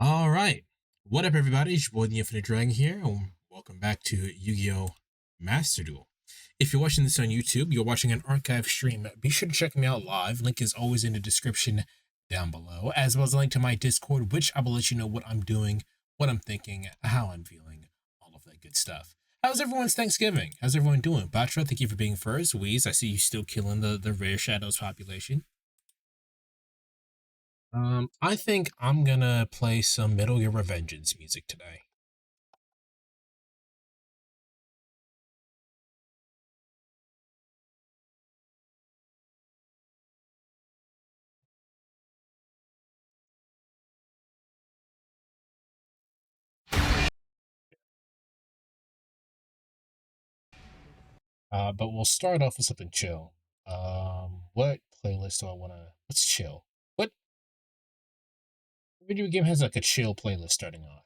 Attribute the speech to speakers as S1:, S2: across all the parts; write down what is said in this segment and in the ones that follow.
S1: All right. What up, everybody? It's your boy, the Infinite Dragon here, and welcome back to Yu-Gi-Oh! Master Duel. If you're watching this on YouTube, you're watching an archive stream. Be sure to check me out live. Link is always in the description down below, as well as a link to my Discord, which I will let you know what I'm doing, what I'm thinking, how I'm feeling, all of that good stuff. How's everyone's Thanksgiving? How's everyone doing? Batra, thank you for being first. Weez, I see you still killing the Rare Shadows population. I think I'm gonna play some Metal Gear Revengeance music today. But we'll start off with something chill. What playlist do I wanna? Let's chill. What video game has like a chill playlist starting off?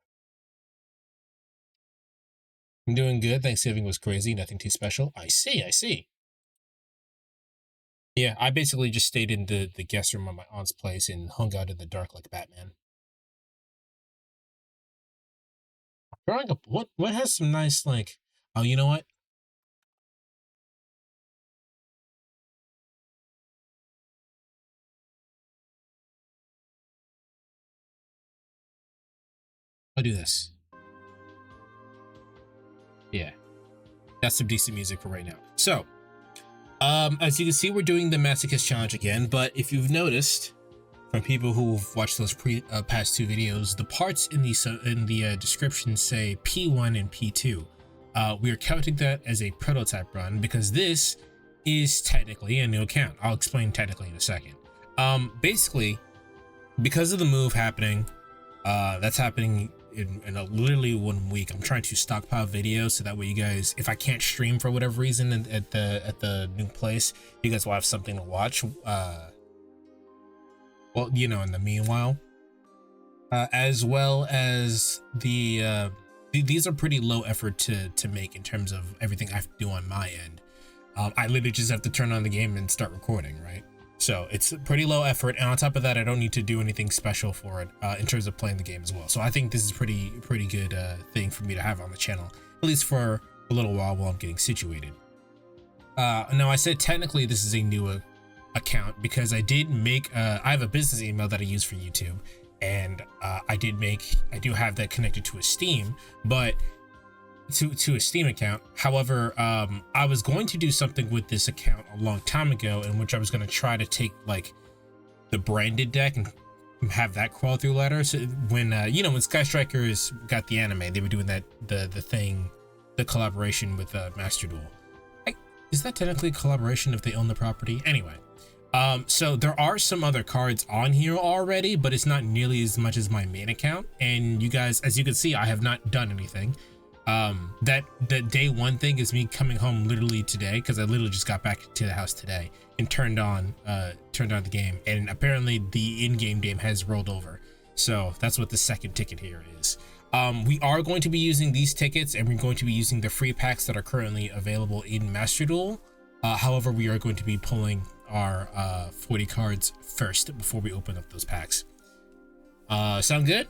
S1: I'm doing good. Thanksgiving was crazy. Nothing too special. I see. I see. Yeah, I basically just stayed in the guest room of my aunt's place and hung out in the dark like Batman. Growing up, what has some nice like? Oh, you know what? I'll do this. Yeah, that's some decent music for right now. So, as you can see, we're doing the Masochist challenge again. But if you've noticed, from people who've watched those past two videos, the parts in the description say P1 and P2. We are counting that as a prototype run because this is technically a new account. I'll explain technically in a second. Basically, because of the move happening, that's happening in literally 1 week. I'm trying to stockpile videos so that way you guys, if I can't stream for whatever reason at the new place, you guys will have something to watch. Well, you know, in the meanwhile, as well as these are pretty low effort to make in terms of everything I have to do on my end. I literally just have to turn on the game and start recording, right? So it's pretty low effort, and on top of that, I don't need to do anything special for it in terms of playing the game as well. So I think this is pretty good thing for me to have on the channel, at least for a little while I'm getting situated. Now I said technically this is a new account because I did make I have a business email that I use for YouTube, and I do have that connected to a Steam, but to a Steam account. However, I was going to do something with this account a long time ago, in which I was going to try to take like the branded deck and have that crawl through ladder. So when you know, when Sky Strikers got the anime, they were doing that the collaboration with Master Duel. Is that technically a collaboration if they own the property? Anyway, so there are some other cards on here already, but it's not nearly as much as my main account. And you guys, as you can see, I have not done anything. That day one thing is me coming home literally today, because I literally just got back to the house today and turned on the game, and apparently the in-game game has rolled over. So that's what the second ticket here is. We are going to be using these tickets, and we're going to be using the free packs that are currently available in Master Duel. However, we are going to be pulling our 40 cards first before we open up those packs. Sound good?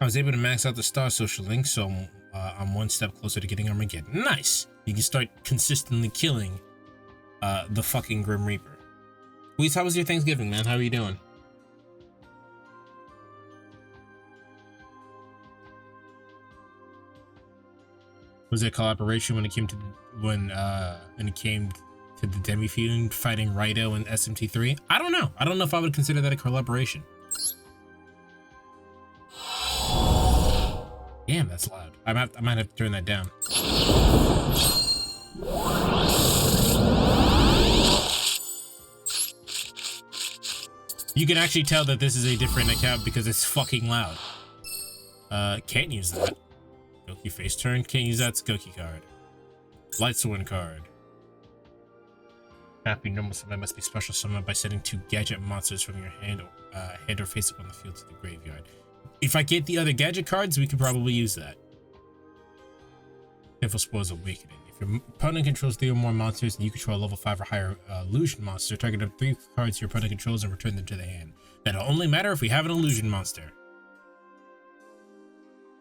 S1: I was able to max out the Star Social Link, so I'm one step closer to getting Armageddon. Nice! You can start consistently killing the fucking Grim Reaper. Weez, how was your Thanksgiving, man? How are you doing? Was it a collaboration when it came to when it came to the Demi feud fighting Raito and SMT3? I don't know. I don't know if I would consider that a collaboration. Damn, that's loud. I might have to turn that down. You can actually tell that this is a different account because it's fucking loud. Can't use that. Goki face turn, can't use that Goki card. Light Sword card. Happy normal summon must be special summoned by setting 2 gadget monsters from your hand or face up on the field to the graveyard. If I get the other gadget cards, we could probably use that. Sinful Spoils Awakening. If your opponent controls 3 or more monsters and you control a level 5 or higher illusion monster, target up 3 cards your opponent controls and return them to the hand. That'll only matter if we have an illusion monster.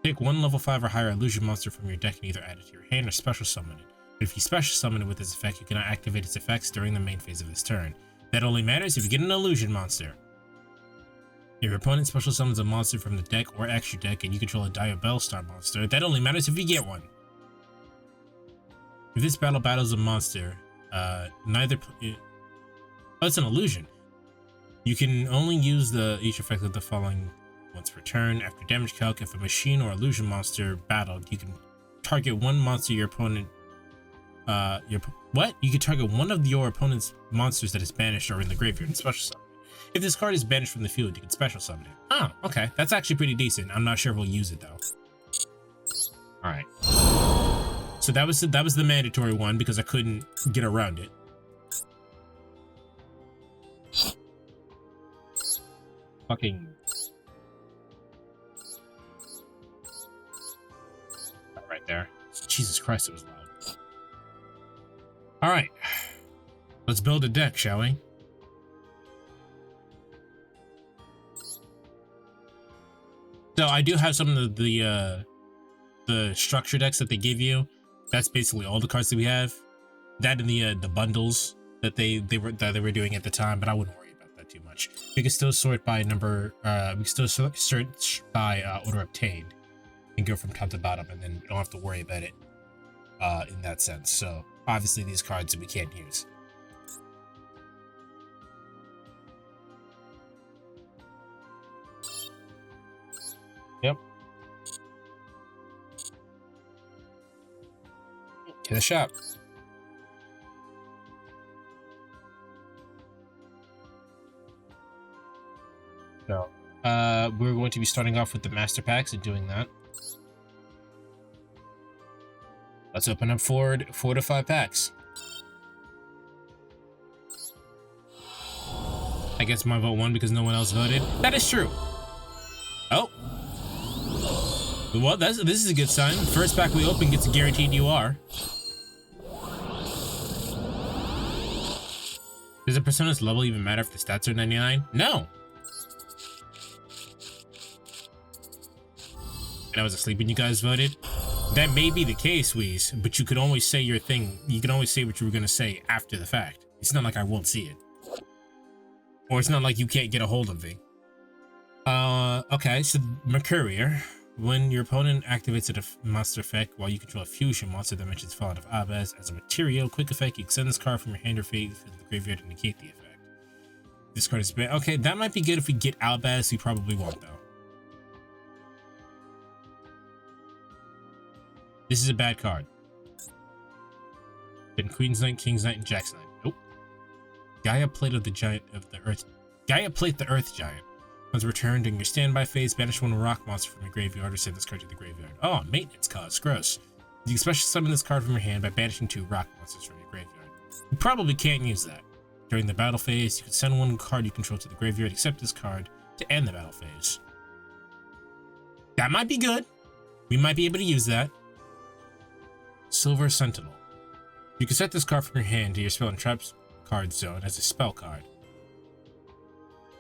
S1: Take 1 level 5 or higher illusion monster from your deck and either add it to your hand or special summon it. But if you special summon it with this effect, you cannot activate its effects during the main phase of this turn. That only matters if you get an illusion monster. If your opponent special summons a monster from the deck or extra deck and you control a Duels Start monster, that only matters if you get one. If this battle battles a monster, it's an illusion. You can only use each effect of the following once per turn. After damage calc, if a machine or illusion monster battled, you can target one monster your opponent. You can target one of your opponent's monsters that is banished or in the graveyard and special summon. If this card is banished from the field, you can special summon it. Oh, okay, that's actually pretty decent. I'm not sure if we'll use it though. All right. So that was the mandatory one because I couldn't get around it. Fucking. Right there. Jesus Christ, it was loud. All right. Let's build a deck, shall we? So I do have some of the structure decks that they give you. That's basically all the cards that we have. That and the bundles that they were doing at the time, but I wouldn't worry about that too much. We can still sort by number. We can still search by order obtained and go from top to bottom, and then you don't have to worry about it in that sense. So obviously these cards we can't use. Yep. To the shop. So, we're going to be starting off with the master packs and doing that. Let's open up 4 to 5 packs. I guess my vote won because no one else voted. That is true. Oh. Well, this is a good sign. First pack we open gets a guaranteed UR. Does a persona's level even matter if the stats are 99? No. And I was asleep when you guys voted. That may be the case, Wheeze, but you could always say your thing. You can always say what you were going to say after the fact. It's not like I won't see it. Or it's not like you can't get a hold of me. Okay, so Mercurier. When your opponent activates a monster effect while you control a fusion monster that mentions Fallout of Abez as a material, quick effect, you can send this card from your hand or face to the graveyard to negate the effect. This card is bad. Okay, that might be good if we get Albaz. We probably won't, though. This is a bad card. Then Queen's Knight, King's Knight, and Jack's Knight. Nope. Gaia Plate of the Giant of the Earth. Gaia Plate the Earth Giant. Once returned during your standby phase, banish 1 rock monster from your graveyard or send this card to the graveyard. Oh, maintenance cost. Gross. You can special summon this card from your hand by banishing 2 rock monsters from your graveyard. You probably can't use that. During the battle phase, you can send 1 card you control to the graveyard, except this card, to end the battle phase. That might be good. We might be able to use that. Silver Sentinel. You can set this card from your hand to your spell and traps card zone as a spell card.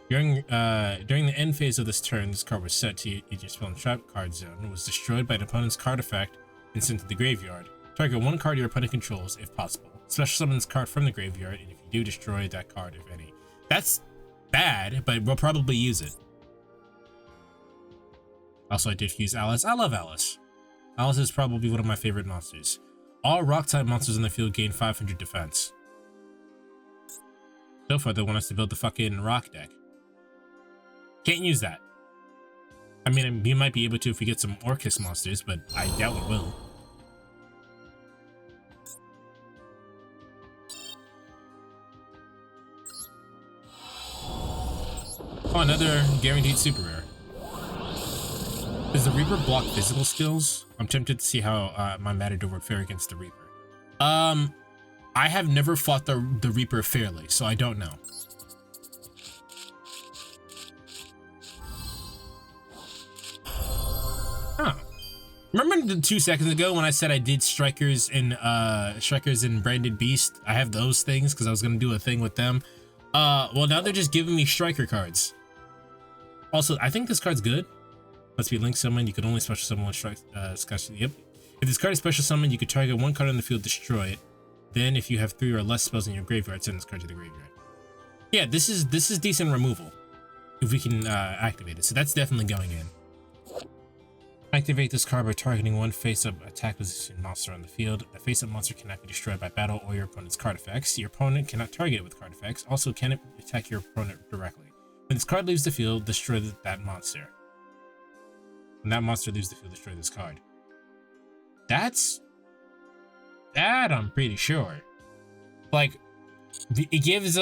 S1: During the end phase of this turn, this card was set to your spell and trap card zone and was destroyed by an opponent's card effect and sent to the graveyard. Target 1 card your opponent controls if possible. Special summon this card from the graveyard, and if you do, destroy that card if any. That's bad, but we'll probably use it. Also, I did use Alice. I love Alice. Alice is probably one of my favorite monsters. All rock-type monsters in the field gain 500 defense. So far, they want us to build the fucking rock deck. Can't use that. I mean, we might be able to if we get some Orcus monsters, but I doubt we will. Oh, another guaranteed super rare. Does the Reaper block physical skills? I'm tempted to see how my Matador would fare against the Reaper. I have never fought the Reaper fairly, so I don't know. Huh. Remember the 2 seconds ago when I said I did Strikers and Branded Beast? I have those things because I was gonna do a thing with them. Well, now they're just giving me Striker cards. Also, I think this card's good. Must be Link Summon. You can only special summon one strike. Yep. If this card is special summon, you could target one card on the field, destroy it. Then, if you have 3 or less spells in your graveyard, send this card to the graveyard. Yeah, this is decent removal if we can activate it. So that's definitely going in. Activate this card by targeting one face-up attack position monster on the field. A face-up monster cannot be destroyed by battle or your opponent's card effects. Your opponent cannot target it with card effects. Also, cannot attack your opponent directly. When this card leaves the field, destroy that monster. When that monster leaves the field, destroy this card. That I'm pretty sure. Like, it gives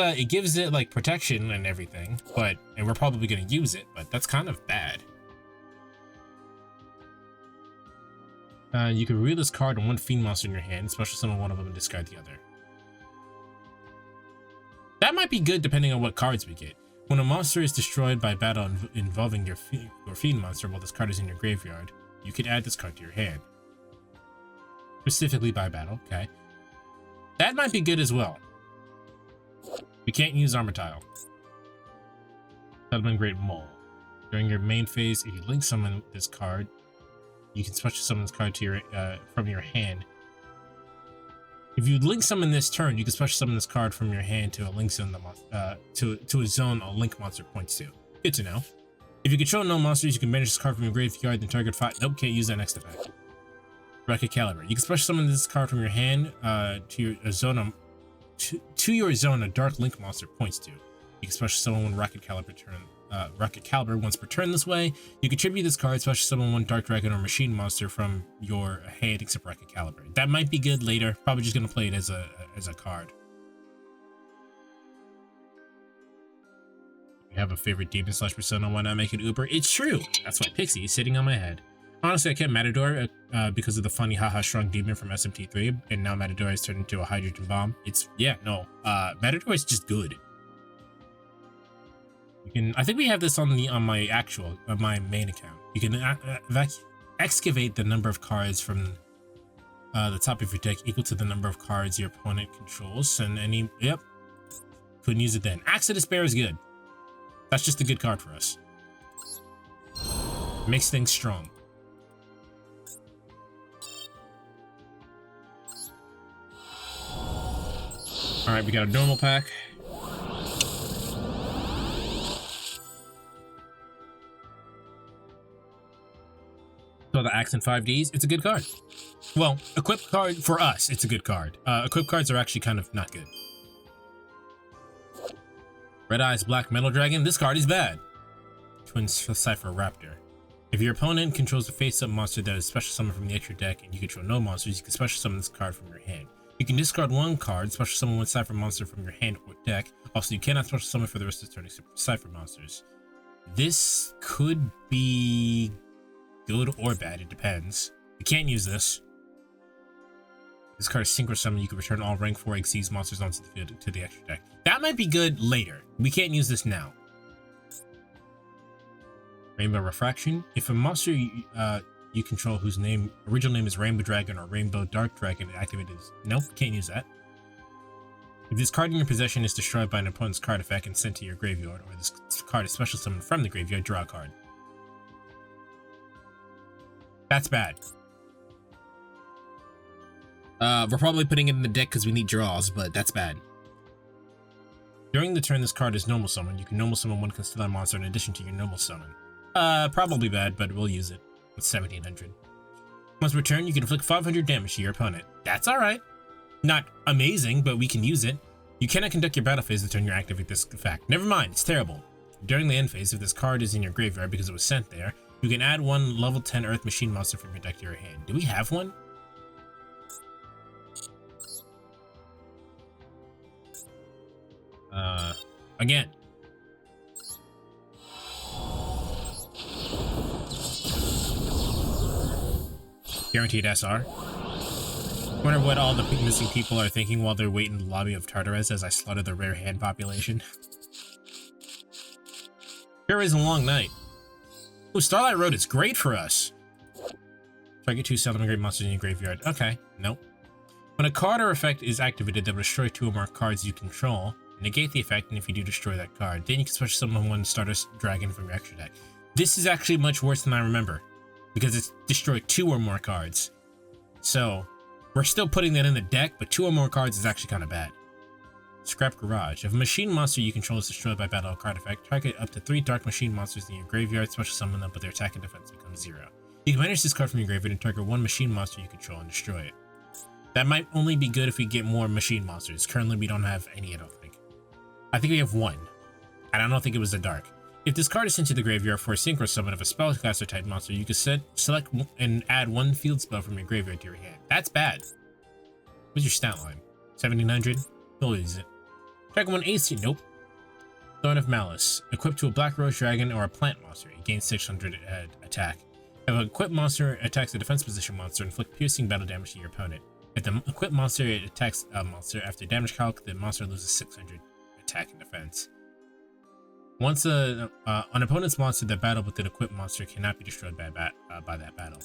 S1: it like protection and everything, and we're probably gonna use it, but that's kind of bad. You can reveal this card and one fiend monster in your hand, special summon one of them and discard the other. That might be good depending on what cards we get. When a monster is destroyed by battle involving your fiend monster while this card is in your graveyard, you can add this card to your hand. Specifically by battle, okay. That might be good as well. We can't use Armor Tile. Settlement Great Mole. During your main phase, if you link summon this card, you can special summon this card to your from your hand. If you link summon this turn, you can special summon this card from your hand to a link zone to a zone a link monster points to. Good to know. If you control no monsters, you can banish this card from your graveyard and target 5. Nope, can't use that next effect. Rocket Caliber. You can special summon this card from your hand to your zone a dark link monster points to. You can special summon one Rocket Caliber once per turn this way. You contribute this card, special summon one Dark Dragon or Machine monster from your hand except Rocket Caliber. That might be good later. Probably just gonna play it as a card. You have a favorite demon / persona, why not make it Uber? It's true. That's why Pixie is sitting on my head. Honestly, I kept Matador because of the funny haha strong demon from SMT3, and now Matador has turned into a hydrogen bomb. Matador is just good. You can, I think we have this on my main account. You can excavate the number of cards from the top of your deck equal to the number of cards your opponent controls, and couldn't use it then. Axe of Despair is good. That's just a good card for us. Makes things strong. All right, we got a normal pack. So the Axe in 5Ds, it's a good card. Well, equipped card for us, it's a good card. Equipped cards are actually kind of not good. Red Eyes Black Metal Dragon, this card is bad. Twin Cypher Raptor. If your opponent controls a face-up monster that is special summoned from the extra deck and you control no monsters, you can special summon this card from your hand. You can discard one card, special summon one Cypher monster from your hand or deck. Also, you cannot special summon for the rest of the turn except for Cypher monsters. This could be good or bad, it depends. You can't use this. This card is Synchro Summon. You can return all rank 4 Xyz monsters onto the field to the extra deck. That might be good later. We can't use this now. Rainbow Refraction. If a monster you control whose original name is Rainbow Dragon or Rainbow Dark Dragon activated, nope, can't use that. If this card in your possession is destroyed by an opponent's card effect and sent to your graveyard, or this card is special summoned from the graveyard, draw a card. That's bad. We're probably putting it in the deck because we need draws, but that's bad. During the turn this card is normal summon, you can normal summon one Constellar monster in addition to your normal summon. Probably bad, but we'll use it. With 1700. Once per turn, you can inflict 500 damage to your opponent. That's alright. Not amazing, but we can use it. You cannot conduct your battle phase the turn you activate this effect. Never mind, it's terrible. During the end phase, if this card is in your graveyard because it was sent there, you can add one level 10 Earth Machine monster from your deck to your hand. Do we have one? Again. Guaranteed SR. Wonder what all the missing people are thinking while they're waiting in the lobby of Tartarus as I slaughter the rare hand population. Sure is a long night. Oh, Starlight Road is great for us. Target 2 seldom great monsters in your graveyard. Okay, nope. When a card or effect is activated that will destroy 2 or more cards you control, negate the effect, and if you do destroy that card, then you can special summon one Stardust Dragon from your extra deck. This is actually much worse than I remember, because it's destroyed 2 or more cards. So, we're still putting that in the deck, but 2 or more cards is actually kind of bad. Scrap Garage. If a machine monster you control is destroyed by battle or card effect, target up to 3 dark machine monsters in your graveyard, special summon them, but their attack and defense becomes 0. You can banish this card from your graveyard and target 1 machine monster you control and destroy it. That might only be good if we get more machine monsters. Currently, we don't have any, I don't think. I think we have 1. And I don't think it was a dark. If this card is sent to the graveyard for a synchro summon of a spellcaster type monster, you can select and add 1 field spell from your graveyard to your hand. That's bad. What's your stat line? 1700? We'll use it. Target 1 AC. Nope. Throne of Malice. Equipped to a Black Rose Dragon or a plant monster. It gains 600 attack. If an equipped monster attacks a defense position monster, inflict piercing battle damage to your opponent. If the equipped monster attacks a monster after damage calc, the monster loses 600 attack and defense. Once an opponent's monster that battled with an equipped monster cannot be destroyed by that battle.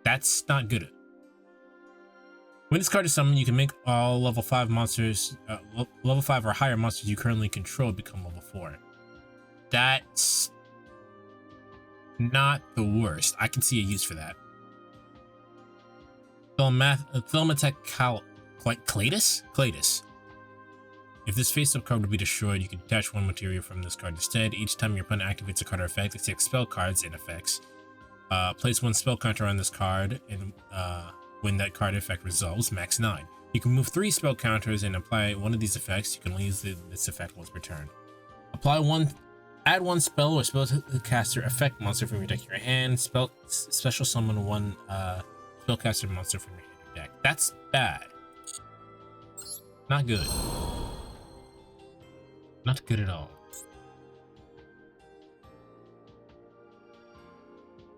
S1: That's not good. When this card is summoned, you can make all level 5 monsters, level 5 or higher monsters you currently control become level 4. That's not the worst. I can see a use for that. Thaumatic Cladus? If this face-up card would be destroyed, you can detach 1 material from this card instead. Each time your opponent activates a card or effect, it takes spell cards and effects. Place 1 spell counter on this card, and when that card effect resolves, max 9. You can move 3 spell counters and apply one of these effects. You can only use this effect once per turn. Add 1 spell or spellcaster effect monster from your deck to your hand. Special summon 1 spellcaster monster from your hand or deck. That's bad. Not good. Not good at all.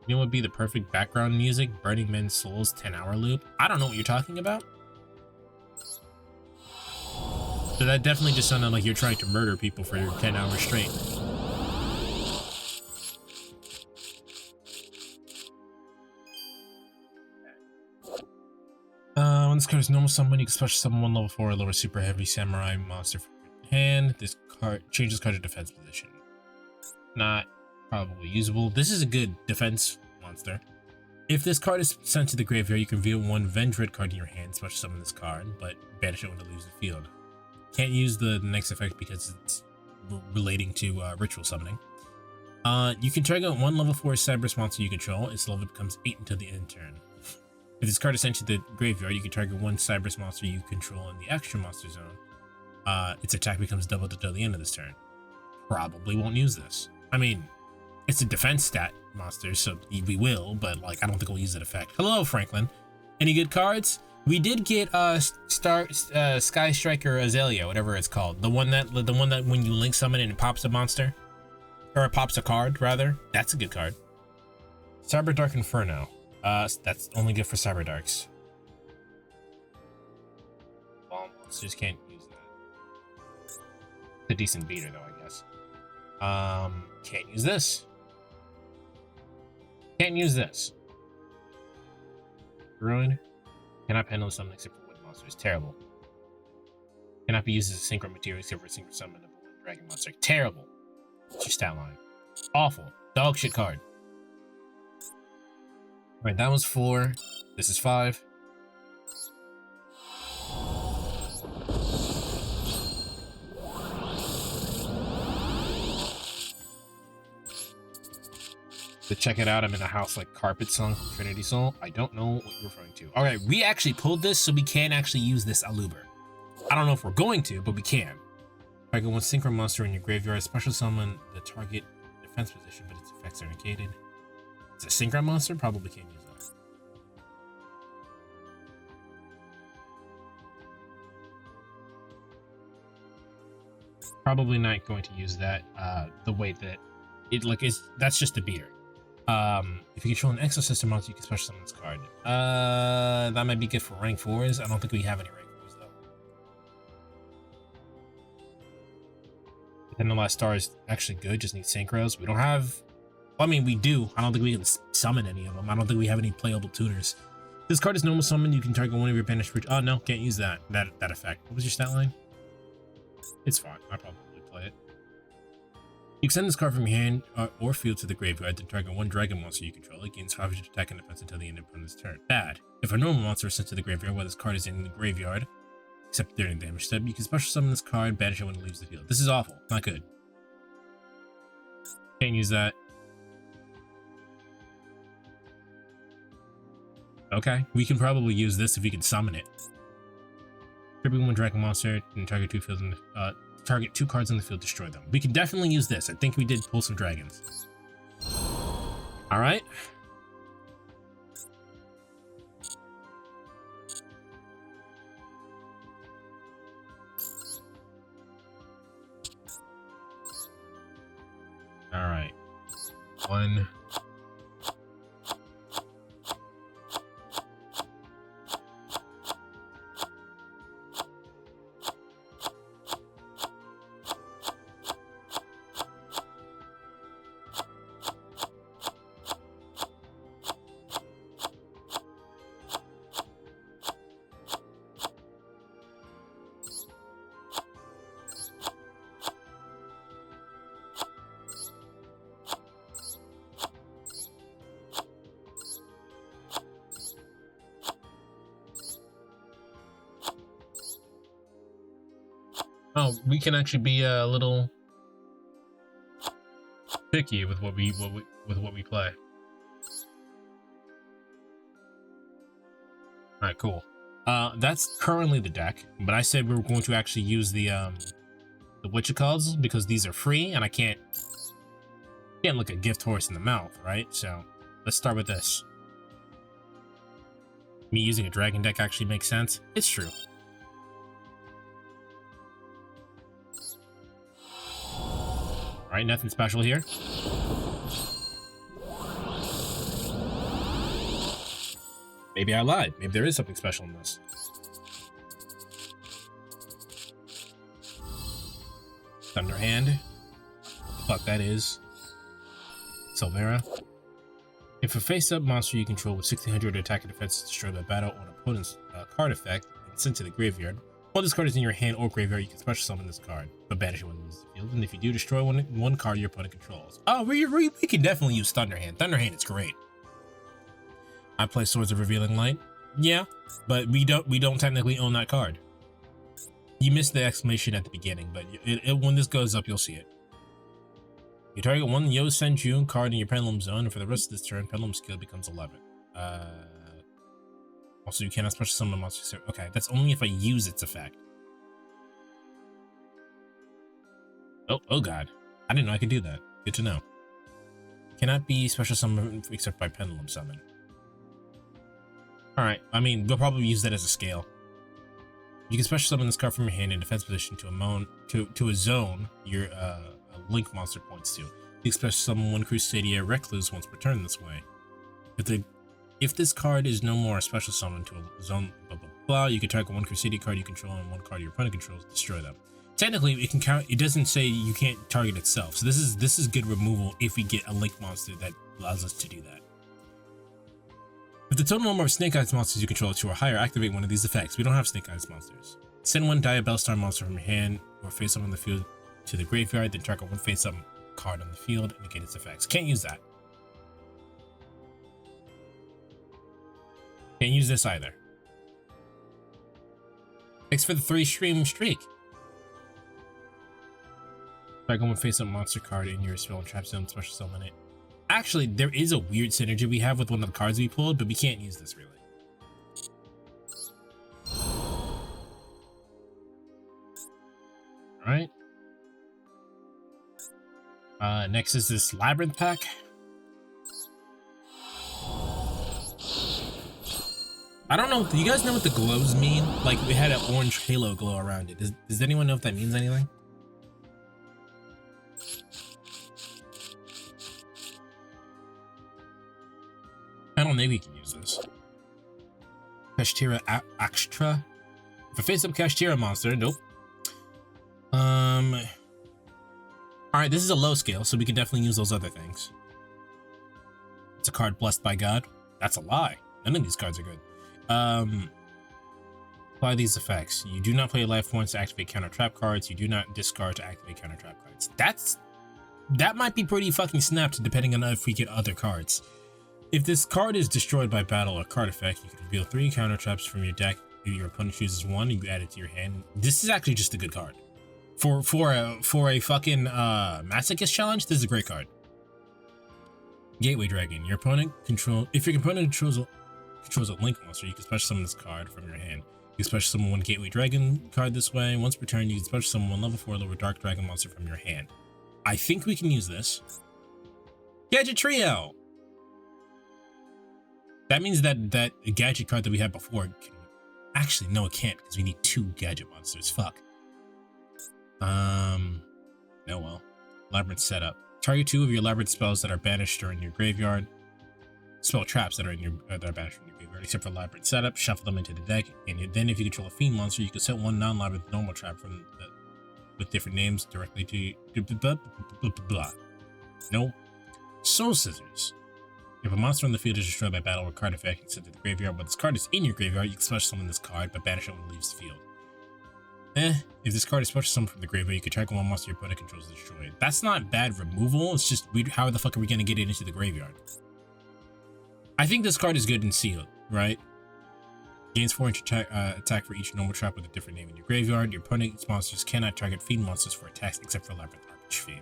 S1: You know what would be the perfect background music? Burning Men's Souls 10-hour loop. I don't know what you're talking about. So that definitely just sounded like you're trying to murder people for 10 hours straight. When this card is normal summon, you can special summon 1 level 4 or lower super heavy samurai monster from your hand. This card changes card to defense position. Not probably usable. This is a good defense monster. If this card is sent to the graveyard, you can reveal 1 Vendread card in your hand, special summon this card, but banish it when it leaves the field. Can't use the next effect because it's relating to ritual summoning. You can target 1 level 4 Cyberus monster you control. Its level becomes 8 until the end turn. If this card is sent to the graveyard, you can target 1 Cyberus monster you control in the extra monster zone. Its attack becomes doubled until the end of this turn. Probably won't use this. I mean, it's a defense stat monster, so we will, but like I don't think we'll use that effect. Hello, Franklin. Any good cards? We did get Sky Striker Azalea, whatever it's called. The one that when you link summon and it pops a monster, or it pops a card rather. That's a good card. Cyber Dark Inferno. That's only good for Cyber Darks. Well, just can't use that. It's a decent beater though, I guess. Can't use this. Can't use this. Ruin. Cannot handle something except for wood monsters. Terrible. Cannot be used as a synchro material except for a synchro summon of a wood dragon monster. Terrible. What's your stat line? Awful. Dog shit card. Alright, that was 4. This is 5. To check it out, I'm in a house like Carpet Song from Trinity Soul. I don't know what you're referring to. Alright, we actually pulled this, so we can actually use this Aluber. I don't know if we're going to, but we can. Target 1 synchro monster in your graveyard. Special summon the target defense position, but its effects are negated. It's a synchro monster? Probably can't use that. Probably not going to use that the way that it like is. That's just a beater. If you control an exosystem monster, you can special summon this card. That might be good for rank 4s. I don't think we have any rank 4s though. Then the last star is actually good, just need synchros. We don't have I mean, we do. I don't think we can summon any of them. I don't think we have any playable tuners. This card is normal summon. You can target one of your banished creatures. Oh, no, can't use that effect. What was your stat line? It's fine. I'll probably play it. You can send this card from your hand or field to the graveyard to target one dragon monster you control. It gains 5 attack and defense until the end of opponent's turn. Bad. If a normal monster is sent to the graveyard while this card is in the graveyard, except during the damage step, you can special summon this card, banish it when it leaves the field. This is awful. Not good. Can't use that. Okay, we can probably use this if we can summon it. Tripping one dragon monster and target target 2 cards in the field, destroy them. We can definitely use this. I think we did pull some dragons. All right. All right. 1. Oh, we can actually be a little picky with what we play. All right, cool. That's currently the deck, but I said we were going to actually use the whatchacalls because these are free, and I can't look a gift horse in the mouth, right? So let's start with this. Me using a dragon deck actually makes sense. It's true. All right, nothing special here. Maybe I lied. Maybe there is something special in this. Thunderhand. Fuck, that is. Silvera. If a face-up monster you control with 1600 attack and defense is destroyed by battle or an opponent's card effect and sent to the graveyard, while this card is in your hand or graveyard, you can special summon this card, but banish it when it leaves the field. And if you do, destroy one card your opponent controls. Oh, we can definitely use Thunderhand. Thunderhand is great. I play Swords of Revealing Light. Yeah, but we don't technically own that card. You missed the exclamation at the beginning, but when this goes up, you'll see it. You target one Yo Senju card in your Pendulum Zone, and for the rest of this turn, Pendulum skill becomes 11. Also, you cannot special summon a monster. Okay, that's only if I use its effect. Oh god. I didn't know I could do that. Good to know. Cannot be special summoned except by Pendulum Summon. Alright, I mean, we'll probably use that as a scale. You can special summon this card from your hand in defense position to a zone your Link monster points to. You can special summon one Crusadia Recluse once per turn this way. If this card is no more a special summon to a zone, blah blah blah, you can target one Crusadia card you control and one card your opponent controls, destroy them. Technically, it can count. It doesn't say you can't target itself. So this is good removal if we get a Link monster that allows us to do that. If the total number of Snake Eyes monsters you control is 2 or higher, activate one of these effects. We don't have Snake Eyes monsters. Send one Diabellstar monster from your hand or face up on the field to the graveyard, then target one face up card on the field and negate its effects. Can't use that. Can't use this either. Thanks for the 3-stream streak. Target one face up monster card in your spell and trap zone, special summon it. Actually, there is a weird synergy we have with one of the cards we pulled, but we can't use this really. Alright. Next is this Labyrinth pack. I don't know. Do you guys know what the glows mean? Like, we had an orange halo glow around it. Does anyone know if that means anything? I don't think we can use this. Kashtira Extra. If I face up Kashtira monster, nope. Alright, this is a low scale, so we can definitely use those other things. a card blessed by God. That's a lie. None of these cards are good. Apply these effects. You do not play life points to activate counter trap cards. You do not discard to activate counter trap cards. That might be pretty fucking snapped depending on if we get other cards. If this card is destroyed by battle or card effect, you can reveal 3 counter traps from your deck. If your opponent chooses one, you add it to your hand. This is actually just a good card. For a fucking Masochist challenge, this is a great card. Gateway Dragon. If your opponent controls a Link monster, you can special summon this card from your hand. You can special summon one Gateway Dragon card this way. Once per turn, you can special summon one level 4 lower Dark Dragon monster from your hand. I think we can use this. Gadget Trio! That means that gadget card that we had before can... Actually, no, it can't, because we need 2 gadget monsters. Fuck. Oh well. Labyrinth Setup. Target 2 of your Labyrinth spells that are banished or in your graveyard. Spell traps that are in your that are banished from your graveyard, except for Labyrinth Setup. Shuffle them into the deck, and then if you control a Fiend monster, you can set one non-Labyrinth normal trap from with different names directly to you. No. Soul Scissors. If a monster on the field is destroyed by battle or card effect and sent to the graveyard, but this card is in your graveyard, you can special summon this card, but banish it when it leaves the field. If this card is special summoned from the graveyard, you can target one monster your opponent controls to destroy it. That's not bad removal, it's just weird. How the fuck are we gonna get it into the graveyard? I think this card is good in sealed, right? Gains 4 inch attack for each normal trap with a different name in your graveyard. Your opponent's monsters cannot target Fiend monsters for attacks except for Labyrinth Archfiend.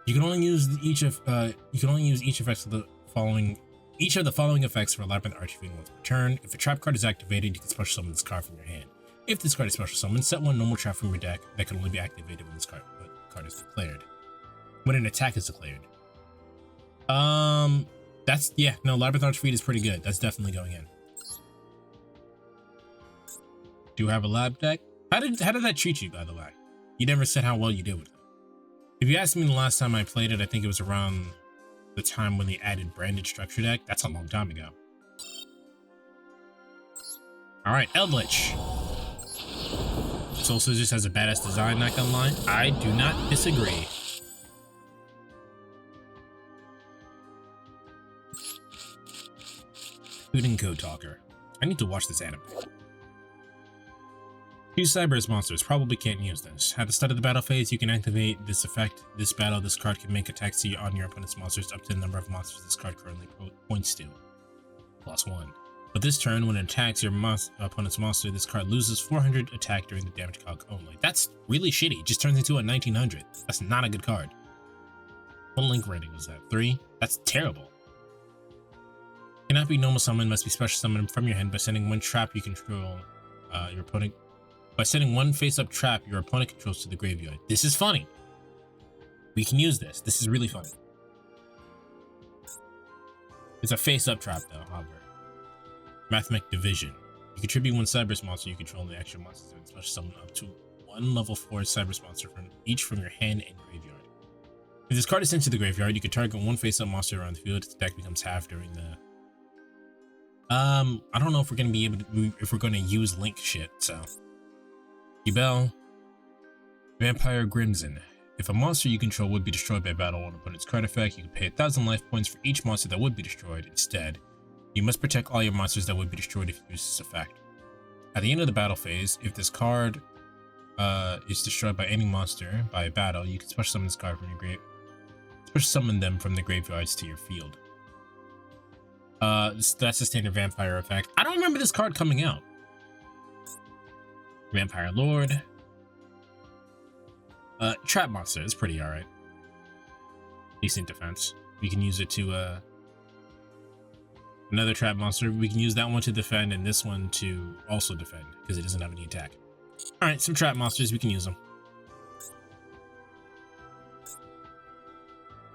S1: You can only use each effects of the following effects for Labyrinth Archfiend once per turn. If a trap card is activated, you can special summon this card from your hand. If this card is special summoned, set one normal trap from your deck that can only be activated when this card is declared. When an attack is declared. Labyrinth Archfiend is pretty good. That's definitely going in. Do you have a lab deck? How did that treat you, by the way? You never said how well you did with it. If you asked me the last time I played it, I think it was around the time when they added branded structure deck. That's a long time ago. Alright, Eldritch. Soul Scissors has a badass design, not gonna lie. I do not disagree. Including Code Talker. I need to watch this anime. 2 Cyberus monsters. Probably can't use this. At the start of the battle phase, you can activate this effect. This battle, this card can make attacks on your opponent's monsters up to the number of monsters this card currently points to. +1. But this turn, when it attacks your opponent's monster, this card loses 400 attack during the damage calc only. That's really shitty. It just turns into a 1900. That's not a good card. What link rating was that? 3? That's terrible. Cannot be normal summon, must be special summoned from your hand by sending one trap you control your opponent. By sending one face-up trap your opponent controls to the graveyard. This is funny. We can use this. This is really funny. It's a face-up trap though, however. Mathematic Division. You contribute one Cyberus monster you control the extra monsters and special summon up to 1 level 4 Cyberus monster from your hand and graveyard. If this card is sent to the graveyard, you can target one face-up monster around the field. Its deck becomes half during the... I don't know if we're gonna be able to, if we're gonna use Link shit, so... Yubel. Vampire Crimson. If a monster you control would be destroyed by battle on opponent's card effect, you can pay 1,000 life points for each monster that would be destroyed. Instead, you must protect all your monsters that would be destroyed if you use this effect. At the end of the battle phase, if this card is destroyed by any monster by a battle, you can special summon this card from your grave. Special summon them from the graveyards to your field. That's the standard vampire effect. I don't remember this card coming out. Vampire Lord. Trap monster is pretty alright. Decent defense. We can use it to another trap monster. We can use that one to defend and this one to also defend because it doesn't have any attack. Alright, some trap monsters, we can use them.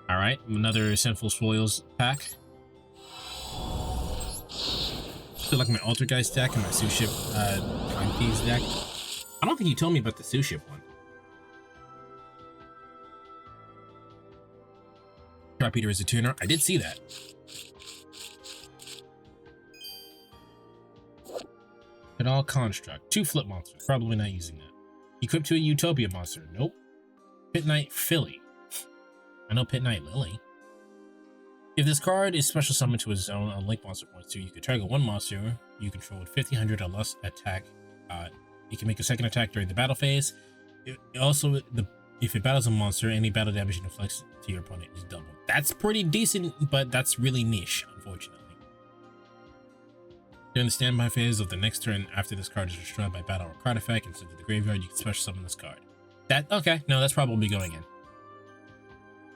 S1: Alright, another Sinful Spoils pack. I feel like my Altergeist deck and my Sous Ship Time Thieves deck. I don't think you told me about the Sous Ship one. Trap Eater is a tuner. I did see that. Pedal Construct. 2 flip monsters. Probably not using that. Equipped to a Utopia monster. Nope. Pit Knight Philly. I know Pit Knight Lily. If this card is special summoned to a zone on Link Monster Points 2, you can target one monster you control with 1500 or less attack. You can make a second attack during the battle phase. If it battles a monster, any battle damage it inflicts to your opponent is doubled. That's pretty decent, but that's really niche, unfortunately. During the standby phase of the next turn, after this card is destroyed by battle or card effect and sent to the graveyard, you can special summon this card. Okay, no, that's probably going in.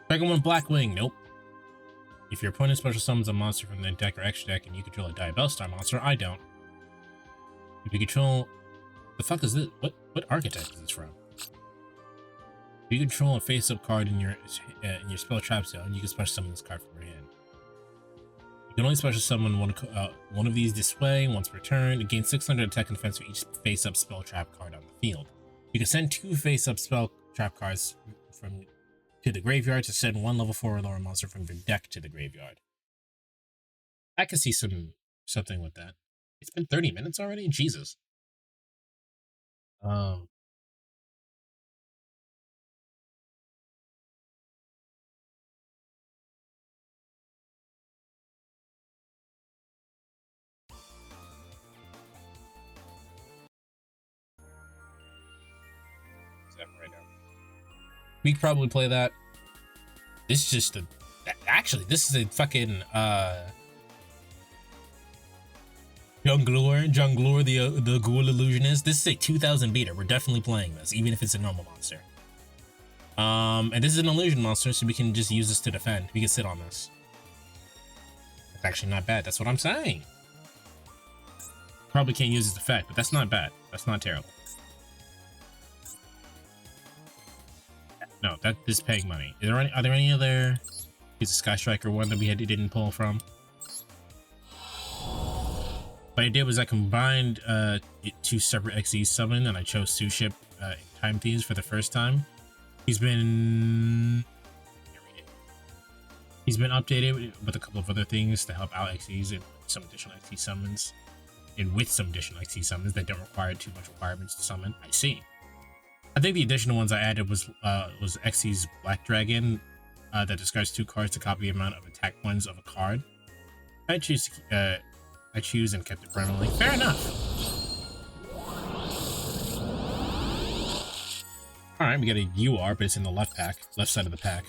S1: Second one, Blackwing, nope. If your opponent special summons a monster from their deck or extra deck and you control a Duels Start monster, I don't. If you control... The fuck is this? What archetype is this from? If you control a face-up card in your spell trap zone, you can special summon this card from your hand. You can only special summon one of these this way once per turn. It gains 600 attack and defense for each face-up spell trap card on the field. You can send 2 face-up spell trap cards to the graveyard to send 1 level 4 or lower monster from your deck to the graveyard. I can see something with that. It's been 30 minutes already? Jesus. Right now. We could probably play that. This is just actually, this is a fucking Jongleur, the Ghoul Illusionist. This is a 2000 beta. We're definitely playing this, even if it's a normal monster. And this is an illusion monster, so we can just use this to defend. We can sit on this. That's actually not bad. That's what I'm saying. Probably can't use its effect, but that's not bad. That's not terrible. No, that is paying money. Are there any other? Is a Sky Striker one that didn't pull from? What I did was I combined 2 separate XE summon, and I chose Suship Time Thieves for the first time. He's been updated with a couple of other things to help out XEs and some additional XE summons, and with some additional XE summons that don't require too much requirements to summon. I see. I think the additional ones I added was Xyz's Black Dragon that discards 2 cards to copy the amount of attack points of a card. I choose and kept it permanently. Fair enough. All right, we got a UR, but it's in the left side of the pack.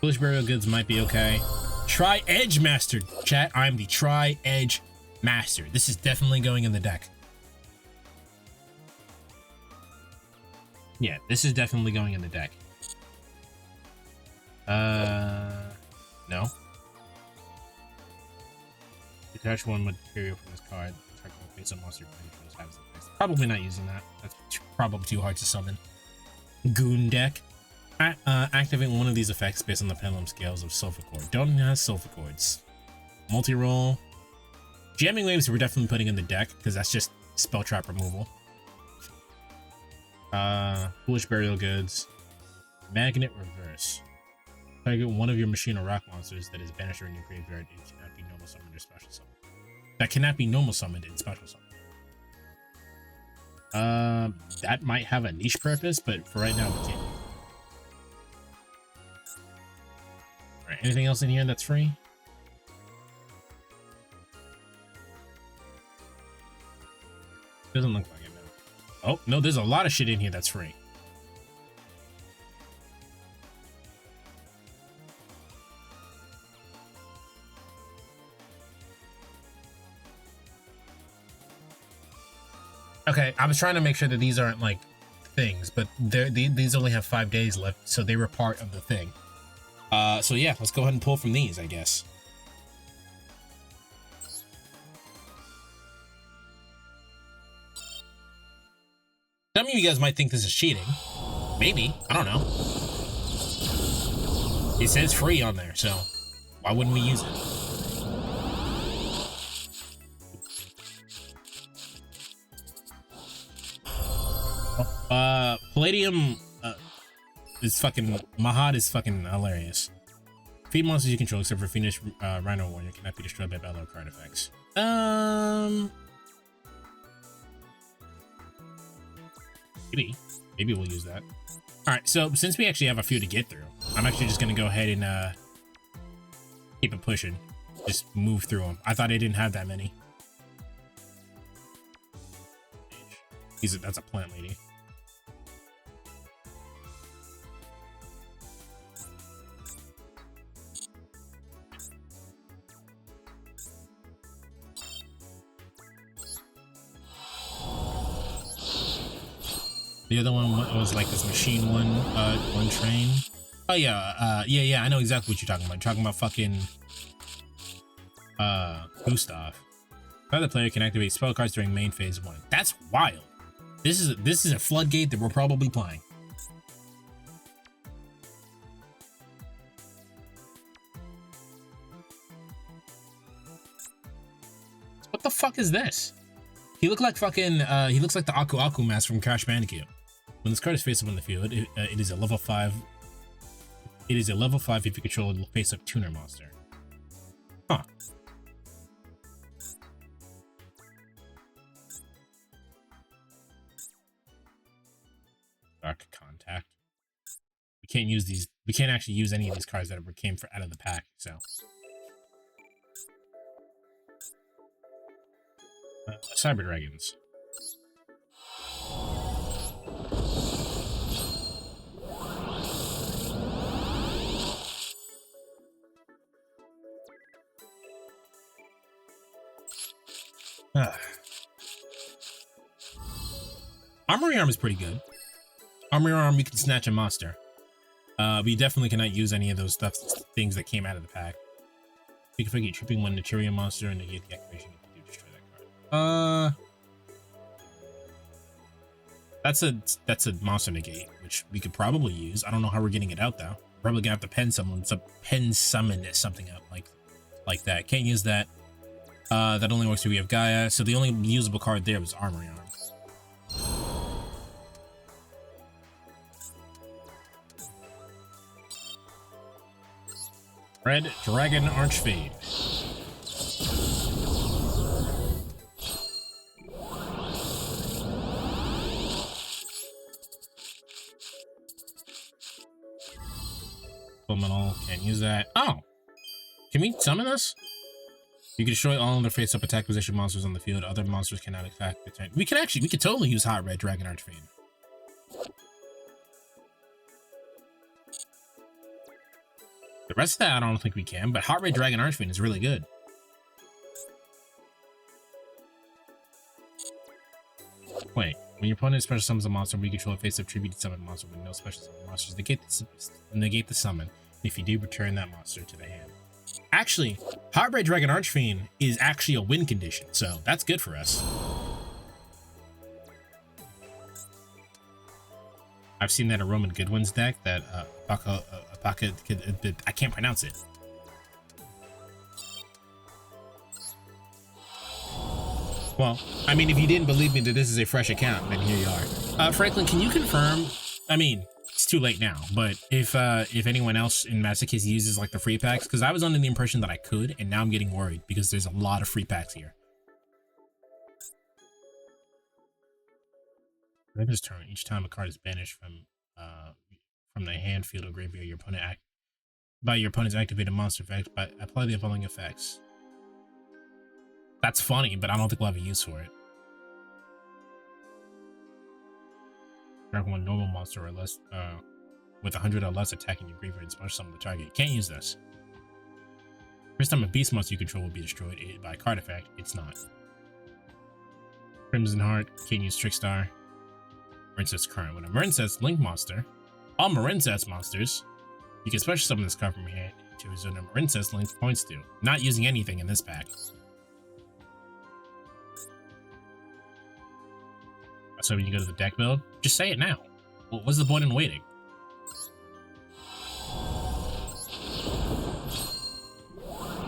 S1: Foolish Burial Goods might be okay. Tri-Edge Master, chat. I'm the Tri-Edge Master. This is definitely going in the deck. Yeah, this is definitely going in the deck. No. Detach 1 material from this card. Face a monster. Probably not using that. That's probably too hard to summon. Goon deck. Activate one of these effects based on the pendulum scales of Sulfur Cord. Don't have Sulfur Cords. Multi-roll. Jamming Waves we're definitely putting in the deck because that's just spell trap removal. Foolish Burial Goods. Magnet Reverse. Target one of your machine or rock monsters that is banished in your graveyard and cannot be normal summoned or special summoned. That cannot be normal summoned and special summoned. That might have a niche purpose, but for right now we can't. Alright, anything else in here that's free? Doesn't look like it, no. Oh, no, there's a lot of shit in here that's free. Okay, I was trying to make sure that these aren't like things, but these only have 5 days left, so they were part of the thing. So yeah, let's go ahead and pull from these, I guess. Some of you guys might think this is cheating. Maybe, I don't know. It says free on there, so why wouldn't we use it? Palladium is fucking... Mahad is fucking hilarious. Feed monsters you control except for Phoenix Rhino Warrior cannot be destroyed by battle or card effects. Maybe we'll use that. Alright, so since we actually have a few to get through, I'm actually just gonna go ahead and keep it pushing. Just move through them. I thought I didn't have that many. That's a plant lady. The other one was like this machine one train. Oh yeah, yeah, I know exactly what you're talking about. You're talking about fucking Gustav. Another player can activate spell cards during main phase 1. That's wild. This is a floodgate that we're probably playing. What the fuck is this? He looked like fucking he looks like the Aku Aku mask from Crash Bandicoot. When this card is face up on the field, it is a level 5. It is a level 5 if you control a face-up tuner monster. Huh. Dark Contact. We can't use these. We can't actually use any of these cards that came out of the pack. So. Cyber Dragons. Armory Arm is pretty good. Armory Arm, we can snatch a monster. We definitely cannot use any of those things that came out of the pack. We can forget tripping one Naturia monster and negate the activation to destroy that card. That's a monster negate, which we could probably use. I don't know how we're getting it out though. Probably gonna have to pen summon something out like that. Can't use that. That only works if we have Gaia. So the only usable card there was Armory Arm. Red Dragon Archfade. Subliminal, can't use that. Oh! Can we summon this? You can destroy all of their face-up attack position monsters on the field. Other monsters cannot attack the turn. We could totally use Hot Red Dragon Archfade. The rest of that, I don't think we can, but Hot Red Dragon Archfiend is really good. Wait, when your opponent special summons a monster, we control a face-up tribute to summon a monster with no special summon monsters. Negate the summon. If you do, return that monster to the hand. Actually, Hot Red Dragon Archfiend is actually a win condition, so that's good for us. I've seen that in Roman Goodwin's deck, that I can't pronounce it. Well, I mean, if you didn't believe me that this is a fresh account, then here you are. Franklin, can you confirm? I mean, it's too late now, but if anyone else in Masochist uses like the free packs, because I was under the impression that I could, and now I'm getting worried because there's a lot of free packs here. This turn, each time a card is banished from the hand, field, or graveyard, your opponent's activated monster effect, apply the following effects. That's funny, but I don't think we'll have a use for it. Drag one normal monster or less, with 100 or less attacking your graveyard and special summon the target. Can't use this. First time a beast monster you control will be destroyed by a card effect, it's not. Crimson Heart, can't use Trickstar. Marincess Current. When a Marincess Link monster, all Marincess monsters, you can special summon this card from your hand to return a Marincess Link points to. Not using anything in this pack. So when you go to the deck build, just say it now. What's the point in waiting?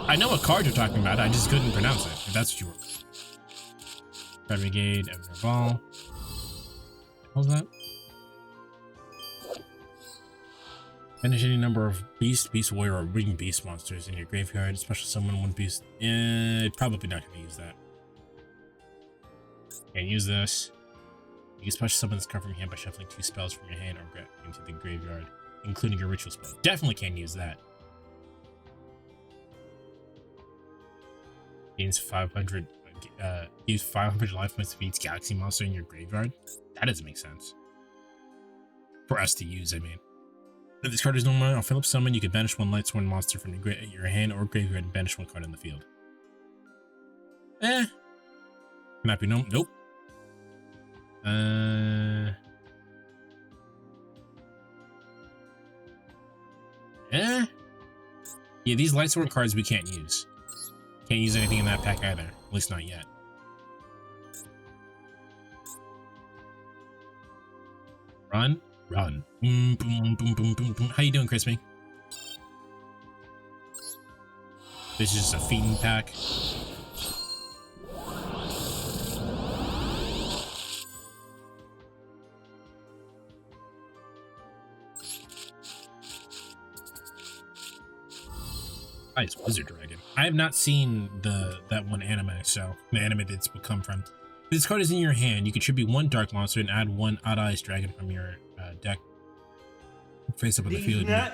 S1: I know what card you're talking about, I just couldn't pronounce it, if that's what you were. Red Brigade, Emperor Ball. What was that? Finish any number of Beast Warrior, or Ring Beast monsters in your graveyard. Special summon one beast. Probably not going to use that. Can't use this. You can special summon this card from your hand by shuffling 2 spells from your hand or into the graveyard. including your ritual spell. Definitely can't use that. Gains 500. Use 500 life points to beat Galaxy monster in your graveyard. That doesn't make sense. For us to use, I mean. If this card is normal on Philip Summon, you can banish one Lightsworn monster from your hand or graveyard and banish one card in the field. Cannot be no. Nope. Yeah, these Lightsworn cards we can't use. Can't use anything in that pack either. At least not yet. Run. Run. Boom, boom, boom, boom, boom, boom. How you doing, Crispy? This is just a feeding pack. Nice Wizard Dragon. I have not seen that one anime, so the anime that's would come from. If this card is in your hand, you contribute one Dark Monster and add one Odd Eyes Dragon from your deck. Face up on the field. Got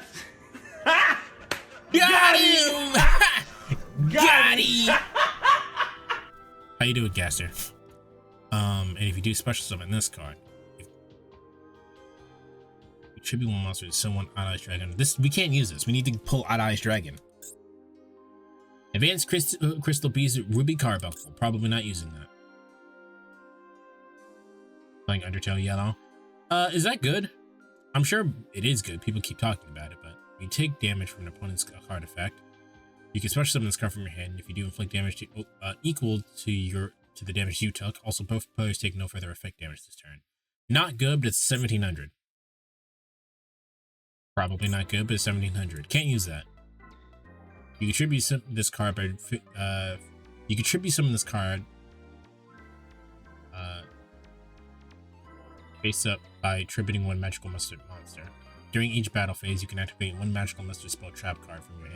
S1: him! Got him! How you doing, Gaster? And if you do special summon this card, contribute one monster to someone Odd Eyes Dragon. We can't use this. We need to pull Odd Eyes Dragon. Advanced Crystal Beast Ruby Carbuncle. Probably not using that. Playing Undertale Yellow. Is that good? I'm sure it is good. People keep talking about it, but you take damage from an opponent's card effect. You can special summon this card from your hand. If you do inflict damage to, equal to the damage you took, also both players take no further effect damage this turn. Not good, but it's 1700. Probably not good, but it's 1700. Can't use that. You contribute this card by you contribute some of this card face up by attributing one magical monster. During each battle phase, you can activate one magical monster spell trap card from your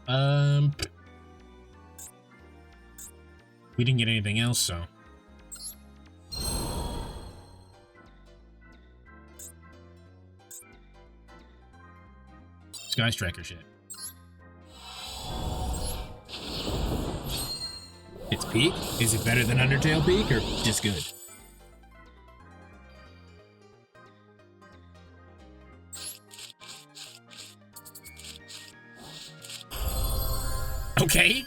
S1: hand. We didn't get anything else, so. Sky Striker shit. It's peak? Is it better than Undertale peak or just good? Okay.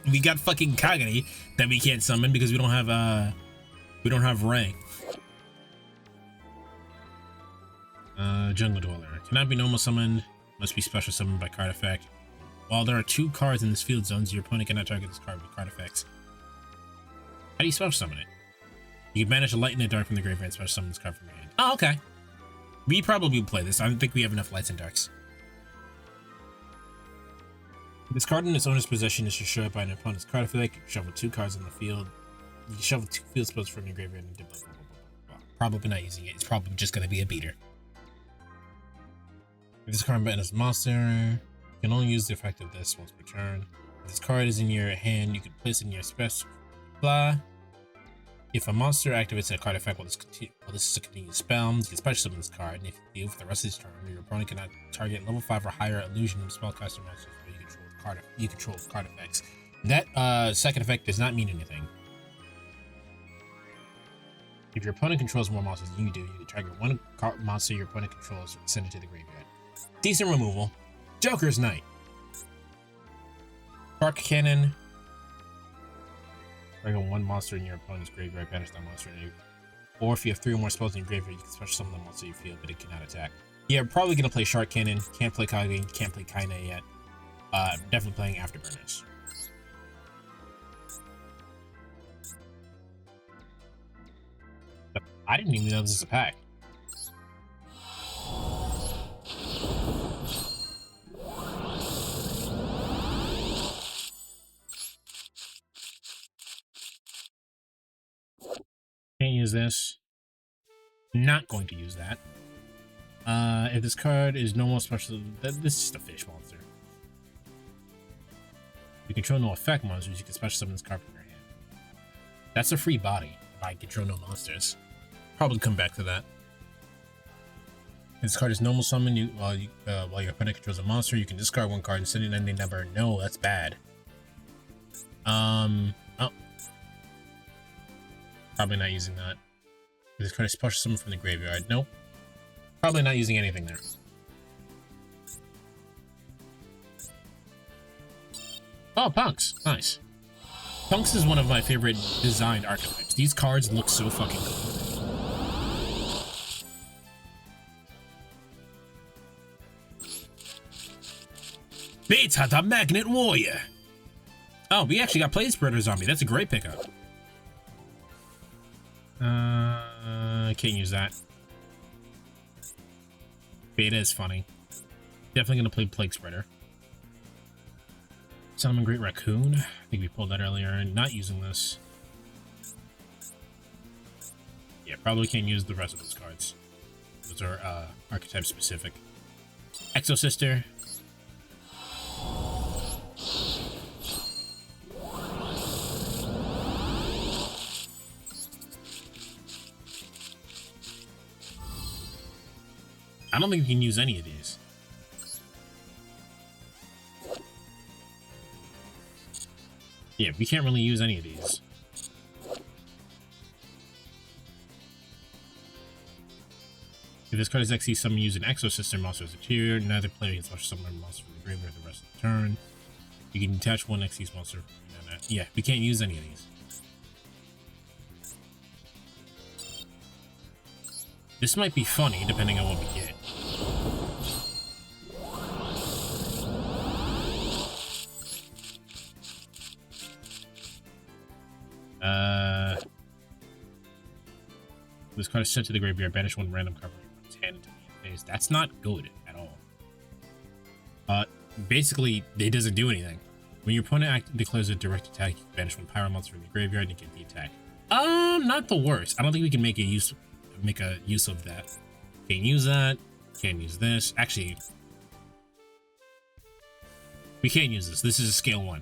S1: We got fucking Kagani that we can't summon because we don't have rank. Jungle Dweller. Cannot be normal summoned. Must be special summoned by card effect. While there are 2 cards in this field zones, your opponent cannot target this card with card effects. How do you special summon it? You can banish a light and a dark from the graveyard and special summon this card from your hand. Oh, okay. We probably will play this. I don't think we have enough lights and darks. This card in its owner's possession is destroyed by an opponent's card effect. You can shuffle 2 cards on the field. You can shuffle 2 field spells from your graveyard and blah, blah, blah, blah, blah. Probably not using it. It's probably just going to be a beater. If this card is a monster, you can only use the effect of this once per turn. If this card is in your hand, you can place it in your special. Blah. If a monster activates a card effect while this is a continuous spell, you can special summon this card, and if you do for the rest of this turn, your opponent cannot target level 5 or higher illusion and spellcaster monsters where you control card effects. That second effect does not mean anything. If your opponent controls more monsters than you do, you can target one monster your opponent controls and send it to the graveyard. Decent removal. Joker's Knight. Shark Cannon. Target one monster in your opponent's graveyard, banish that monster in you. Or if you have 3 or more spells in your graveyard, you can special summon the monster you feel, but it cannot attack. Yeah, we're probably gonna play Shark Cannon. Can't play Kage, can't play Kaine yet. Definitely playing Afterburners. I didn't even know this was a pack. Can't use this. Not going to use that. If this card is no more special, this is just a fish monster. If you control no effect monsters, you can special summon this card from your hand. That's a free body. If I control no monsters. Probably come back to that. This card is normal summon. While your opponent controls a monster, you can discard one card and send it in ending number. No, that's bad. Oh. Probably not using that. This card is special summon from the graveyard. Nope. Probably not using anything there. Oh, Punks. Nice. Punks is one of my favorite designed archetypes. These cards look so fucking cool. Beta the Magnet Warrior. Oh, we actually got Play Spreader Zombie. That's a great pickup. Can't use that. Beta is funny. Definitely gonna play Plague Spreader. Summon Great Raccoon. I think we pulled that earlier. Not using this. Yeah, probably can't use the rest of those cards. Those are archetype specific. Exo Sister. I don't think we can use any of these. Yeah, we can't really use any of these. If this card is XE, summon use an Exo Sister monster as a tier. Neither player can special summon a monster from the graveyard the rest of the turn. You can detach one XE monster. Yeah, we can't use any of these. This might be funny, depending on what we get. This card is sent to the graveyard. Banish one random card from its hand into the face. That's not good at all. Basically, it doesn't do anything. When your opponent declares a direct attack, you can banish one pyro monster from the graveyard and get the attack. Not the worst. I don't think we can make a use of that. Can't use that. Can't use this. Actually, we can't use this. This is a scale 1.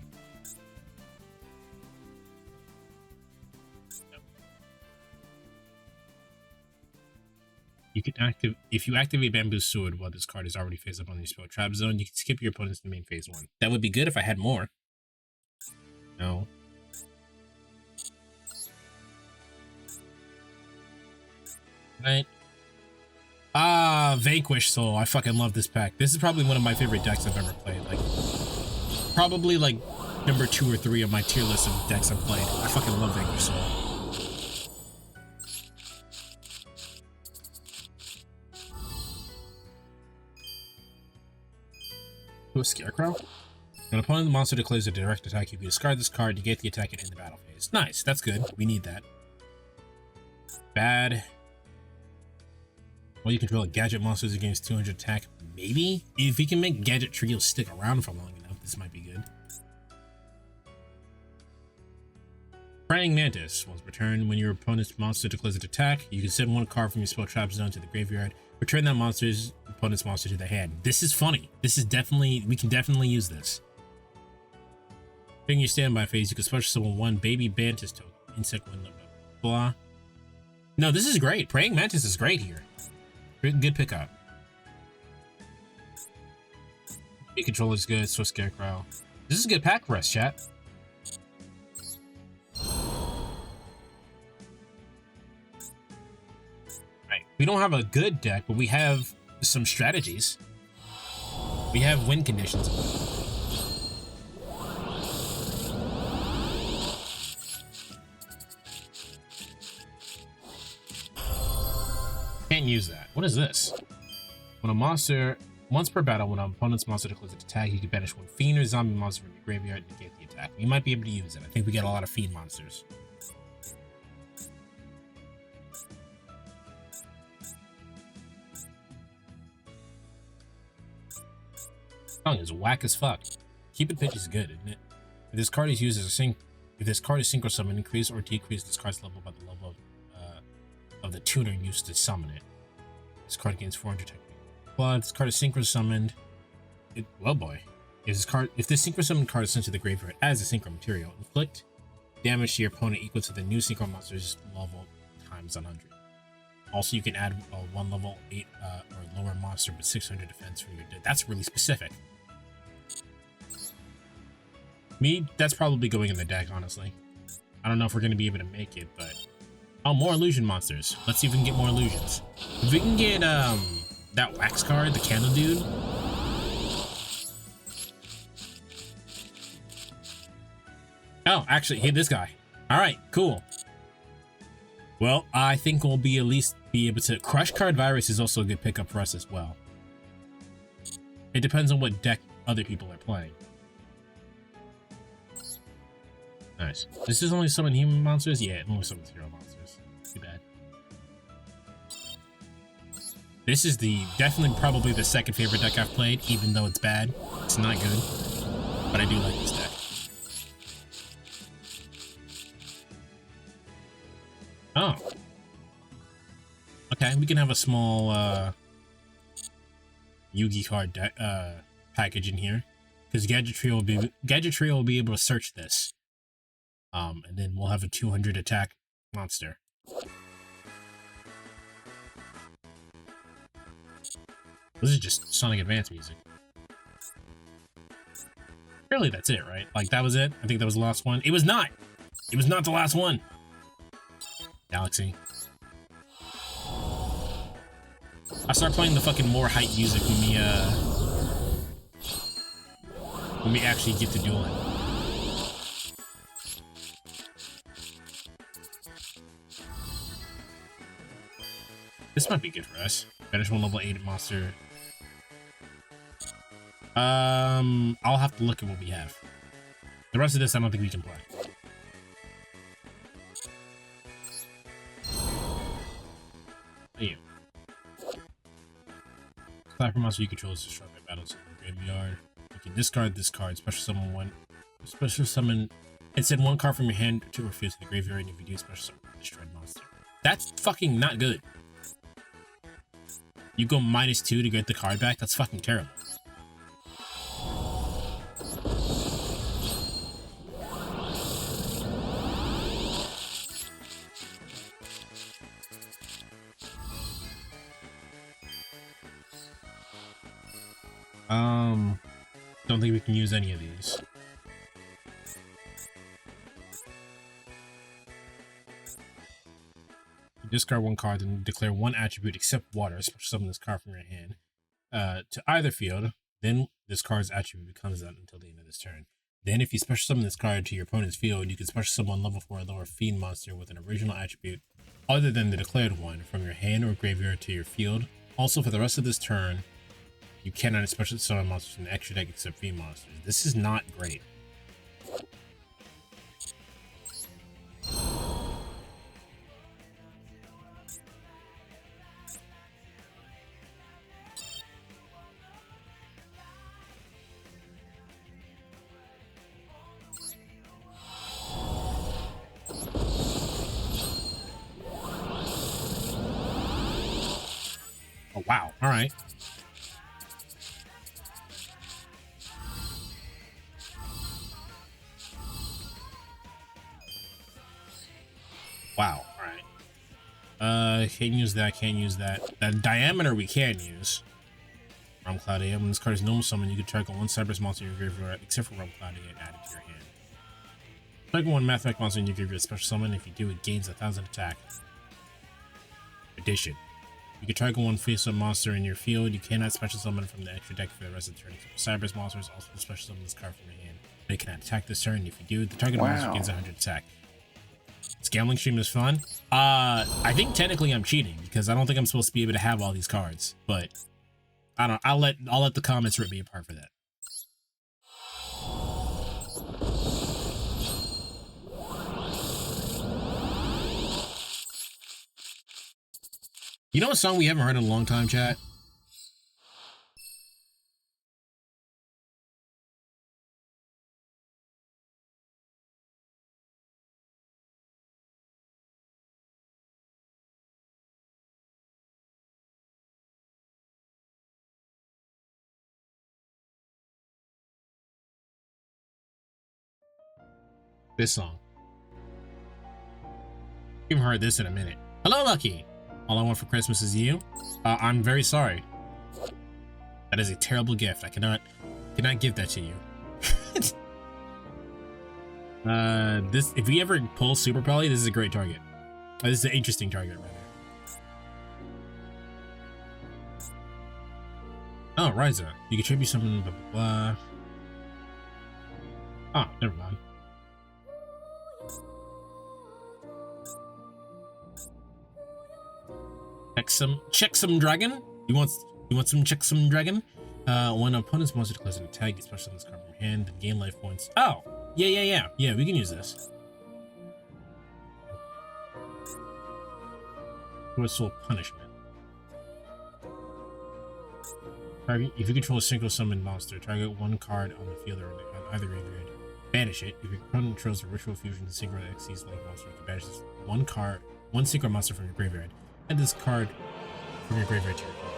S1: You can if you activate Bamboo Sword while this card is already face up on your spell trap zone, you can skip your opponent's main phase 1. That would be good if I had more. No. Right. Vanquish Soul. I fucking love this pack. This is probably one of my favorite decks I've ever played. Like, probably like number 2 or 3 on my tier list of decks I've played. I fucking love Vanquish Soul. A Scarecrow? When an opponent monster declares a direct attack, you can discard this card to get the attack and end the battle phase. Nice, that's good. We need that. Bad. Well, you control gadget monsters against 200 attack. Maybe? If we can make gadget trios stick around for long enough, this might be good. Praying Mantis. Once returned, when your opponent's monster declares an attack, you can send one card from your spell trap zone to the graveyard. Return that opponent's monster to their hand. This is funny. This is definitely, we can definitely use this. During your standby phase, you can special summon one Baby Mantis token. Insect one, blah. No, this is great. Praying Mantis is great here. Good pickup. Your controller is good. So Scarecrow. This is a good pack for us, chat. We don't have a good deck, but we have some strategies. We have win conditions. Can't use that. What is this? When a monster, once per battle, when an opponent's monster declares its attack, you can banish one fiend or zombie monster from your graveyard to negate the attack. We might be able to use it. I think we get a lot of fiend monsters. Song is whack as fuck. Keep it pitch is good, isn't it? If this card is used as a if this card is synchro summon, increase or decrease this card's level by the level of the tuner used to summon it. This card gains 400 technique. Well, this card is synchro summoned. Well, boy, if this synchro summoned card is sent to the graveyard as a synchro material, inflict damage to your opponent equal to the new synchro monster's level times 100. Also, you can add a 1 level 8 or lower monster with 600 defense for your deck. That's really specific. Me, that's probably going in the deck, honestly. I don't know if we're going to be able to make it, but... Oh, more illusion monsters. Let's see if we can get more illusions. If we can get, that wax card, the candle dude. Oh, actually, hit this guy. Alright, cool. Well, I think we'll be at least be able to... Crush Card Virus is also a good pickup for us as well. It depends on what deck other people are playing. Nice. This is only summon human monsters? Yeah, it only summons hero monsters. Too bad. This is definitely probably the second favorite deck I've played, even though it's bad. It's not good. But I do like this deck. Oh. Okay, we can have a small Yugi card package in here. Because Gadgetry will be able to search this. And then we'll have a 200 attack monster. This is just Sonic Advance music. Surely that's it, right? Like, that was it? I think that was the last one. It was not! It was not the last one! Galaxy. I start playing the fucking more hype music when we actually get to dueling. This might be good for us. Finish one level 8 monster. I'll have to look at what we have. The rest of this, I don't think we can play. Damn. Clapper monster you control is destroyed by battles in the graveyard. You can discard this card, special summon one. Special summon and send one card from your hand to refuse to the graveyard, and if you do, special summon a destroyed monster. That's fucking not good. You go -2 to get the card back? That's fucking terrible. Don't think we can use any of these. You discard one card and declare one attribute except water, special summon this card from your hand to either field. Then this card's attribute becomes that until the end of this turn. Then if you special summon this card to your opponent's field, you can special summon level 4 or lower fiend monster with an original attribute other than the declared one from your hand or graveyard to your field. Also, for the rest of this turn, you cannot special summon monsters in the extra deck except fiend monsters. This is not great. Oh, wow. All right. Wow. All right. Can't use that. Can't use that. That diameter we can use. Realm Cloud AM. When this card is normal summon, you can target one Cyberus monster in your graveyard, except for Realm Cloud AM, added to your hand. Target one Mathmech monster in your graveyard, special summon. If you do, it gains 1000 attack. Addition. You can target one face-up monster in your field. You cannot special summon from the extra deck for the rest of the turn. Cyberus monsters also special summon this card from your hand. They cannot attack this turn. If you do, the target monster gains 100 attack. This gambling stream is fun. I think technically I'm cheating because I don't think I'm supposed to be able to have all these cards, but I don't. I'll let the comments rip me apart for that. You know a song we haven't heard in a long time, chat? This song. We haven't heard this in a minute. Hello, Lucky. All I want for Christmas is you. I'm very sorry. That is a terrible gift. I cannot give that to you. This, if we ever pull Super Probably, this is a great target. This is an interesting target, rather. Oh, Ryza. You contribute something, blah, blah, blah. Oh, never mind. Check some dragon. You want some check some dragon? When opponent's monster declares an attack, get special on this card from your hand and gain life points. Oh, yeah. We can use this. What's soul punishment? Target, if you control a single summon monster, target one card on the field or on either graveyard. Banish it. If your opponent controls a ritual fusion synchro XC's like monster, you can banish this one synchro monster from your graveyard. Add this card from your graveyard to your graveyard.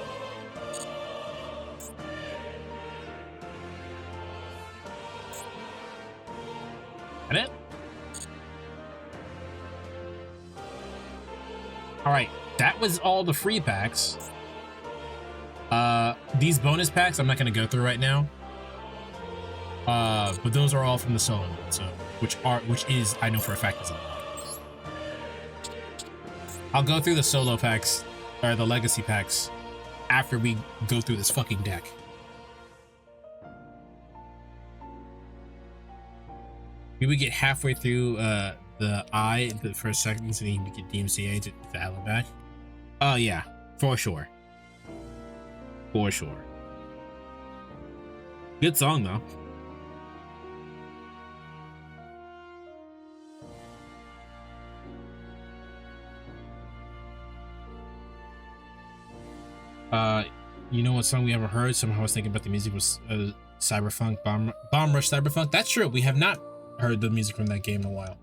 S1: That it? Alright, that was all the free packs. These bonus packs I'm not gonna go through right now. But those are all from the solo mode, so which is I know for a fact is a lot. I'll go through the solo packs or the legacy packs after we go through this fucking deck. We would get halfway through the first seconds and you get DMCA to dial it back. Oh yeah, for sure. For sure. Good song though. You know what song we haven't heard? Somehow I was thinking about the music was Cyberpunk, Bomb Rush Cyberpunk. That's true. We have not heard the music from that game in a while.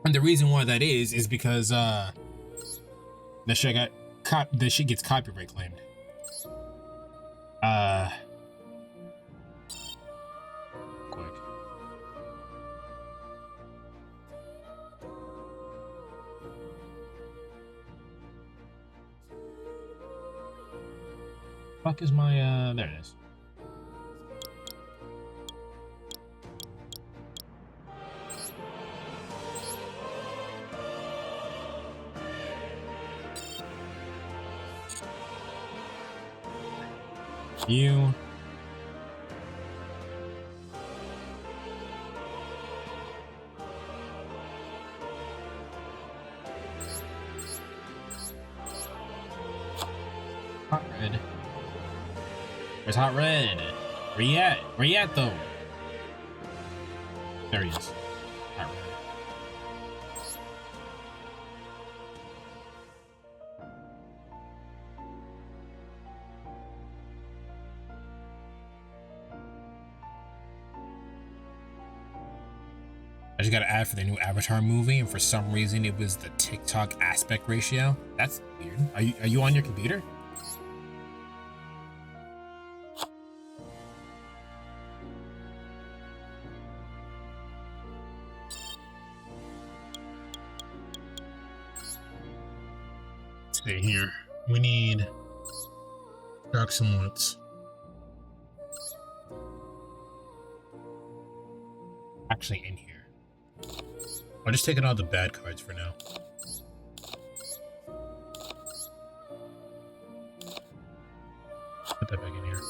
S1: And the reason why that is because that shit gets copyright claimed. Quick. Fuck is my there it is. You Hot Red. Where's Hot Red? Where you at? Where you at though? There he is. Hot Red. I just got an ad for the new Avatar movie, and for some reason it was the TikTok aspect ratio. That's weird. Are you on your computer? Let's see here. We need Dark Simulants. Actually in here. I'm just taking all the bad cards for now. Put that back in here.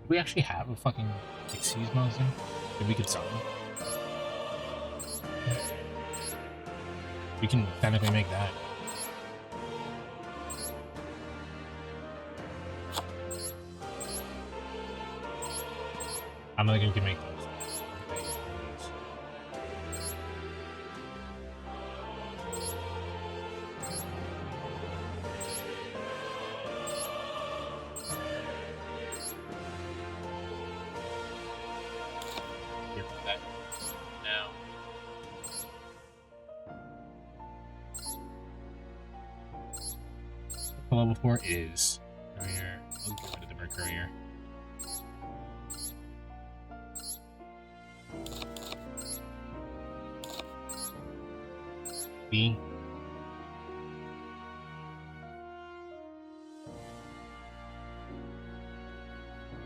S1: Do we actually have a fucking Xyz monster that we could summon? We can technically make that. I'm not think we can make those. for level 4 is Courier. I'll get rid of the Mercourier. B.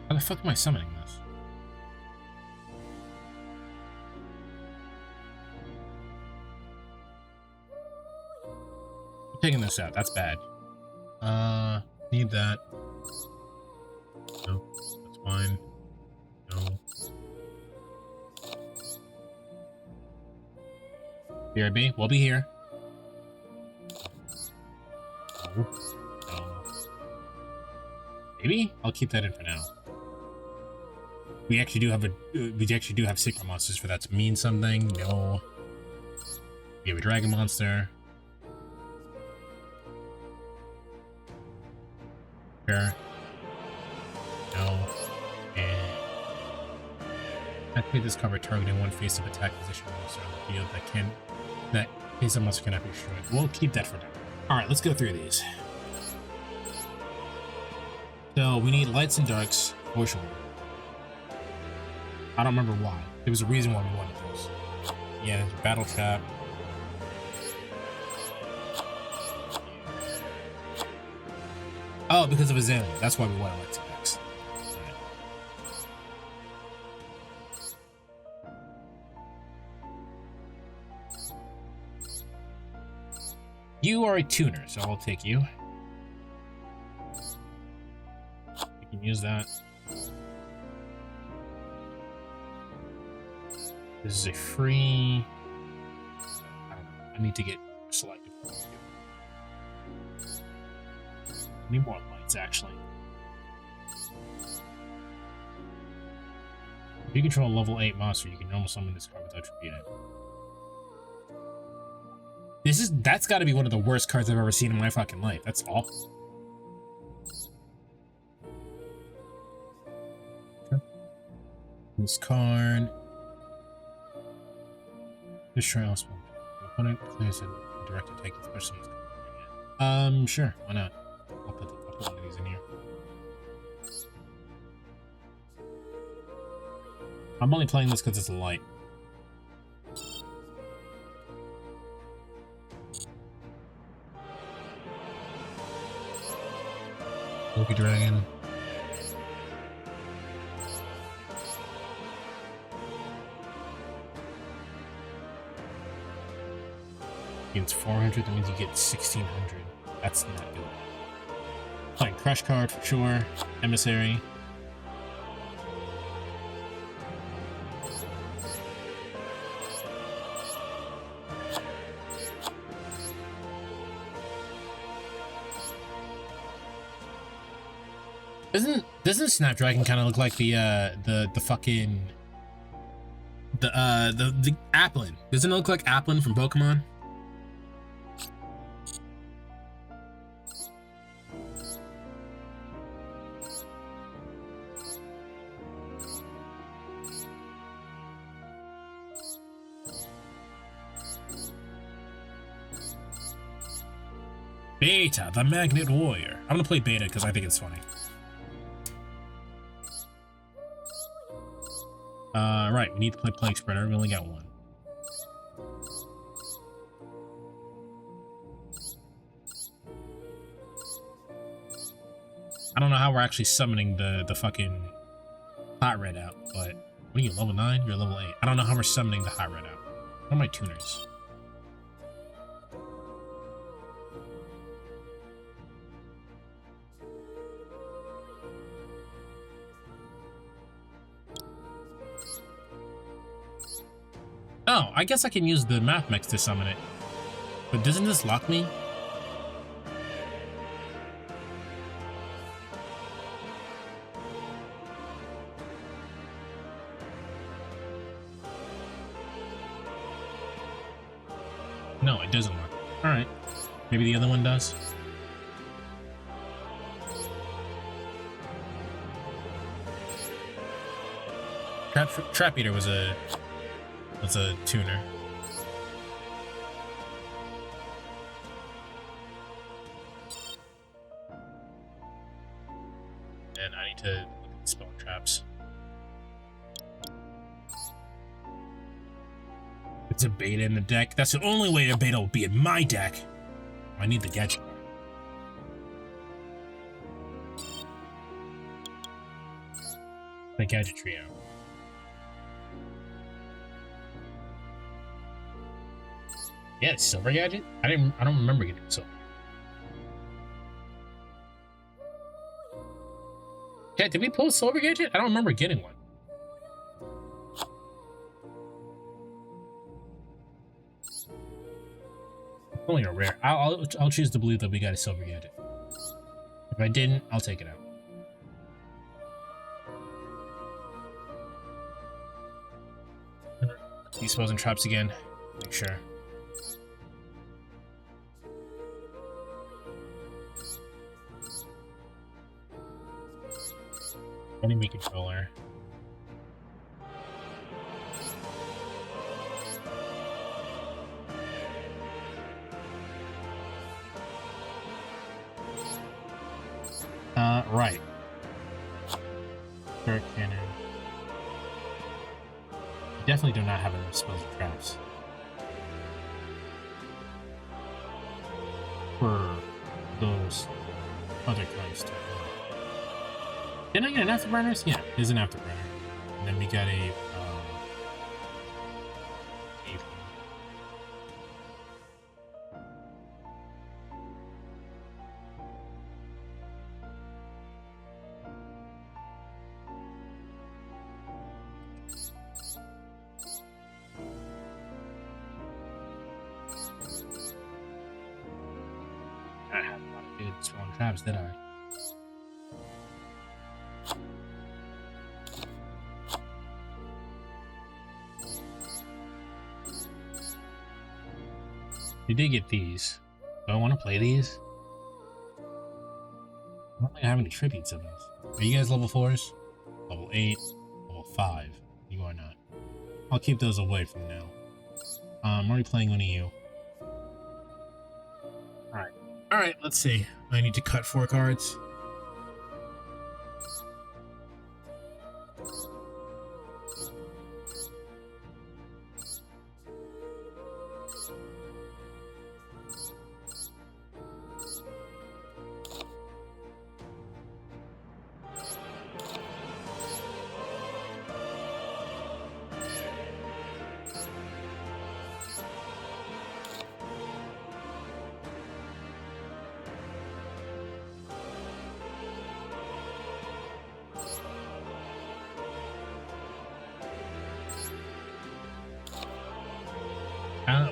S1: How the fuck am I summoning this? I'm taking this out. That's bad. Need that. No, that's fine. No. BRB, we'll be here. No. No. Maybe? I'll keep that in for now. We actually do have secret monsters for that to mean something. No. We have a dragon monster. Sure. No. And activate this cover targeting one face of attack position monster on the field that face of monster cannot be destroyed. We'll keep that for now. Alright, let's go through these. So we need lights and darks for sure. I don't remember why. There was a reason why we wanted those. Yeah, there's a battle trap. Oh, because of Azalea. That's why we wanted lights and darks. You are a tuner, so I'll take you. You can use that. This is a free... I don't know. I need to get selected. I need more lights, actually. If you control a level 8 monster, you can normal summon this card without repeating it. That's gotta be one of the worst cards I've ever seen in my fucking life. That's awful. Okay. This card. Destroy all spell. The opponent clears a direct attack, especially sure, why not? I'll put one of these in here. I'm only playing this because it's a light. Loki Dragon. Against 400, that means you get 1600. That's not good. Playing Crush card for sure. Emissary. Doesn't Snapdragon kind of look like the fucking the Applin? Doesn't it look like Applin from Pokemon? Beta, the Magnet Warrior. I'm gonna play Beta because I think it's funny. Right, we need to play Plague Spreader. We only got one. I don't know how we're actually summoning the fucking Hot Red out, but what are you, level 9? You're level 8. I don't know how we're summoning the Hot Red out. What are my tuners? Oh, I guess I can use the Math Mech to summon it. But doesn't this lock me? No, it doesn't lock. Alright. Maybe the other one does? Trap Eater was a tuner. then I need to look at the spell traps. It's a beta in the deck. That's the only way a beta will be in my deck. I need the gadget. The gadget trio. Yeah, silver gadget? I don't remember getting silver. Yeah, did we pull a silver gadget? I don't remember getting one. Only a rare. I'll choose to believe that we got a silver gadget. If I didn't, I'll take it out. Disposing traps again. Make sure. Enemy controller. Right. Turret cannon. Definitely do not have enough spells and traps for those other kinds too. Did I get an afterburners? Yeah, it is an afterburner. And then we got a I had a lot of good spelling traps, did I? We did get these. Do I want to play these? I don't think I have any tributes of those. Are you guys level 4s? Level 8, level 5. You are not. I'll keep those away from now. I'm already playing one of you. Alright. Alright, let's see. I need to cut 4 cards.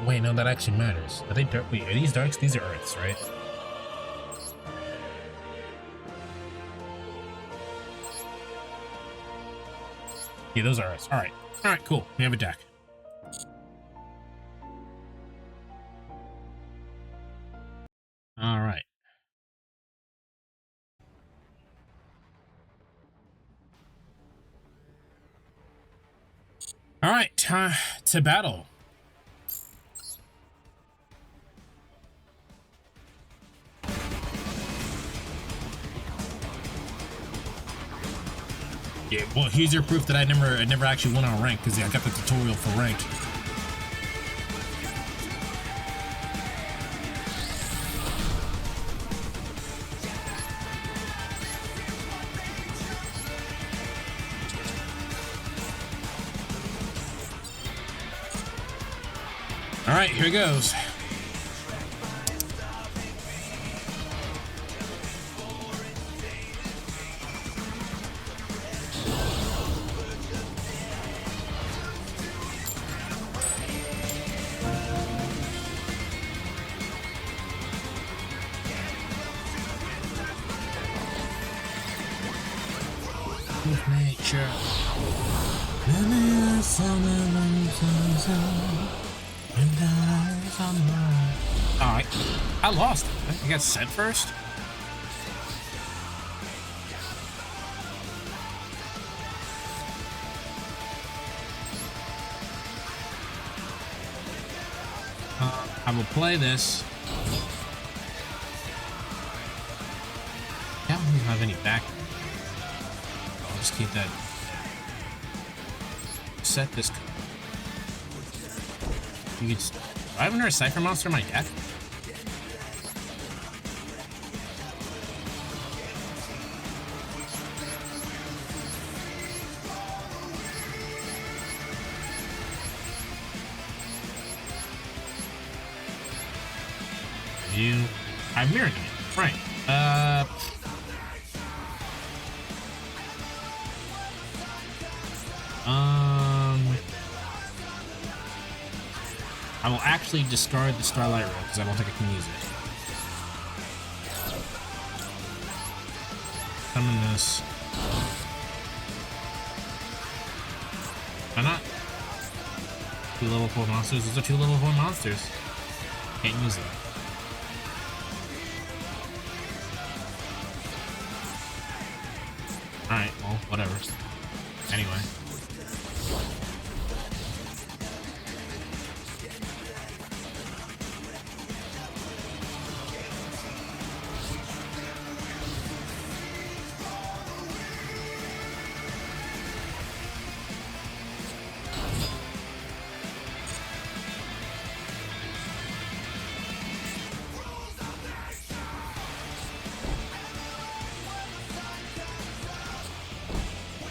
S1: Wait, no, that actually matters. Are they dark? Wait, are these darks? These are earths, right? Yeah, those are earths. Alright. Alright, cool. We have a deck. Alright. Alright, to battle. Yeah, well, here's your proof that I never actually went on rank, because I got the tutorial for ranked. All right, here goes. Nature. Alright. I lost. I got sent first. I will play this. I don't even have any back. just keep that. Set this. You could. Do I have another Cypher monster in my deck? I'm mirroring it. Right. I will actually discard the Starlight Road because I don't think I can use it. Summon this. Why not? 2 level 4 monsters. Those are 2 level 4 monsters. Can't use them. Alright, well, whatever. Anyway.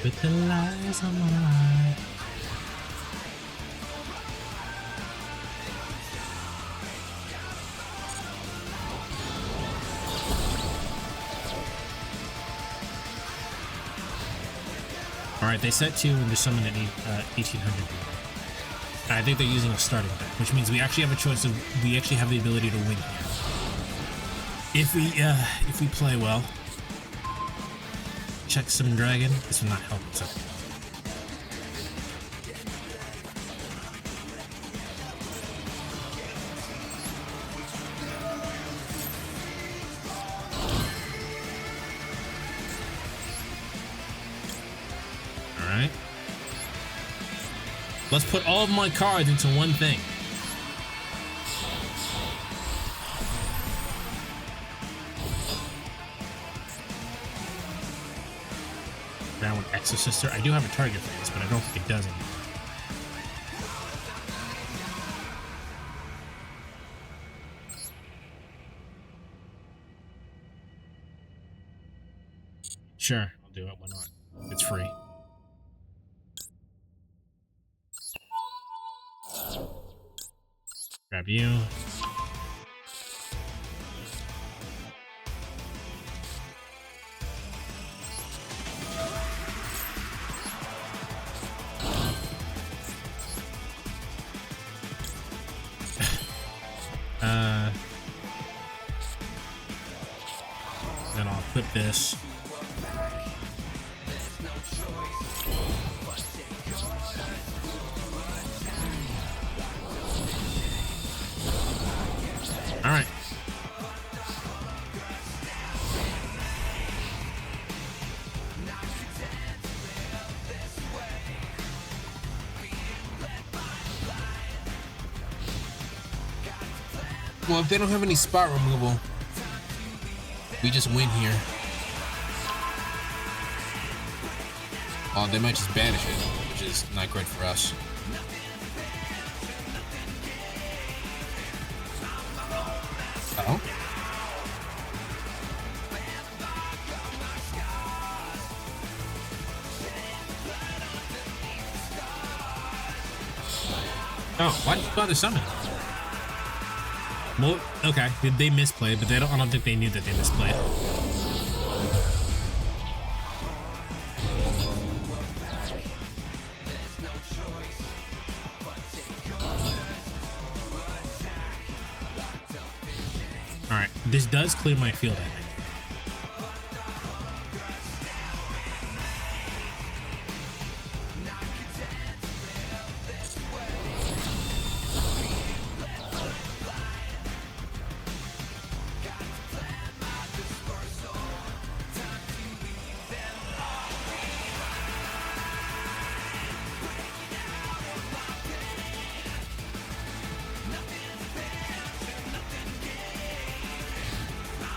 S1: With the lies on my heart. Alright, they set 2 and just summon an 1800 people. I think they're using a starting deck, which means we actually have a choice of, we actually have the ability to win here. If we play well. Check some dragon. This will not help. So. All right. Let's put all of my cards into one thing. With Exorcister. I do have a target for this, but I don't think it does anything. Sure, I'll do it. Why not? It's free. Grab you. Then I'll equip this. All right. Well, if they don't have any spot removal, we just win here. Oh, they might just banish it, which is not great for us. Uh-oh. Oh, why did you bother summoning? Well, okay, they misplayed, but I don't think they knew that they misplayed. Alright, this does clear my field, I think.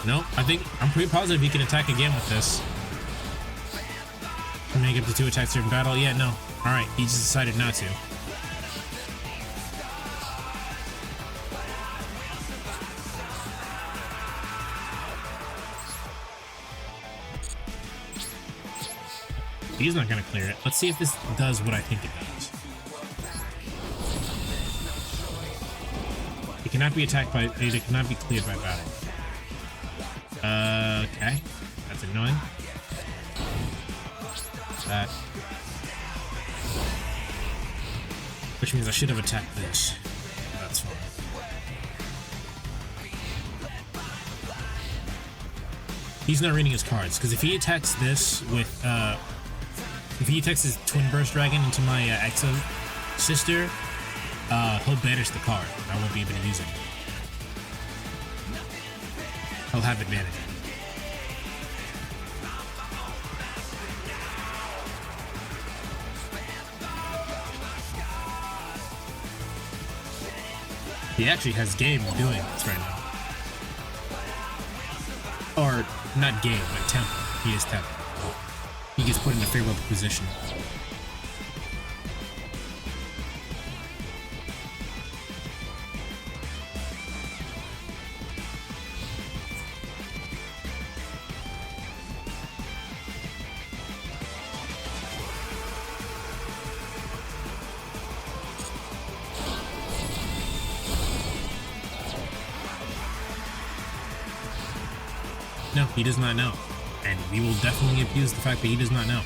S1: No, I'm pretty positive he can attack again with this. Make up to 2 attacks during battle. Yeah, no. Alright, he just decided not to. He's not gonna clear it. Let's see if this does what I think it does. It cannot be attacked by... It cannot be cleared by battle. Okay. That's annoying. That. Which means I should have attacked this. That's fine. He's not reading his cards, because if he attacks this with, if he attacks his Twin Burst Dragon into my Exo sister, he'll banish the card. I won't be able to use it. He'll have advantage. He actually has game doing this right now. Or, not game, but tempo. He is tempo. He gets put in a favorable position. No, he does not know. And we will definitely abuse the fact that he does not know.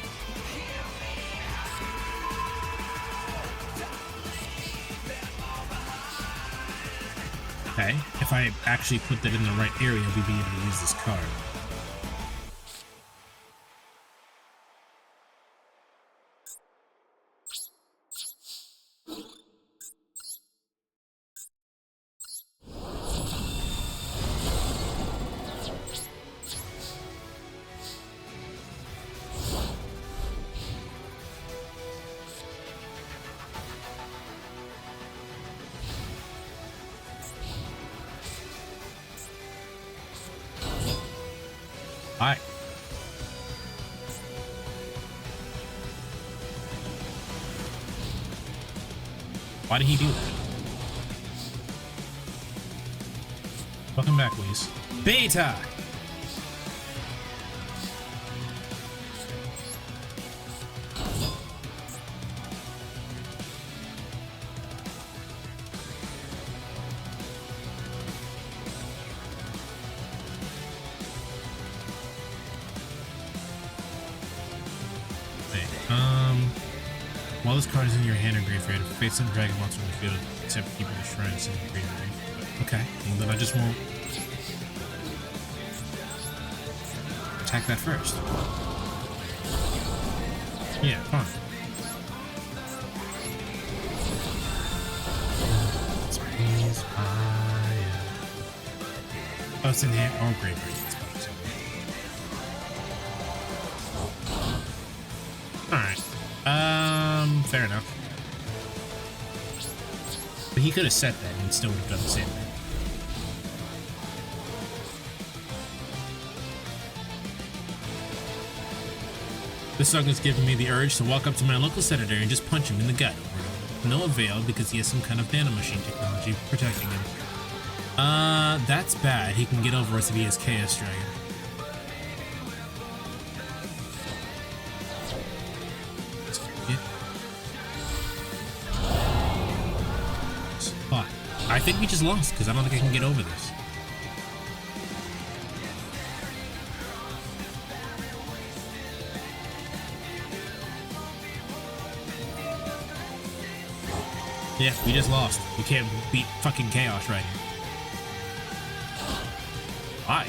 S1: Okay, if I actually put that in the right area, we'd be able to use this card. Alright. Why did he do that? Welcome back, please. Beta! While this card is in your hand or graveyard, if you face some dragon monster in the field, except for keeping the shrines in the graveyard. Okay, and then I just won't attack that first. Yeah, fine. Oh, it's in the hand or graveyard. Alright. Fair enough. But he could have set that and still would have done the same thing. This song has given me the urge to walk up to my local senator and just punch him in the gut. No avail because he has some kind of nanomachine technology protecting him. That's bad. He can get over us if he has Chaos Dragon. I think we just lost because I don't think I can get over this. Yeah, we just lost. We can't beat fucking Chaos right here. Why?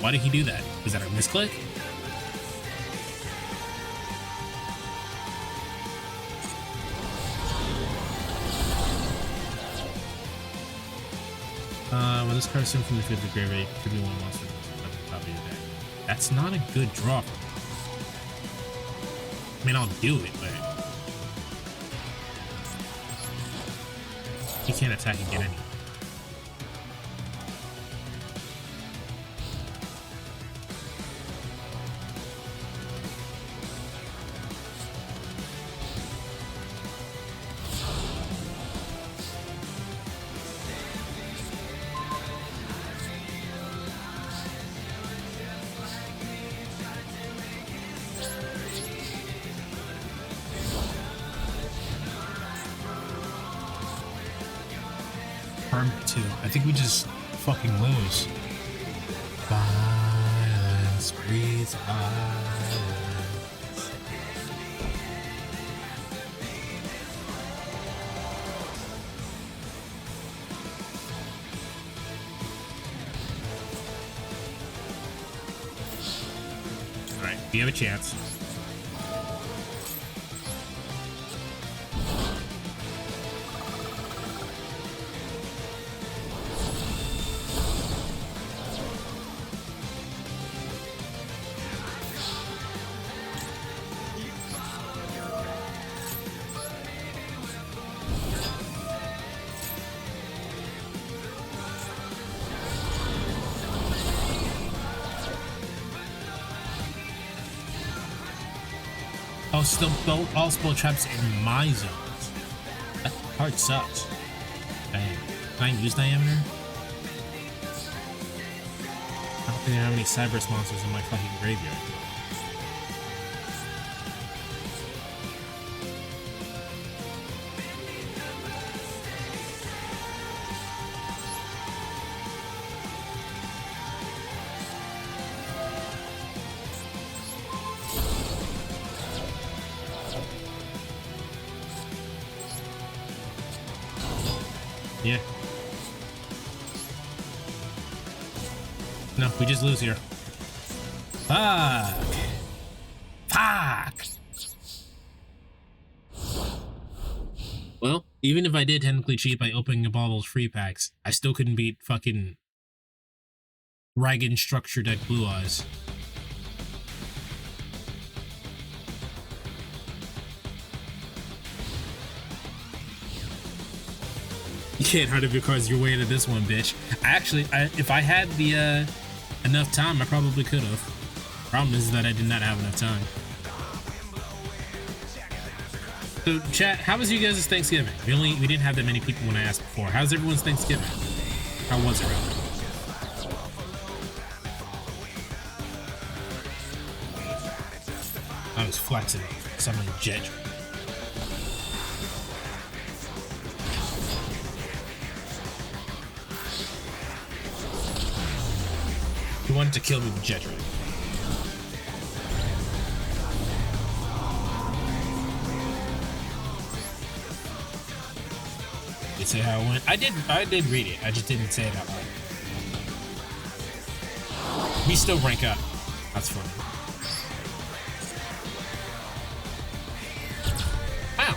S1: Why did he do that? Was that a misclick? When this card is sent from the field to the graveyard, it could be one monster at the top of your deck. That's not a good draw for me. I mean, I'll do it, but he can't attack again anyway. permanent too. I think we just fucking lose. Violence breeds violence. All right, we have a chance. Oh, still all spell traps in my zones. That card sucks. Dang. Can I use diameter? I don't think I have any Cyberus monsters in my fucking graveyard. Yeah. No, we just lose here. Fuck. Fuck. Well, even if I did technically cheat by opening up all those free packs, I still couldn't beat fucking Ragged Structure Deck Blue Eyes. You can't hurt your cards your way into this one, bitch. Actually, if I had the enough time, I probably could have. Problem is that I did not have enough time. So, chat, how was you guys' Thanksgiving? We didn't have that many people when I asked before. How's everyone's Thanksgiving? How was it, rather? I was flexing, summoning Jet. He wanted to kill me with Jedrick. Did say how it went? I did read it. I just didn't say it out loud. We still rank up. That's funny. Wow.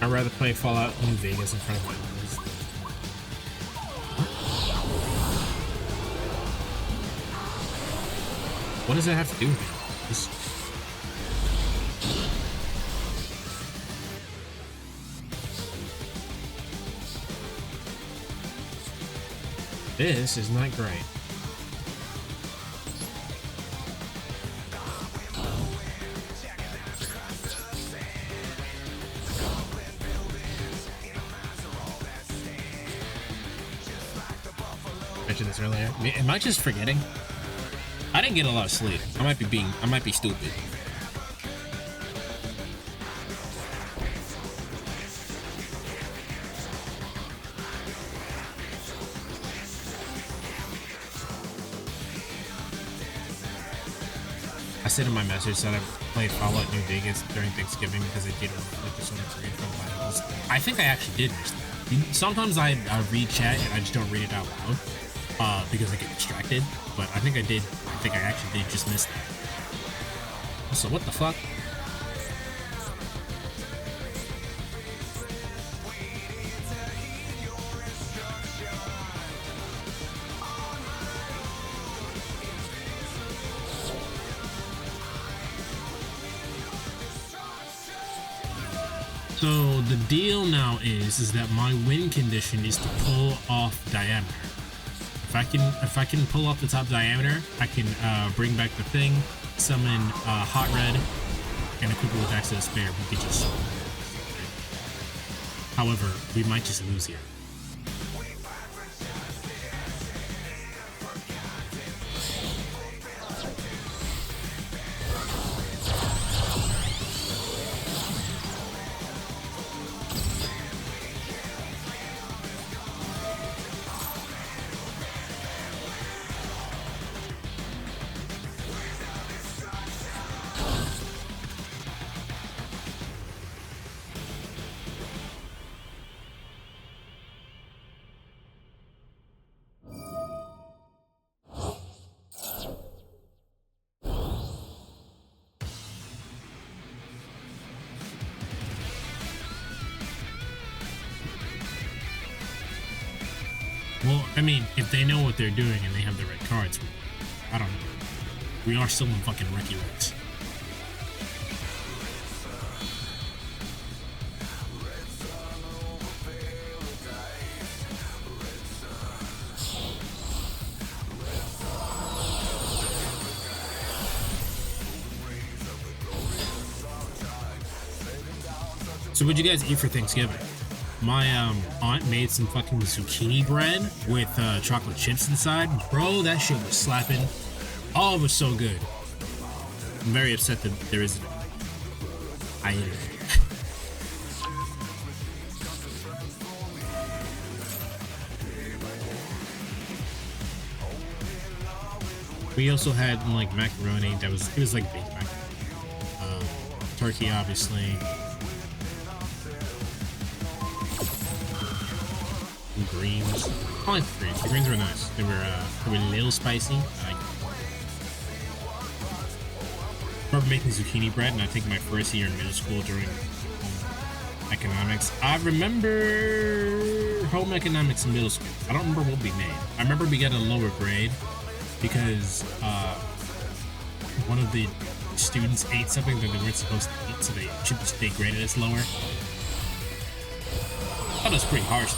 S1: I'd rather play Fallout New Vegas in front of my eyes. What does that have to do with it? This is not great. Mentioned this earlier. Am I just forgetting? I didn't get a lot of sleep. I might be stupid. I said in my message that I played Fallout New Vegas during Thanksgiving because I didn't like the sort of read from Bibles. I think I actually did miss that. Sometimes I read chat and I just don't read it out loud because I get distracted. But I think I did. I think I actually did just miss that. So what the fuck? So the deal now is that my win condition is to pull off diameter. If I can pull off the top diameter, I can bring back the thing, summon Hot Red, and equip it with access spare. We could just However, we might just lose here. Well, I mean, if they know what they're doing and they have the right cards, I don't know. We are still in fucking Wrecky Rex. So what'd you guys eat for Thanksgiving? My aunt made some fucking zucchini bread with chocolate chips inside. Bro, that shit was slapping. Oh, it was so good. I'm very upset that there isn't. I ate it. We also had like macaroni. It was like baked macaroni. Turkey, obviously. Greens. I like the greens. The greens were nice. They were a little spicy. I remember making zucchini bread, and I think my first year in middle school during home economics. I remember home economics in middle school. I don't remember what we made. I remember we got a lower grade because one of the students ate something that they weren't supposed to eat, so they graded us lower. I thought it was pretty harsh.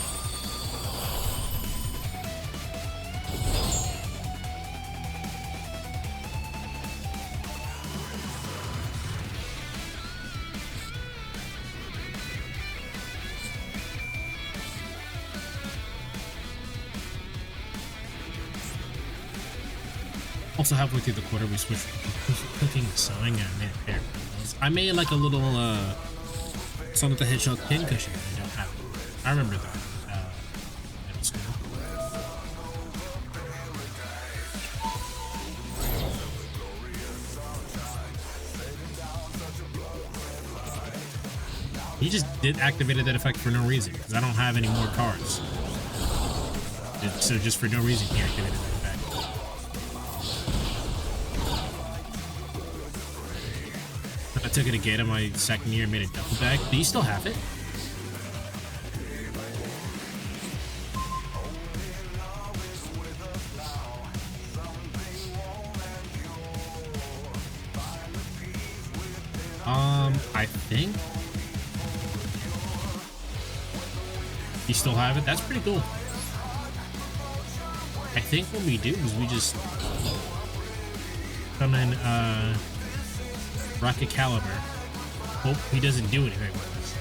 S1: Also, halfway through the quarter, we switched from cooking to sewing, and I made a pair of those. I made like a little Sonic the Hedgehog pin cushion. I don't have it. I remember that middle school. He just activated that effect for no reason, because I don't have any more cards. So just for no reason, he activated that effect. I took it again in my second year and made a duffel bag. Do you still have it? I think you still have it. That's pretty cool. I think what we do is we just come in, Rocket Caliber. Hope he doesn't do anything with us.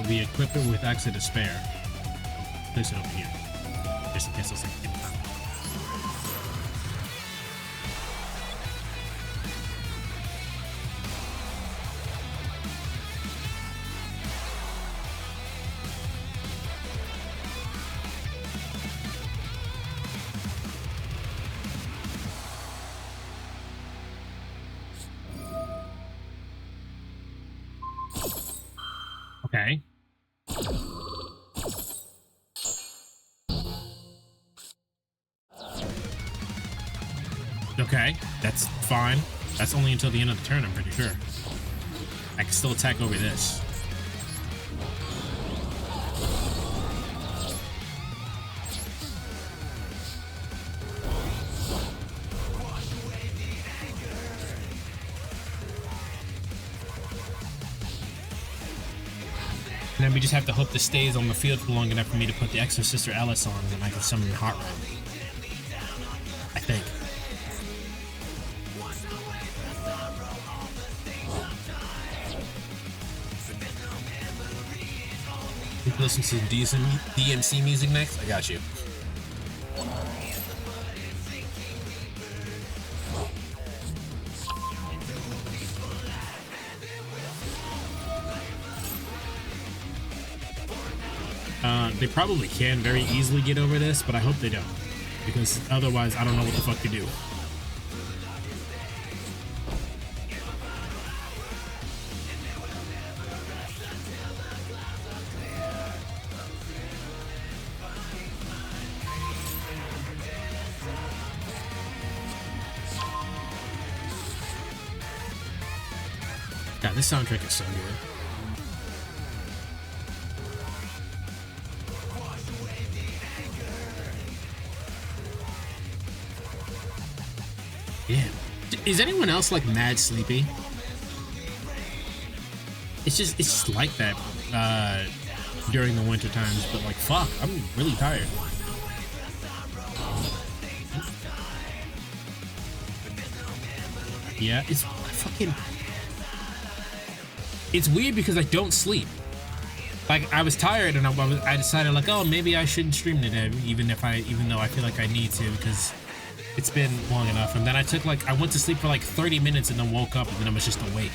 S1: We equip it with Axe of Despair. Place it over here. Just in case it's like okay. Okay, that's fine. That's only until the end of the turn, I'm pretty sure. I can still attack over this. then we just have to hope this stays on the field for long enough for me to put the Extra Sister Alice on, and I can summon Hot Red. I think. You can listen to some decent DMC music next? I got you. They probably can very easily get over this, but I hope they don't. Because otherwise, I don't know what the fuck to do. God, this soundtrack is so good. Yeah. Is anyone else like mad sleepy? It's just like that during the winter times, but like fuck, I'm really tired. Yeah, it's fucking. It's weird because I don't sleep. Like I was tired and I decided like, oh, maybe I shouldn't stream today, even though I feel like I need to because it's been long enough. And then I went to sleep for like 30 minutes and then woke up and then I was just awake.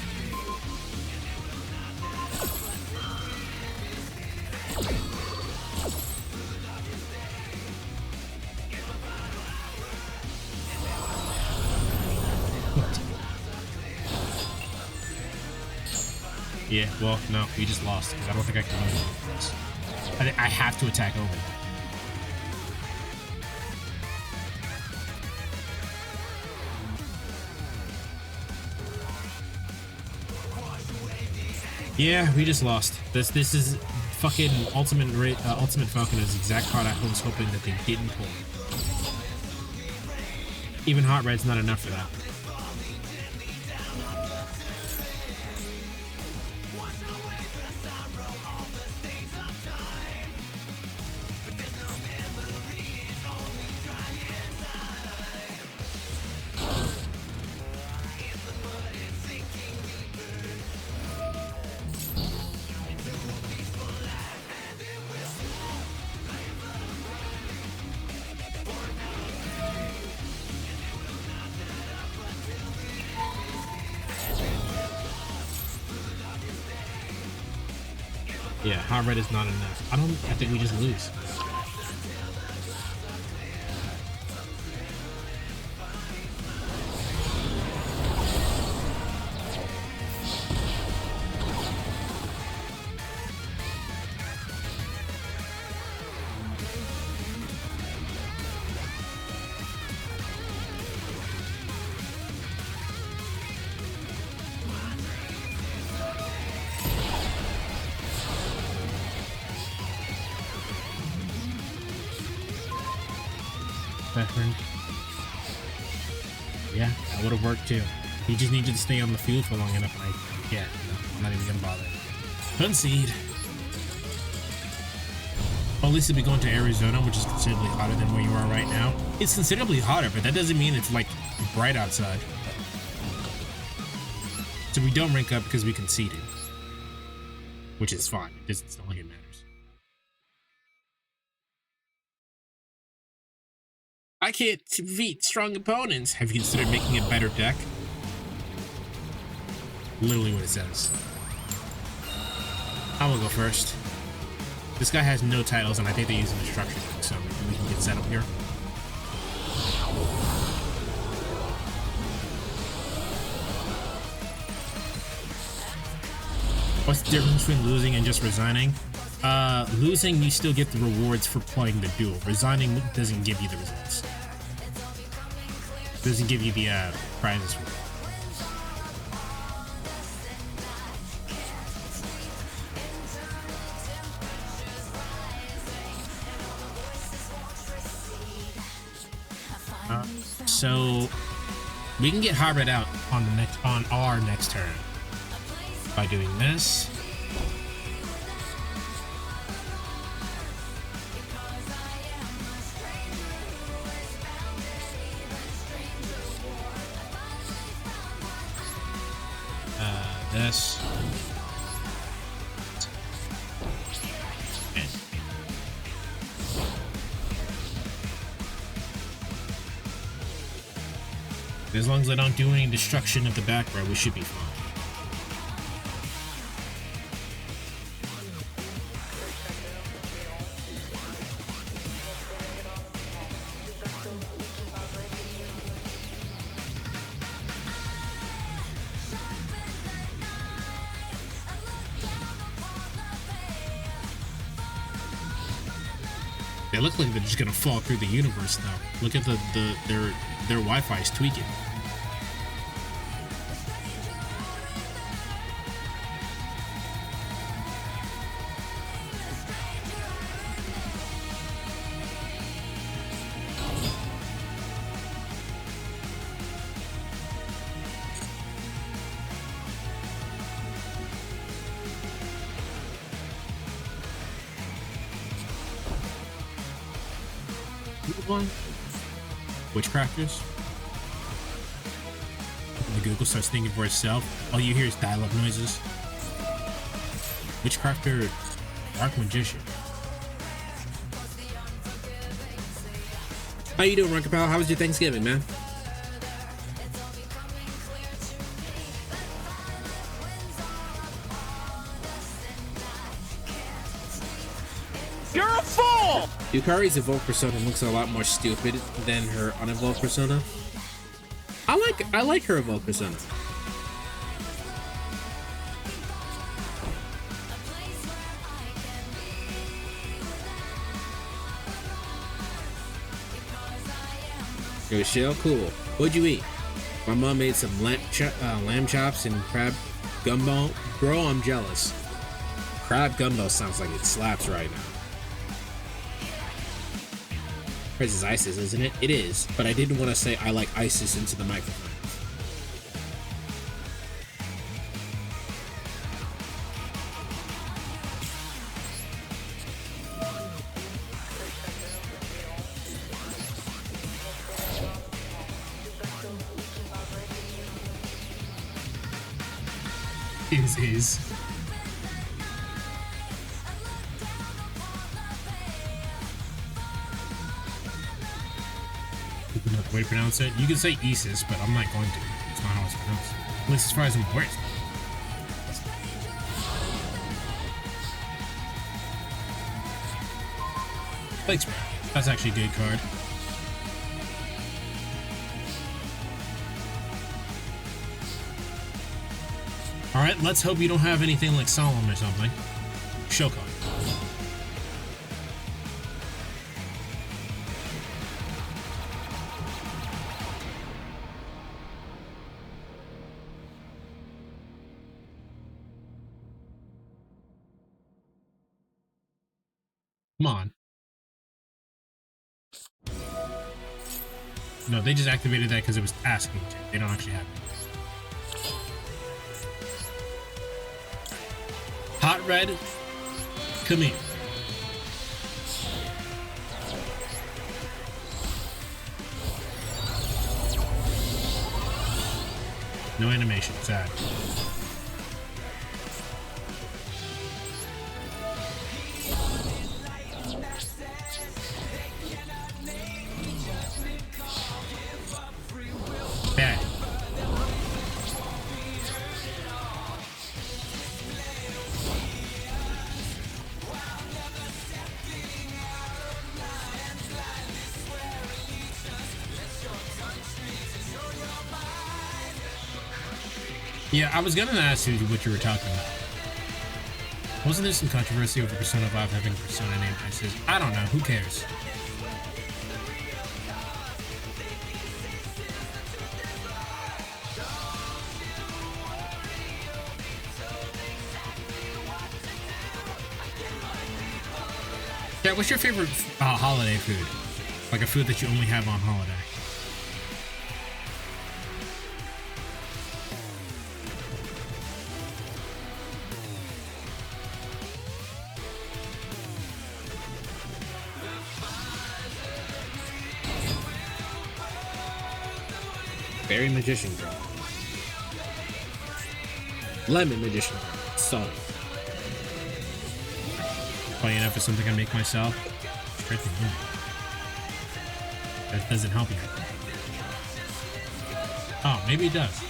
S1: Yeah, well, no, we just lost because I don't think I can win this. I have to attack over. Yeah, we just lost. This is fucking Ultimate Falcon is the exact card I was hoping that they didn't pull. Even Hot Red's not enough for that. Yeah, Hot Red is not enough. I think we just lose. Yeah, that would have worked too. He just needed to stay on the field for long enough, and no, I'm not even gonna bother. Concede. Well, at least if we go into Arizona, which is considerably hotter than where you are right now. It's considerably hotter, but that doesn't mean it's like bright outside. So we don't rank up because we conceded, which is fine. It's not like it matters. I can't defeat strong opponents. Have you considered making a better deck? Literally what it says. I will go first. This guy has no titles, and I think they're using the structure deck, so we can get set up here. What's the difference between losing and just resigning? Losing, you still get the rewards for playing the duel. Resigning doesn't give you the results. Doesn't give you the prizes for it. So we can get Hot Red out on our next turn by doing this. this. As long as I don't do any destruction of the back row, we should be fine. They look like they're just gonna fall through the universe now. Look at their Wi-Fi is tweaking. One witchcrafters. The Google starts thinking for itself. All you hear is dial-up noises. Witchcrafter, dark magician.
S2: How you doing, Runker Pal? How was your Thanksgiving, man?
S3: You're a fool!
S2: Yukari's evolved persona looks a lot more stupid than her unevolved persona. I like her evolved persona. Yo, Shell, cool. What'd you eat? My mom made some lamb chops and crab gumbo. Bro, I'm jealous. Crab gumbo sounds like it slaps right now. This is ISIS, isn't it? It is, but I didn't want to say I like ISIS into the microphone.
S1: Is. Another way to pronounce it. You can say Isis, but I'm not going to. It's not how it's pronounced. At least as far as I'm aware. Thanks, bro. That's actually a good card. Alright, let's hope you don't have anything like Solemn or something. Show card. Come on. No, they just activated that because it was asking to. They don't actually have it. Hot Red, come here. No animation, sad. Bad. Yeah, I was gonna ask you what you were talking about. Wasn't there some controversy over Persona 5 having a persona named Isis? I don't know, who cares? Yeah, what's your favorite holiday food? Like a food that you only have on holiday?
S2: Fairy Magician Girl. Lemon magician. Salt.
S1: Funny enough, it's something I make myself. Straight to you. That doesn't help you. Oh, maybe it does.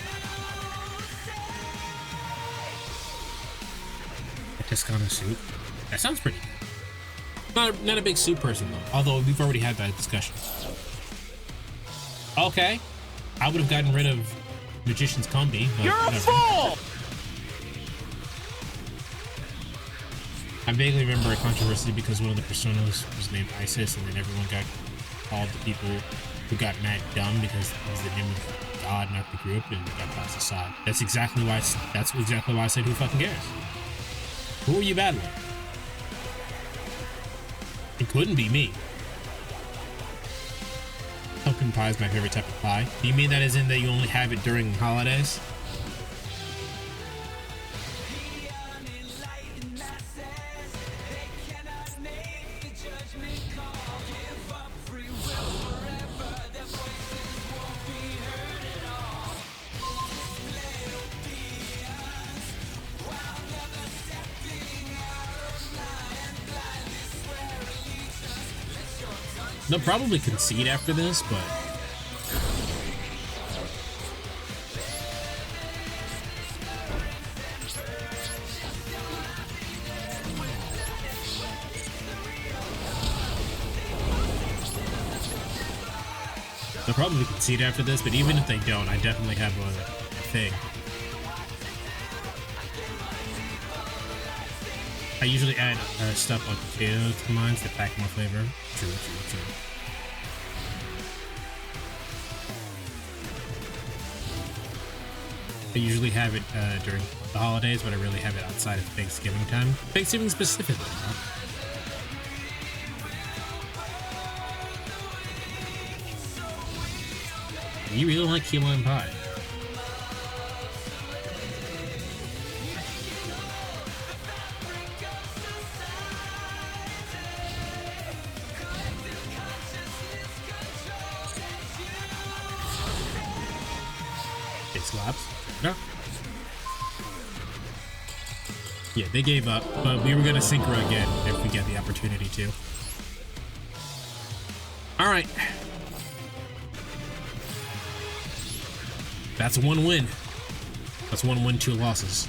S1: A Toscana soup. That sounds pretty good. Not a big soup person though. Although we've already had that discussion. Okay, I would have gotten rid of Magician's Combi, but
S3: You're
S1: whatever.
S3: a fool!
S1: I vaguely remember a controversy because one of the personas was named Isis, and then everyone got called the people who got mad dumb because it was the name of God, not the group, and got passed aside. That's exactly why. That's exactly why I said, "Who fucking cares?" Who are you battling? It couldn't be me. Pumpkin pie is my favorite type of pie. Do you mean that as in that you only have it during holidays? They'll probably concede after this, but they'll probably concede after this, but even if they don't, I definitely have a thing. I usually add stuff like potatoes to mine to pack more flavor. True. I usually have it during the holidays, but I really have it outside of Thanksgiving time. Thanksgiving specifically, huh? You really like key lime pie. It slaps. No. Yeah, they gave up, but we were gonna synchro again if we get the opportunity to. Alright. That's one win. That's one win, 2 losses.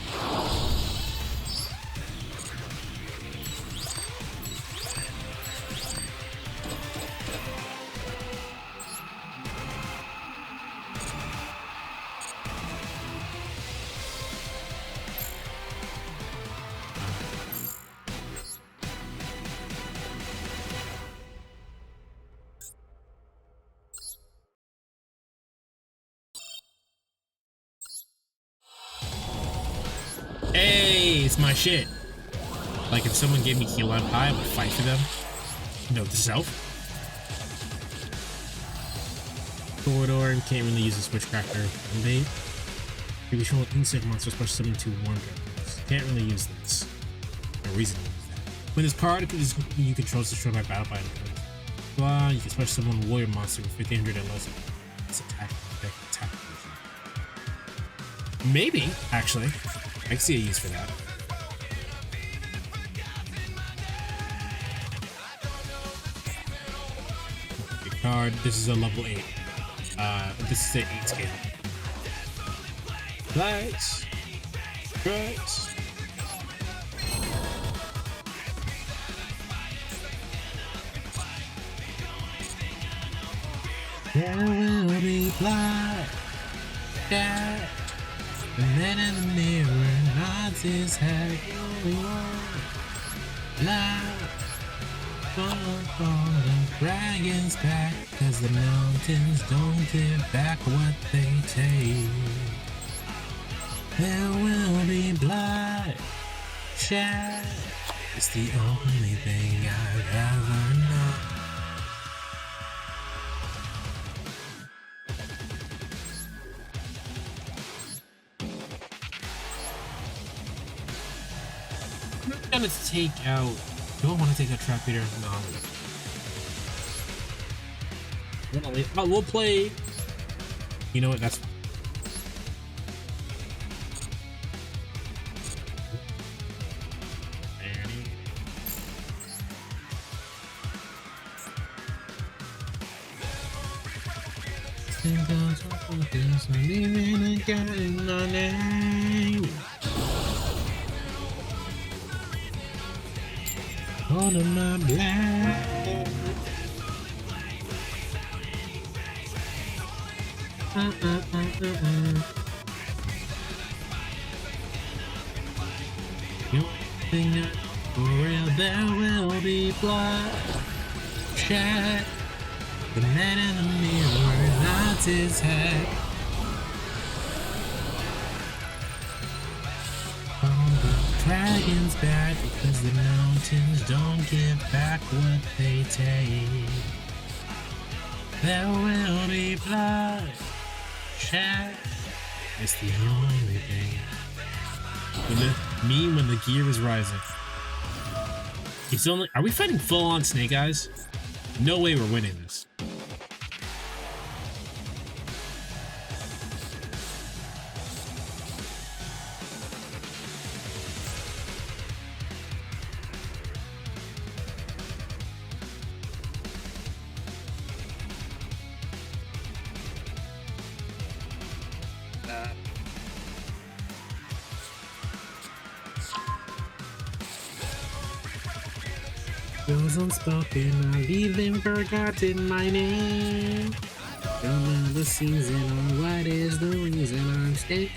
S1: Hey, it's my shit. Like if someone gave me key lime pie, I would fight for them. Note to self. Corridor, and can't really use a switchcracker bait. You control insect monsters, plus summon 2 warm dragons. Can't really use this. No reason to use that. When this card you control is destroyed by battle by blah, you can special summon warrior monster with 1500 and less. It's attack. Maybe, actually. I can see a use for that. Big card. This is a level 8. This is an 8 scale. Lights. Lights. There will be blood. Yeah. The man in the mirror nods his head. Loud. The dragon's back, 'cause the mountains don't give back what they take. There will be blood. Shed. It's the only thing I've ever known. I'm gonna take out. Do I want to take out Trap Beater? No. Oh, we'll play. You know what? That's.
S2: All of my black. You think that for real there will be blood? Chat. The man in the mirror nods his head. The dragon's bad because the mountains don't give back what they take. There will be blood. Chat. It's the only thing. When the gear is rising. It's only. Are we fighting full on Snake Eyes? No way we're winning this. Goes unspoken, I've even forgotten my name. Don't know the season or what is the reason I'm staying.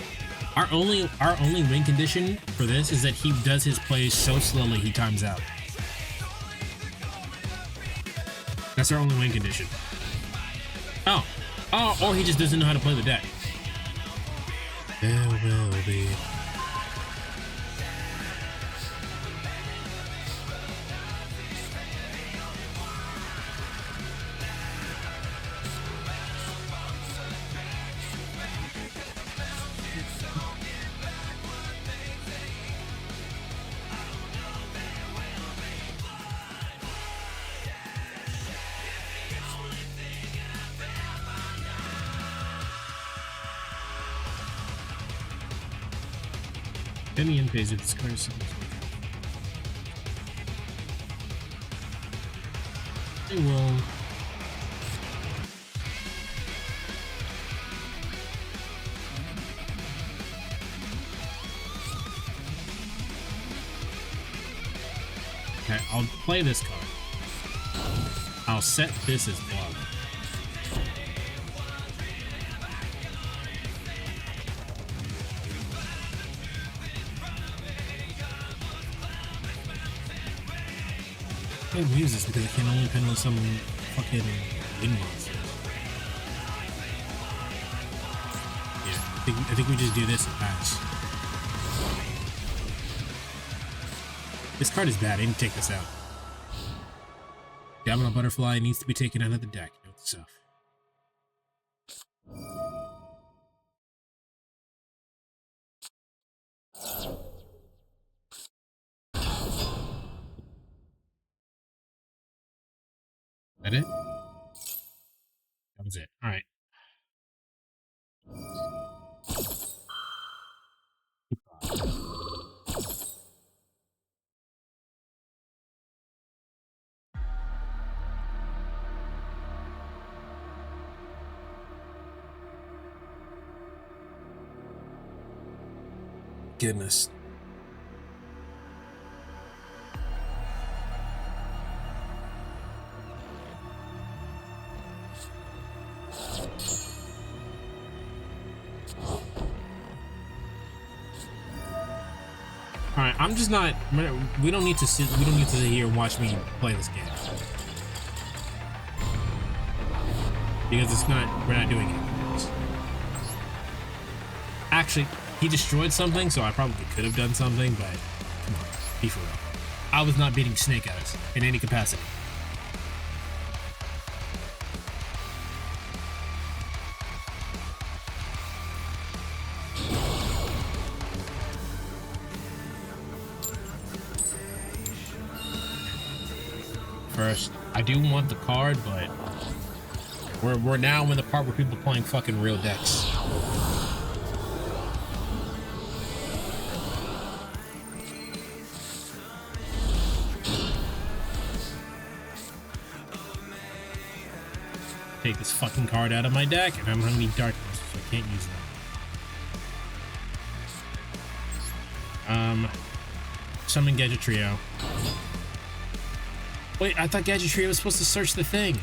S2: Our only win condition for this is that he does his plays so slowly he times out. That's our only win condition. Oh, or he just doesn't know how to play the deck. There will be. Demian pays with this card. I will. Okay, I'll play this card. I'll set this as block. I can't use this because I can only pin with some fucking wind monsters. Yeah, I think we just do this and pass. This card is bad. I need to take this out. Domino Butterfly needs to be taken out of the deck. Note the stuff. That it? That was it. All right. Goodness. All right, I'm just not. We don't need to sit. We don't need to sit here and watch me play this game because it's not. We're not doing it. Actually, he destroyed something, so I probably could have done something. But come on, be for real. I was not beating Snake Eyes in any capacity. First, I do want the card, but we're now in the part where people are playing fucking real decks.
S1: take this fucking card out of my deck, and I'm gonna need darkness, so I can't use that. Summon Gadget Trio. Wait, I thought Gadget Trio was supposed to search the thing.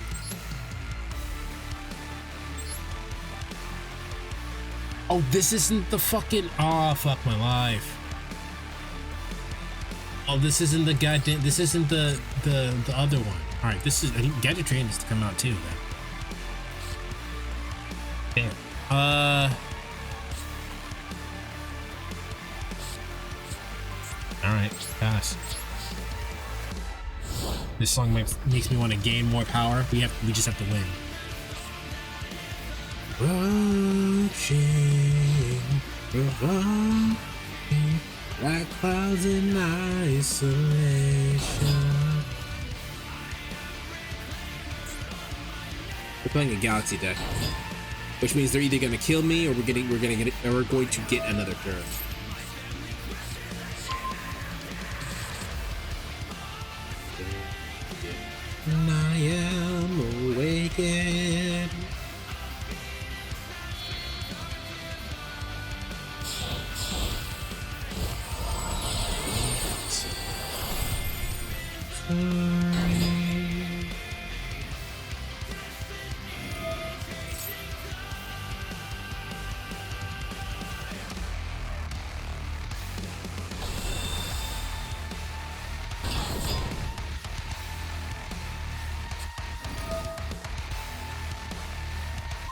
S1: Oh, this isn't the fucking... Oh, fuck my life. Oh, this isn't the goddamn... This isn't the other one. Alright, this is... I think Gadget Trio needs to come out too, then. Damn. Alright, pass. This song makes me want to gain more power. We just have to win.
S2: Revolving like clouds in isolation. We're playing a Galaxy deck, which means they're either gonna kill me or we're going to get another turn. And I am awakened.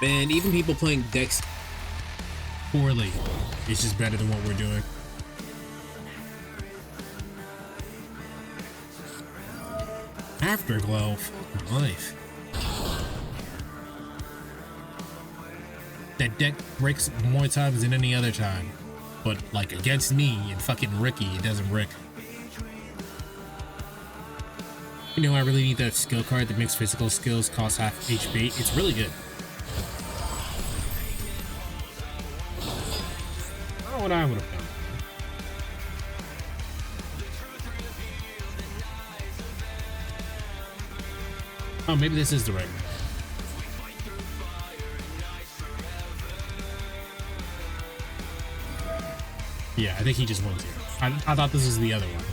S2: Man, even people playing decks
S1: Poorly. It's just better than what we're doing. Afterglow. Fuck my life. That deck breaks more times than any other time. But, like, against me and fucking Ricky, it doesn't brick. You know, I really need that skill card that makes physical skills cost half HP. It's really good. I don't know what I would have done. Oh, maybe this is the right one. Yeah, I think he just wins here. I thought this was the other one.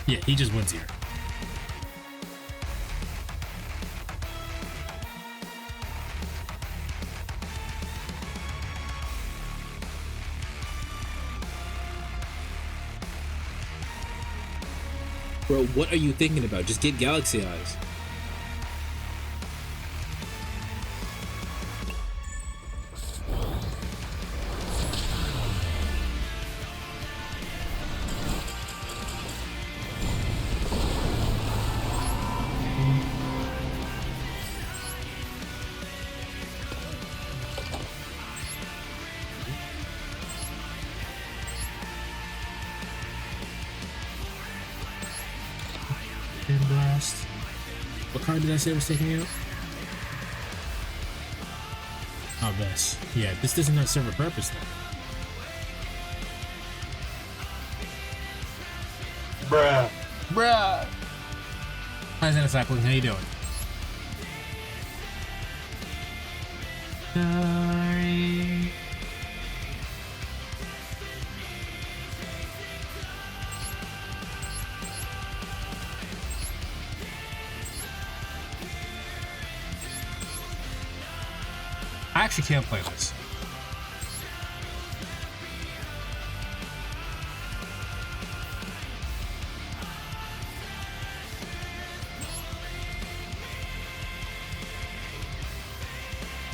S1: Yeah, he just wins here.
S2: Bro, what are you thinking about? Just get Galaxy Eyes.
S1: Blast. What card did I say was taking out? Oh, this. Yeah, this doesn't have serve a purpose though. Bruh. Bruh. Hi, Xena Cycling. How you doing? Sorry. I actually can't play this.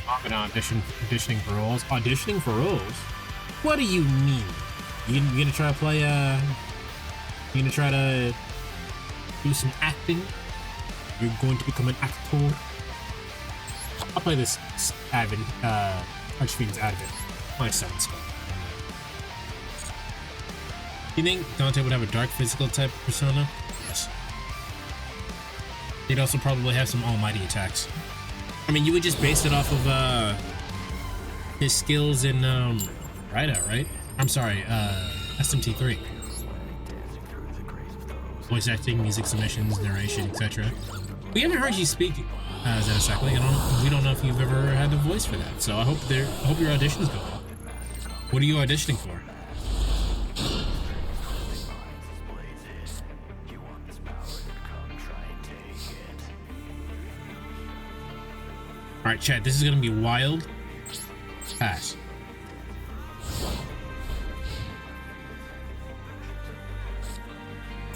S1: I'm gonna auditioning for roles. Auditioning for roles? What do you mean? You gonna try to play you gonna try to do some acting? You're going to become an actor? I'll play this Advent, Archfiend's Advent. My sound spell. You think Dante would have a dark physical type persona? Yes. He'd also probably have some almighty attacks. I mean, you would just base it off of his skills in Rideout, right? I'm sorry, SMT3. voice acting, music submissions, narration, etc. We haven't heard you speak as Zenasakli. We don't know if you've ever had the voice for that. So I hope your auditions go well. What are you auditioning for? All right, chat. This is gonna be wild. Pass.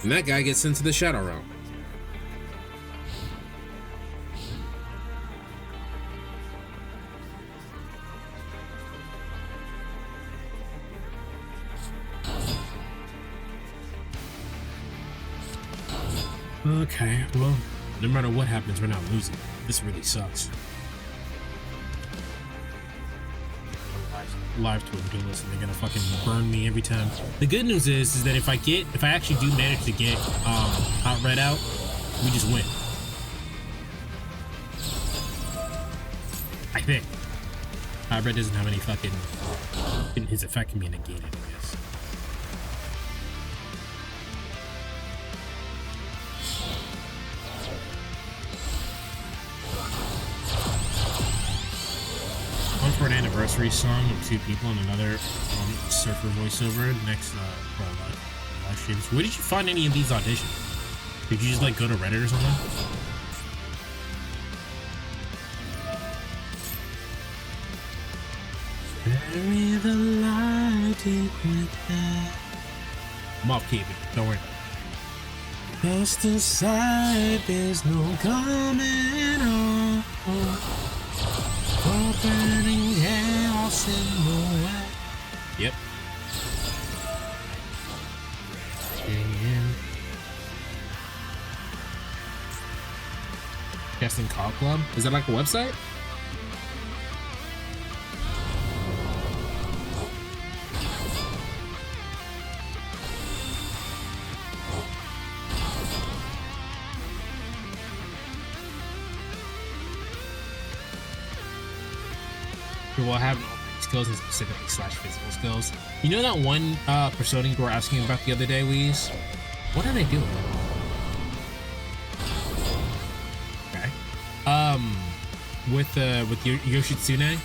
S2: And that guy gets sent to the Shadow Realm.
S1: Okay, well, no matter what happens, we're not losing. This really sucks. Live to a duelist and they're gonna fucking burn me every time. The good news is that if I actually do manage to get Red out, we just win. I think. Red doesn't have any fucking, his effect can be negated, I guess. One for an anniversary song of two people and another surfer voiceover next live streams. Where did you find any of these auditions? Did you just like go to Reddit or something? Bury the light with that. I'm off key, but don't worry. Just aside, there's no coming on. Burning chaos in the way. Yep. Casting Call Club? Is that like a website? Will have skills and specifically slash physical skills. You know that one persona you were asking about the other day, Weez? What are they doing? Okay. With Yoshitsune,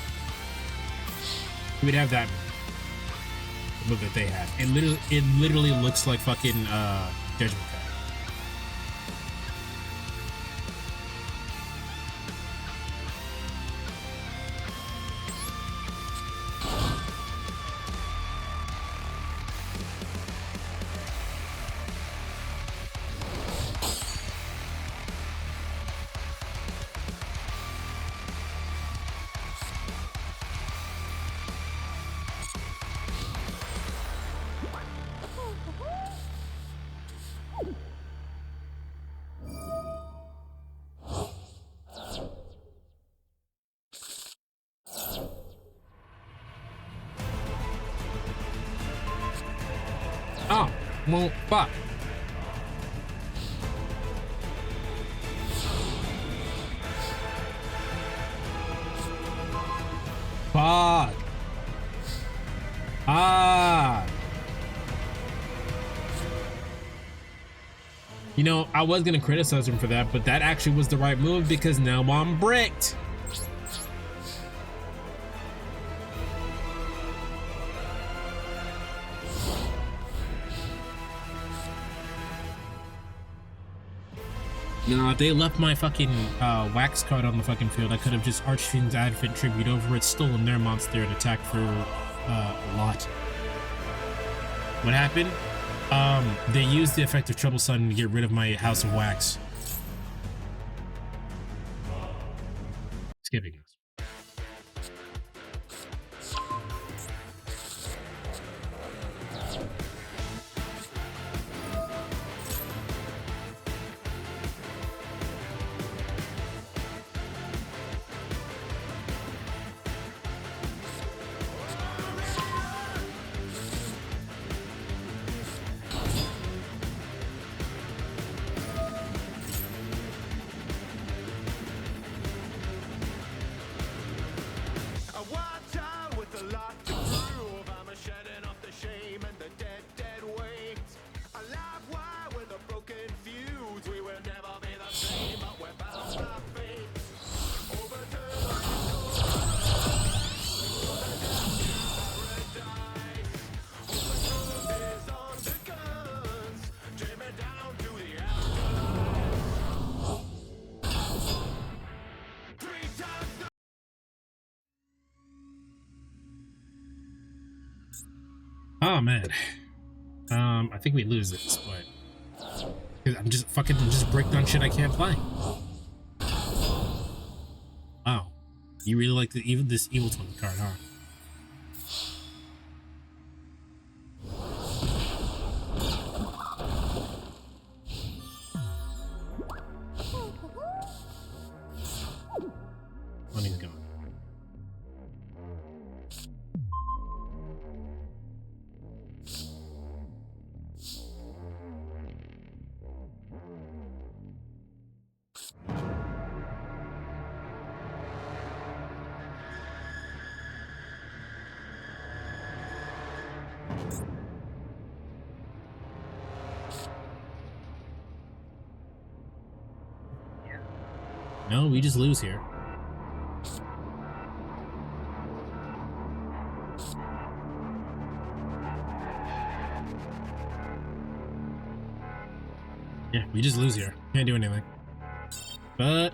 S1: we'd have that move that they have. It literally looks like fucking Judgment Cut. Oh, well, fuck. Fuck. Ah. You know, I was gonna criticize him for that, but that actually was the right move because now I'm bricked. No, if they left my fucking wax card on the fucking field, I could have just Archfiend's Advent tribute over it, stolen their monster, and attacked for a lot. What happened? They used the effect of Trouble Sun to get rid of my House of Wax. Skipping this. Oh man. I think we lose this, but I'm just break down shit I can't play. Wow. You really like this Evil Twin card, huh? Money's gone. No, we just lose here. Yeah, we just lose here. Can't do anything. But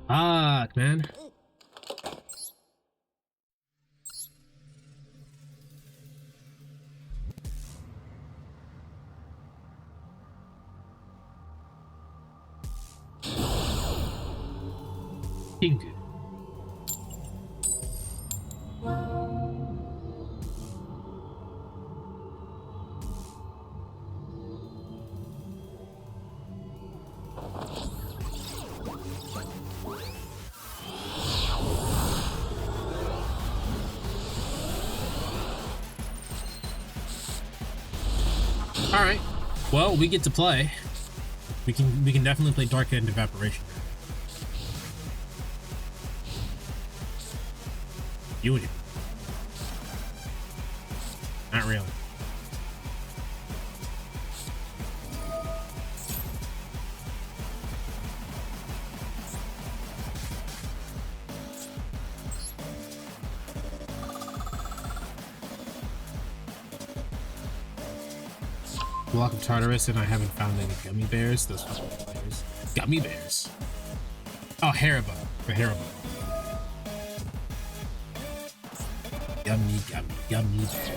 S1: fuck, man. King dude. All right. Well, we get to play. We can definitely play Dark End Evaporation. You and you. Not really. Block of Tartarus, and I haven't found any gummy bears. Those fucking players. Gummy bears. Oh, Haribo. For Haribo. Gummy bear.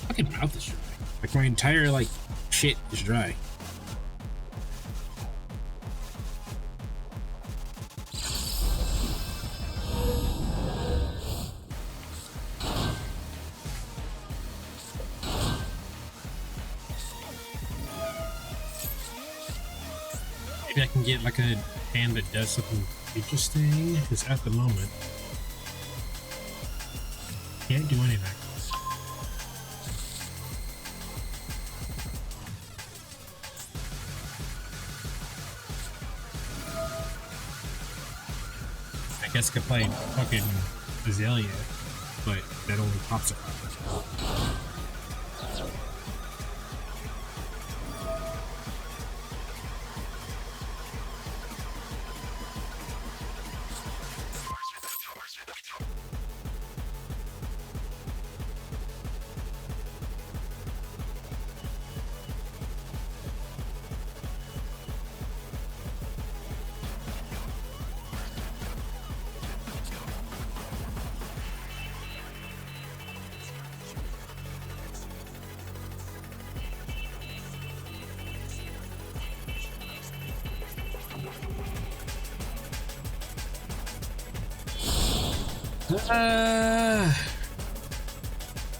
S1: Fucking mouth is dry. Like my entire like shit is dry. Maybe I can get like a hand that does something interesting, because at the moment can't do anything. I guess I could play fucking Azalea, but that only pops up.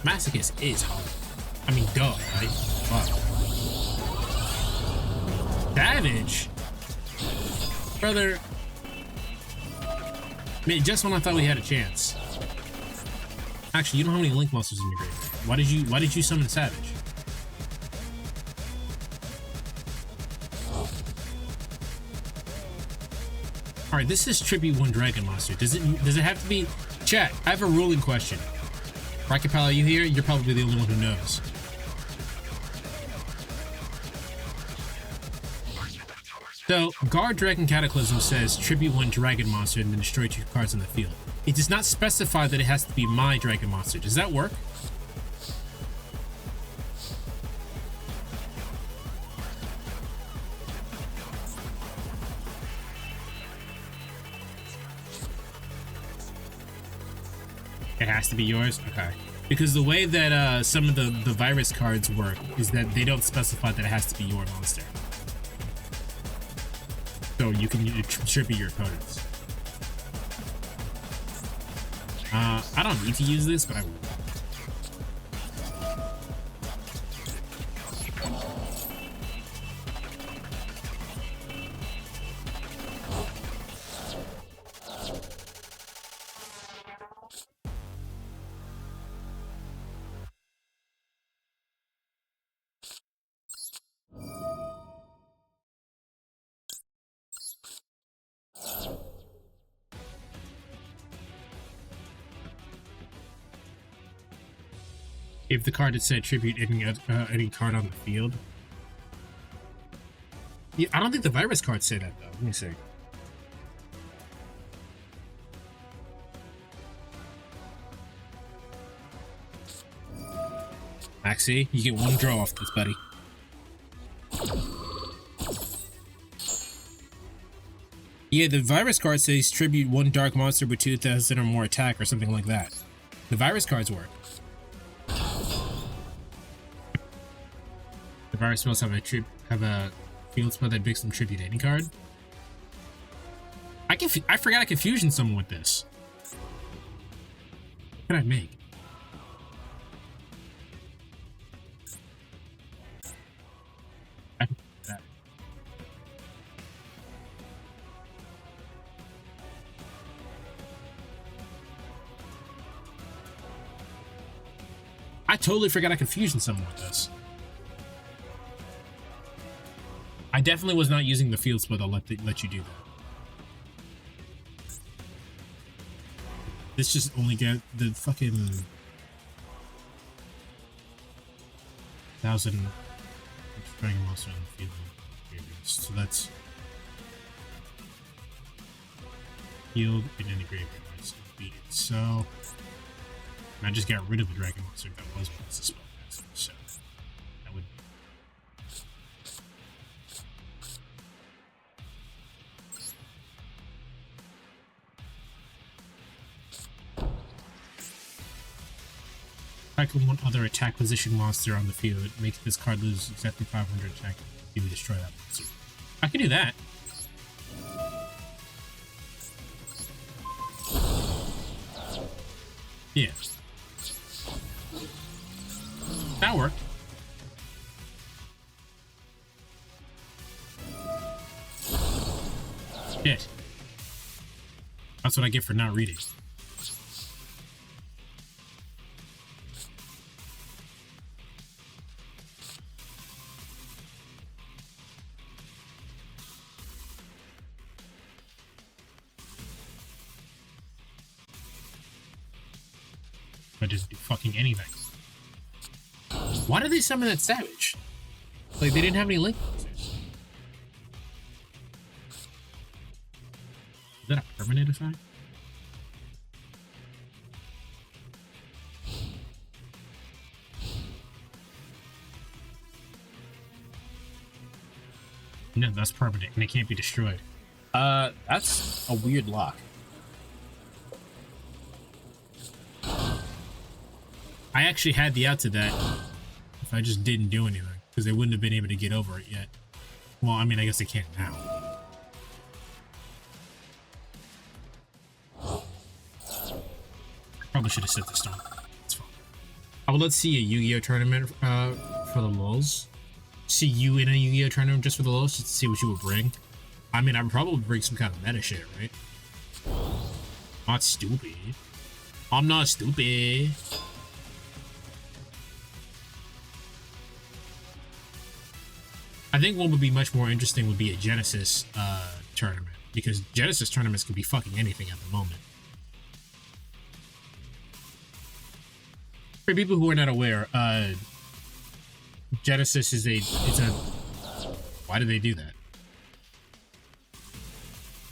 S1: Masochist is hard. I mean, duh, right? Fuck. Savage? Brother. Man, just when I thought we had a chance. Actually, you don't have any link monsters in your graveyard. Why did you summon Savage? Alright, this is Tribute 1 Dragon Monster. Does it have to be... Chat, I have a ruling question. Rocket are you here? You're probably the only one who knows. So, Guard Dragon Cataclysm says Tribute 1 Dragon Monster and then destroy 2 cards on the field. It does not specify that it has to be my Dragon Monster. Does that work? It has to be yours? Okay. Because the way that some of the virus cards work is that they don't specify that it has to be your monster. So you can tribute your opponents. I don't need to use this, but I will. If the card had said tribute any card on the field. Yeah, I don't think the virus cards say that though. Let me see. Maxie, you get one draw off this, buddy. Yeah, the virus card says tribute one dark monster with 2,000 or more attack or something like that. The virus cards work. The virus spells have a field spell that makes them tribute any card. I forgot I could fusion someone with this. What can I make? I can do that. I totally forgot I could fusion someone with this. I definitely was not using the field spell to let you do that. This just only get the fucking 1,000 Dragon Monster on the field. So that's healed and integrated. So I just got rid of the Dragon Monster that was once a spellcaster. So that would. Cycle one other attack position monster on the field. Make this card lose exactly 500 attack. You can destroy that monster. I can do that. Yeah. That worked. Shit. That's what I get for not reading. I just do fucking anything. Why did they summon that savage? Like they didn't have any link. Is that a permanent effect? No, that's permanent and it can't be destroyed. That's a weird lock. I actually had the out to that if I just didn't do anything, because they wouldn't have been able to get over it yet. Well, I mean, I guess they can't now. Probably should have set the stone. It's fine. Oh, let's see a Yu-Gi-Oh tournament for the lulz. See you in a Yu-Gi-Oh tournament just for the lulz, just to see what you would bring. I mean, I would probably bring some kind of meta shit, right? Not stupid. I'm not stupid. I think what would be much more interesting would be a Genesis tournament, because Genesis tournaments can be fucking anything at the moment. For people who are not aware, Genesis is a why do they do that?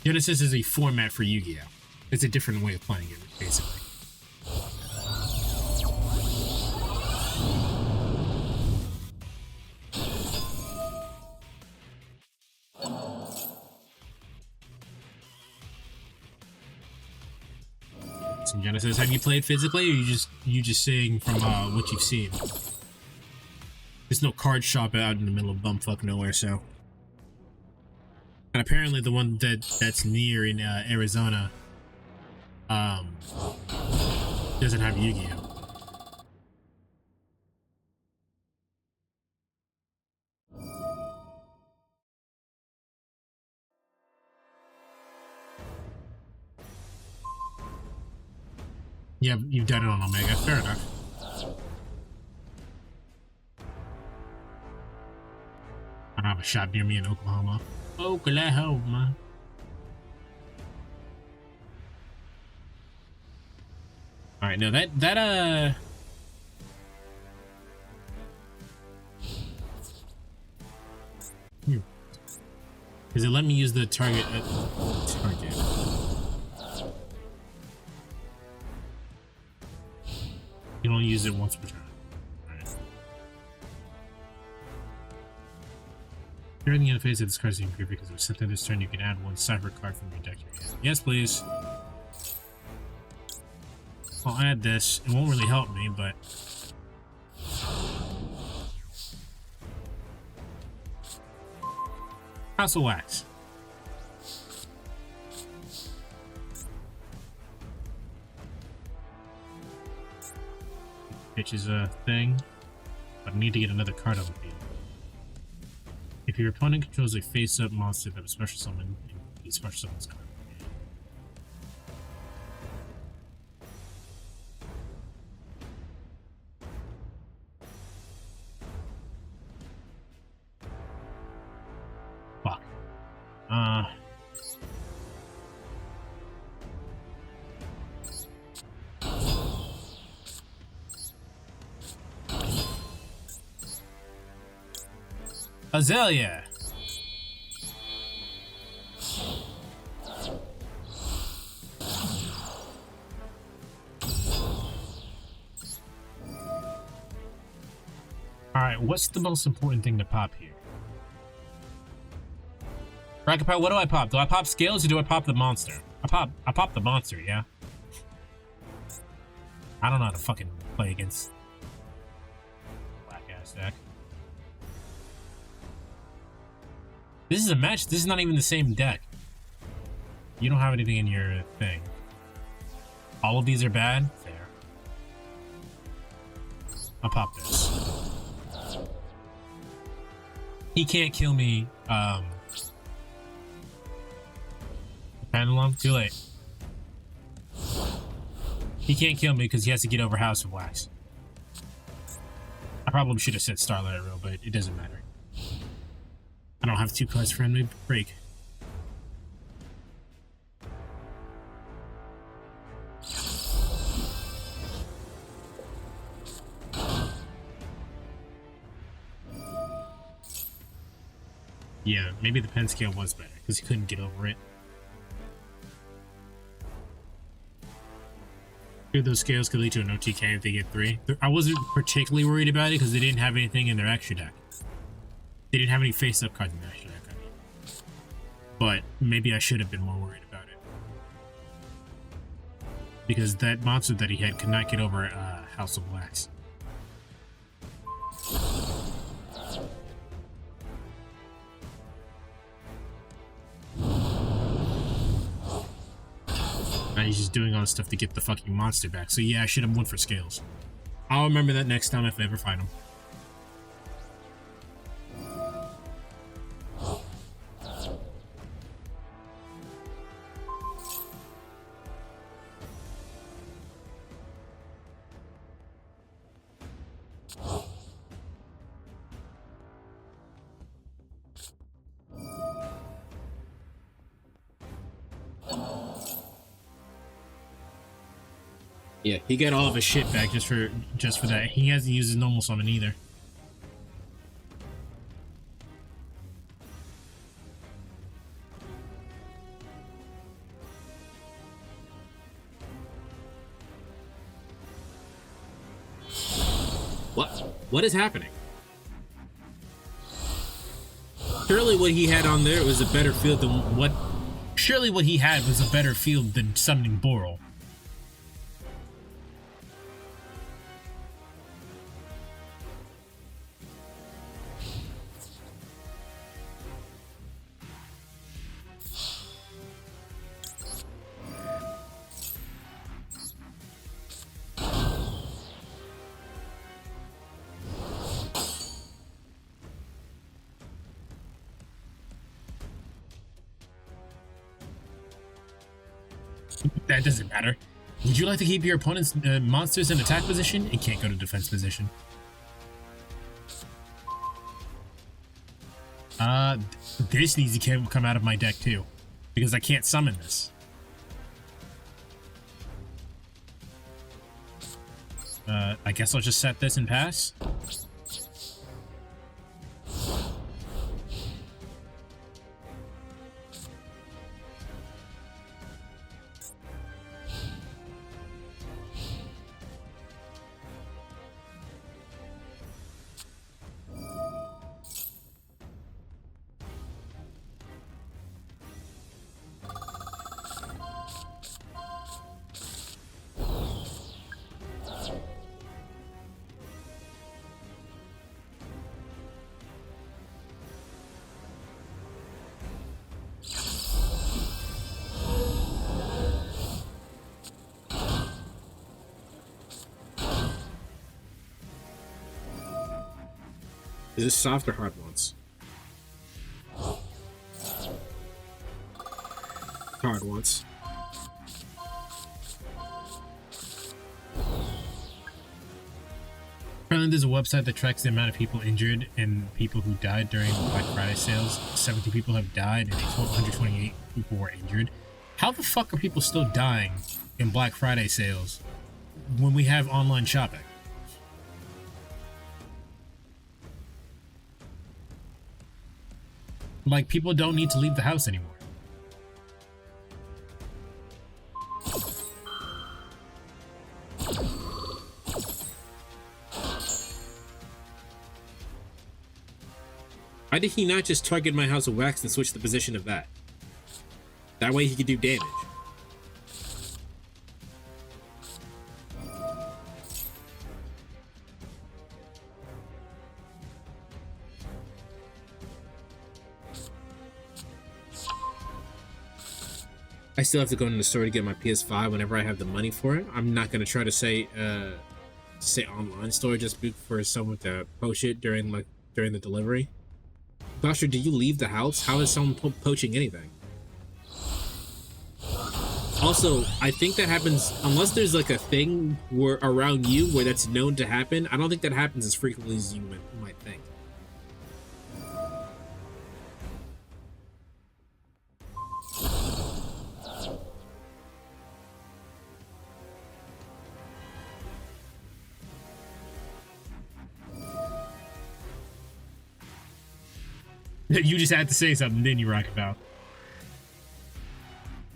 S1: Genesis is a format for Yu-Gi-Oh! It's a different way of playing it, basically. And Jenna says, have you played physically, or you just saying from what you've seen? There's no card shop out in the middle of bumfuck nowhere, so. And apparently the one that's near in Arizona doesn't have Yu-Gi-Oh. Yeah, you've done it on Omega. Fair enough. I don't have a shop near me in Oklahoma. Oklahoma. All right, no, that Does it let me use the target? Target. You can only use it once per turn. Alright. During the end phase of this card is improved because it was sent this turn, you can add one cipher card from your deck to your hand. Yes, please. I'll add this. It won't really help me, but House of Wax. Which is a thing, but I need to get another card on the field. If your opponent controls a face-up monster that was special summoned, you special summon this card. Fuck. Azalea. Alright, what's the most important thing to pop here? Rackapel, what do I pop? Do I pop scales or do I pop the monster? I pop the monster, yeah? I don't know how to fucking play against black ass deck. This is a match. This is not even the same deck. You don't have anything in your thing. All of these are bad? Fair. I'll pop this. He can't kill me, Pendulum? Too late. He can't kill me because he has to get over House of Wax. I probably should have said Starlight Arrow, but it doesn't matter. I don't have two cards for him to break. Yeah, maybe the pen scale was better because he couldn't get over it. Two of those scales could lead to an OTK if they get 3. I wasn't particularly worried about it because they didn't have anything in their extra deck. They didn't have any face-up cards in their extra deck, I mean. But maybe I should have been more worried about it. Because that monster that he had could not get over House of Wax. Now he's just doing all this stuff to get the fucking monster back. So yeah, I should have went for scales. I'll remember that next time if I ever find him. Yeah, he got all of his shit back just for that. He hasn't used his normal summon either. What is happening? Surely what he had on there was a better field than what... Surely what he had was a better field than summoning Boral. That doesn't matter. Would you like to keep your opponent's monsters in attack position? It can't go to defense position. This needs to come out of my deck too, because I can't summon this. I guess I'll just set this and pass.
S2: Is this soft or hard ones? Hard ones.
S1: Apparently there's a website that tracks the amount of people injured and people who died during Black Friday sales. 70 people have died and 128 people were injured. How the fuck are people still dying in Black Friday sales when we have online shopping? Like, people don't need to leave the house anymore.
S2: Why did he not just target my house of wax and switch the position of that? That way he could do damage. I still have to go into the store to get my PS5 whenever I have the money for it. I'm not gonna try to say online store just for someone to poach it during the delivery. Doctor, do you leave the house? How is someone poaching anything? Also, I think that happens unless there's like a thing where around you where that's known to happen. I don't think that happens as frequently as you might think.
S1: You just had to say something, didn't you, Rockabout?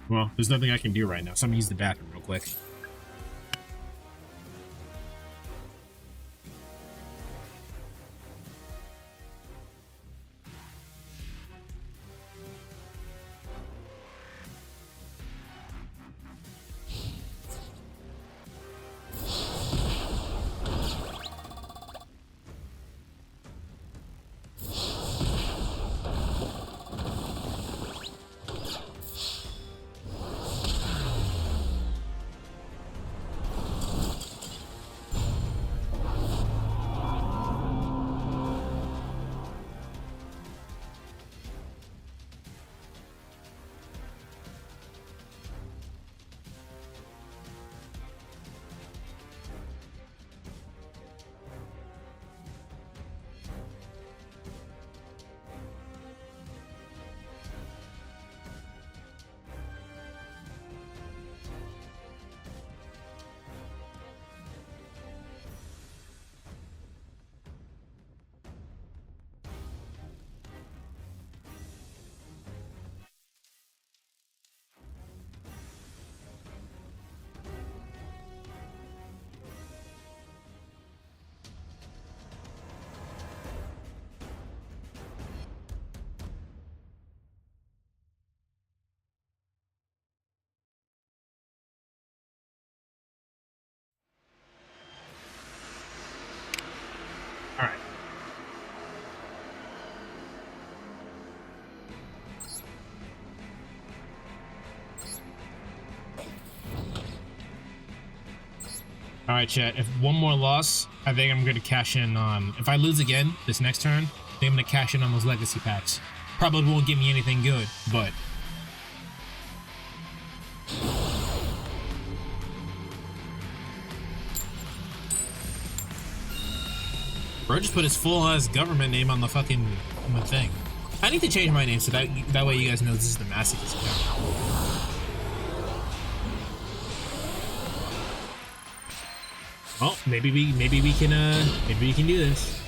S1: Well, there's nothing I can do right now, so I'm gonna use the bathroom real quick. Alright. Alright, chat. If one more loss, I think I'm gonna cash in on... If I lose again this next turn, I think I'm gonna cash in on those legacy packs. Probably won't give me anything good, but... Bro just put his full-ass government name on the fucking thing. I need to change my name so that way you guys know this is the Masochist account. Oh, maybe we can do this.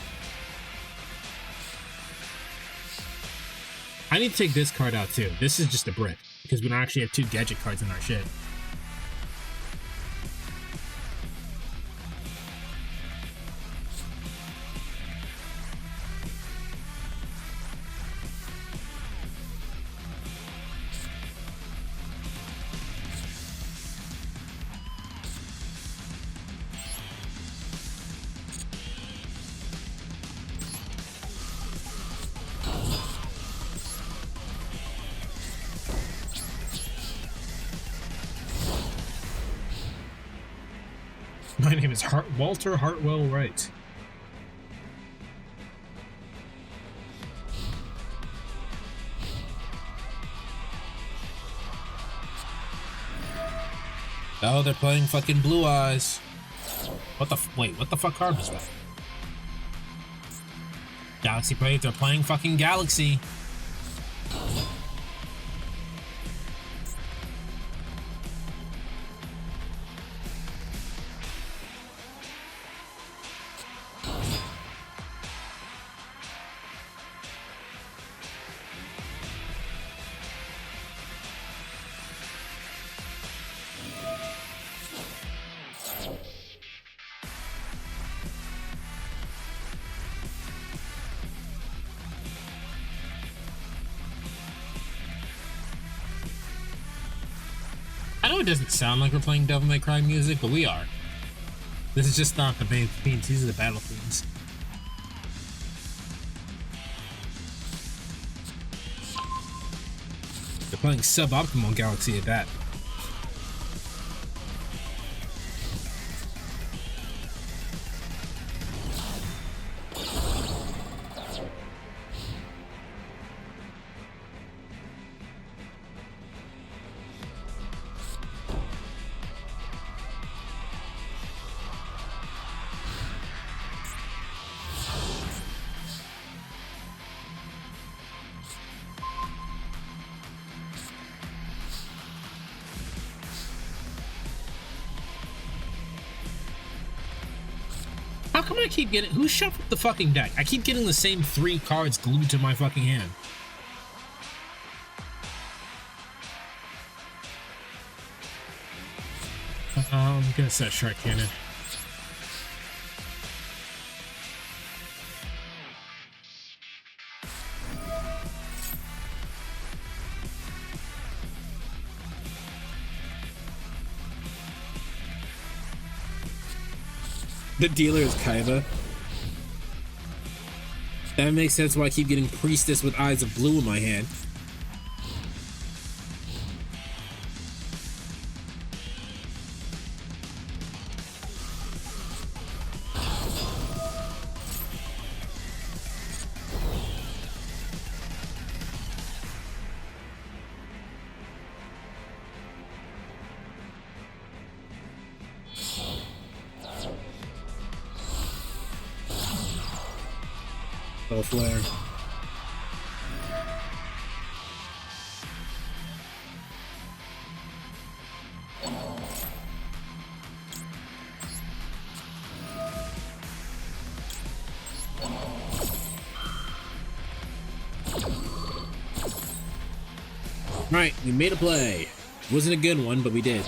S1: I need to take this card out too. This is just a brick because we don't actually have 2 gadget cards in our shit. My name is Walter Hartwell Wright. Oh, they're playing fucking Blue Eyes. Wait, what the fuck card was that? Galaxy Parade, they're playing fucking Galaxy. I know it doesn't sound like we're playing Devil May Cry music, but we are. This is just not the main themes, these are the battle themes. They're playing Suboptimal Galaxy at that. How come I keep getting... Who shuffled the fucking deck? I keep getting the same 3 cards glued to my fucking hand. I'm gonna set Shark Cannon.
S2: The dealer is Kaiba. That makes sense why I keep getting Priestess with Eyes of Blue in my hand. Oh, flare. Right, we made a play. Wasn't a good one, but we did.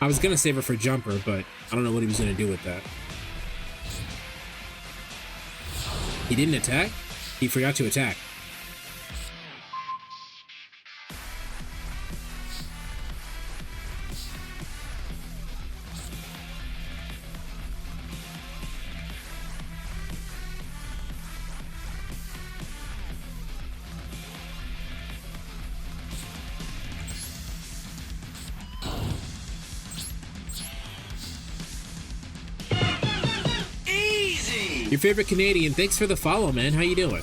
S2: I was gonna save it for Jumper, but I don't know what he was gonna do with that. He didn't attack? He forgot to attack. Your favorite Canadian, thanks for the follow, man. How you doing?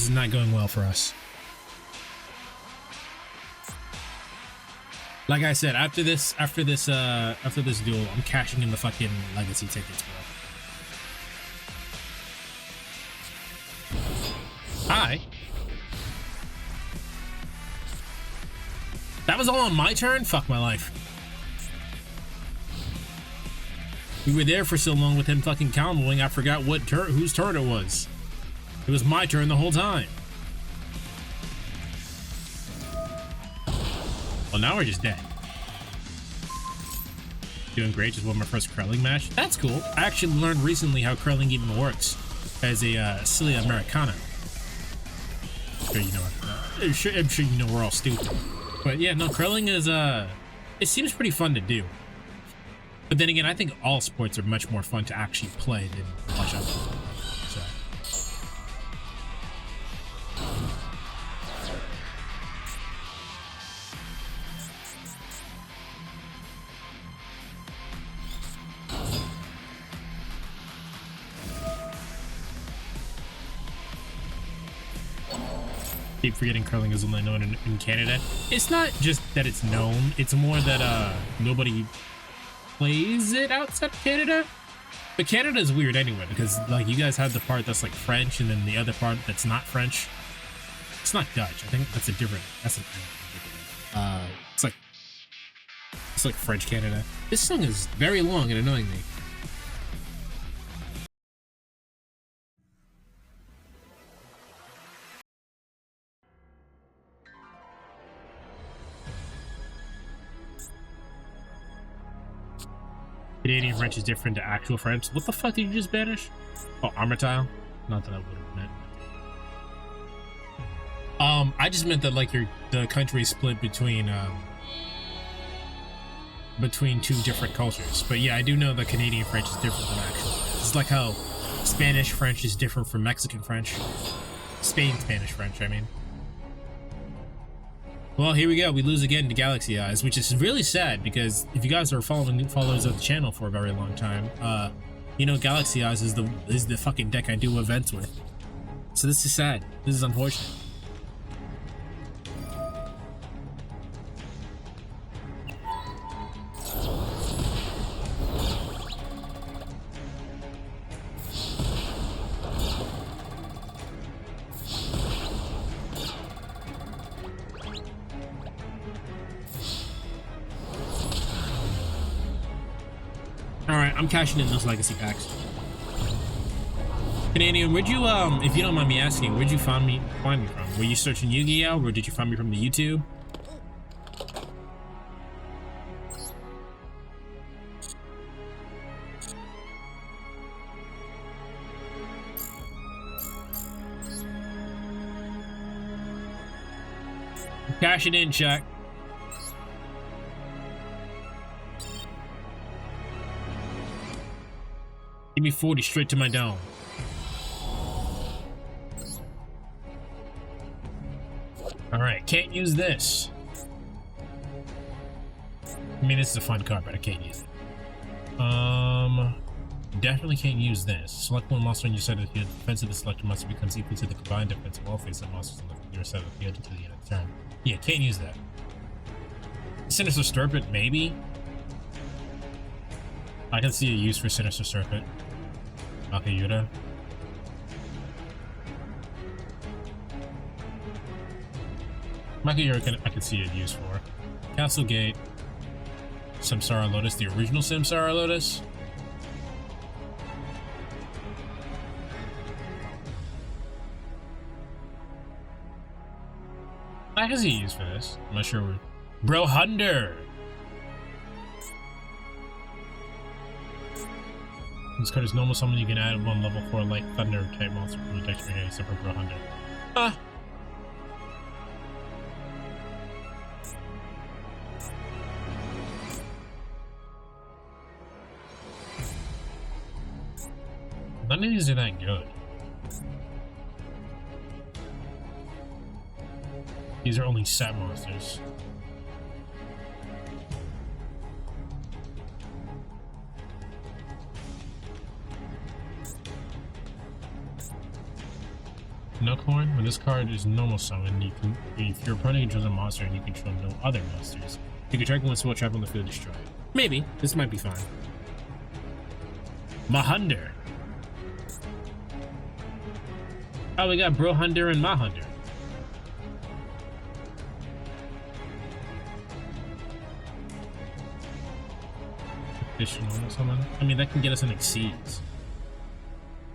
S1: This is not going well for us. Like I said, after this duel, I'm cashing in the fucking legacy tickets, bro. Hi. That was all on my turn? Fuck my life. We were there for so long with him fucking comboing, I forgot whose turn it was. It was my turn the whole time. Well, now we're just dead. Doing great, just won my first curling match. That's cool. I actually learned recently how curling even works as a silly Americana. I'm sure you know. I'm sure you know we're all stupid. But yeah, no, curling is it seems pretty fun to do. But then again, I think all sports are much more fun to actually play than watch out. So. Keep forgetting curling is only known in Canada. It's not just that it's known, it's more that nobody plays it outside of Canada. But Canada is weird anyway, because like you guys have the part that's like French and then the other part that's not French. It's not Dutch. I think that's a different, it's like French Canada. This song is very long and annoying me. Canadian French is different to actual French. What the fuck did you just banish? Oh, armor tile? Not that I would have meant. I just meant that like the country is split between two different cultures. But yeah, I do know that Canadian French is different than actual French. It's like how Spanish French is different from Mexican French. Spain Spanish French, I mean. Well, here we go. We lose again to Galaxy Eyes, which is really sad because if you guys are followers of the channel for a very long time, you know Galaxy Eyes is the fucking deck I do events with. So this is sad. This is unfortunate. Alright, I'm cashing in those legacy packs. Canadian, where'd you, if you don't mind me asking, where'd you find me from? Were you searching Yu-Gi-Oh, or did you find me from the YouTube? Cash it in, Chuck. Give me 40 straight to my dome. Alright, can't use this. I mean, this is a fun card, but I can't use it. Definitely can't use this. Select one monster on your side of the field. The defense of the selected monster becomes equal to the combined defense of all face-up monsters on your side of the field until the end of the turn. Yeah, can't use that. Sinister Serpent, maybe? I can see a use for Sinister Serpent. Akayura. Makayura I can see a use for. Castle Gate. Samsara Lotus, the original Samsara Lotus. I can see a use for this. I'm not sure. Bro Hunder! This card is normal summon. You can add one level 4 light thunder type monster from your deck to your except for Bro Hunter. Ah! None of these are that good. These are only set monsters. Nuckhorn. When this card is normal summon, you can, if your opponent controls a monster and you control no other monsters, you can track one spell trap on the field, destroy it. Maybe this might be fine. Mahunder. Oh, we got Brohunder and Mahunder. Additional summon. I mean, that can get us an Exceeds.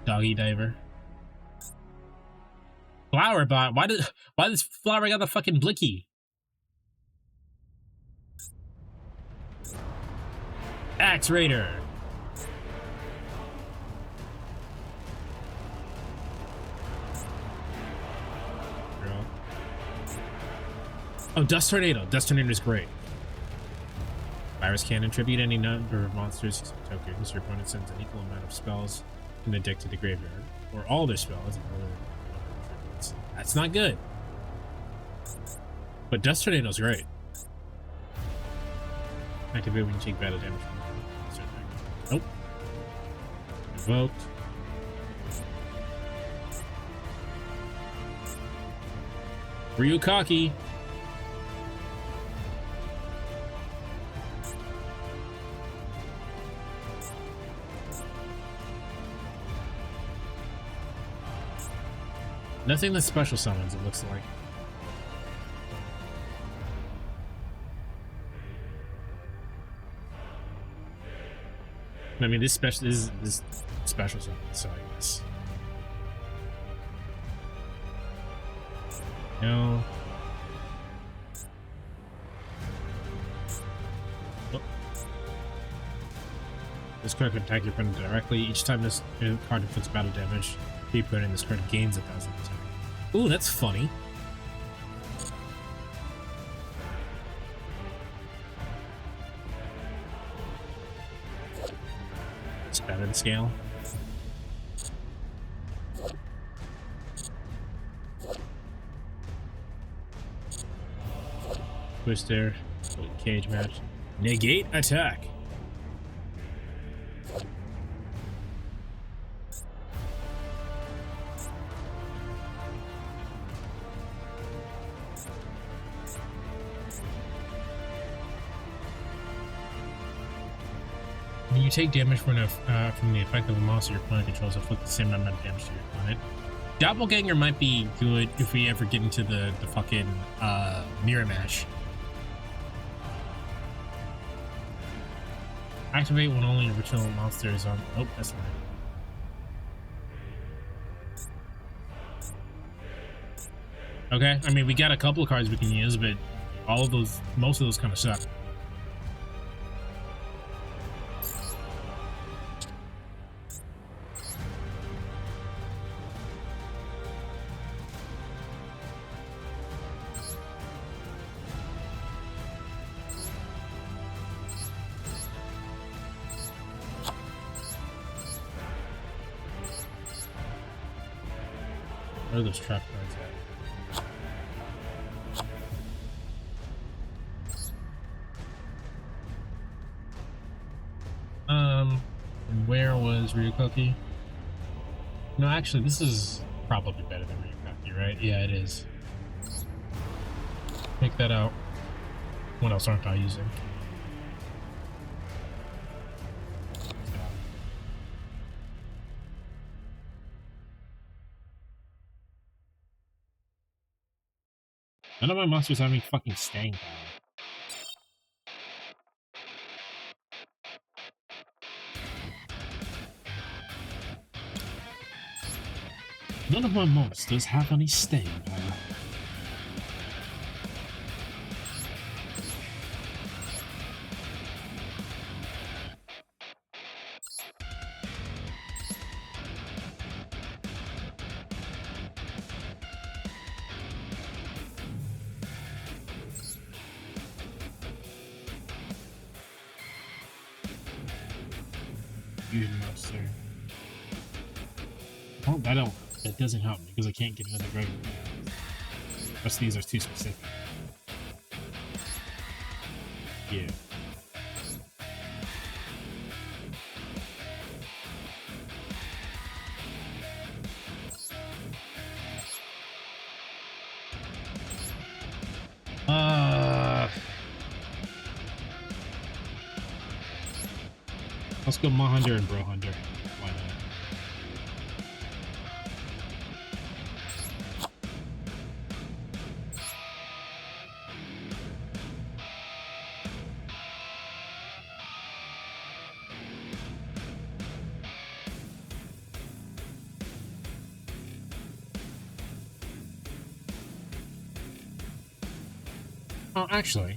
S1: Doggy Diver. Flower Bot. Why does Flower got the fucking blicky? Axe Raider. Girl. Oh, Dust Tornado. Dust Tornado is great. Virus Cannon. Tribute any number of monsters tokens. Your opponent sends an equal amount of spells in the deck to the graveyard, or all their spells. That's not good. But Dust Tornado's great. Activate when you take battle damage from the monster deck. Nope. Revoked. Ryukaki. Nothing that special summons, it looks like. I mean, this special summon, so I guess. No. Oh. This card can attack your opponent directly. Each time this card inflicts battle damage, the opponent in this card gains 1,000 attack. Ooh, that's funny. It's better than scale. Twister, cage match. Negate attack. When you take damage from the effect of a monster your opponent controls, inflict the same amount of damage to your opponent. Doppelganger might be good if we ever get into the fucking mirror match. Activate when only original monster is on. Oh, that's right. Okay, I mean, we got a couple of cards we can use, but most of those kind of suck. Where are those trap cards at? And where was Ryukoki? No, actually, this is probably better than Ryukoki, right? Yeah, it is. Take that out. What else aren't I using? None of my monsters have any fucking staying power. None of my monsters have any staying power. Fusion monster. Oh, that doesn't help me because I can't get another dragon. The rest of these are too specific. Yeah. Let's go Ma Hunter and Bro Hunter. Why not? Oh, actually,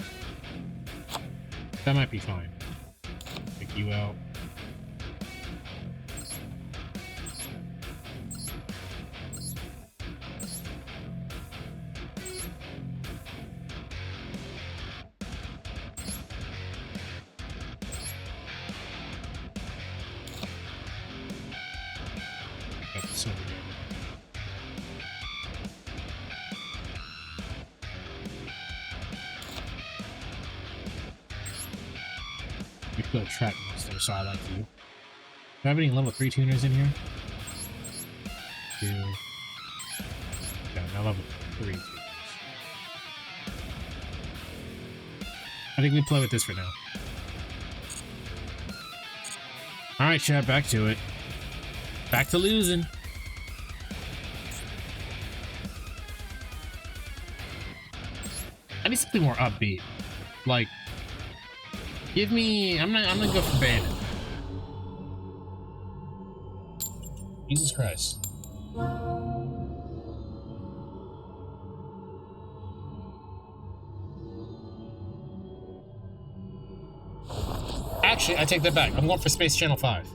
S1: that might be fine. Pick you out. Got the silver game. You feel trap monster, so I like you. Do I have any level 3 tuners in here? 2. Yeah, now level 3 tuners. I think we play with this for now. Alright, chat, back to it. Back to losing. I need something more upbeat. Like, give me. I'm gonna go for Bandit. Jesus Christ. Actually, I take that back. I'm going for Space Channel 5.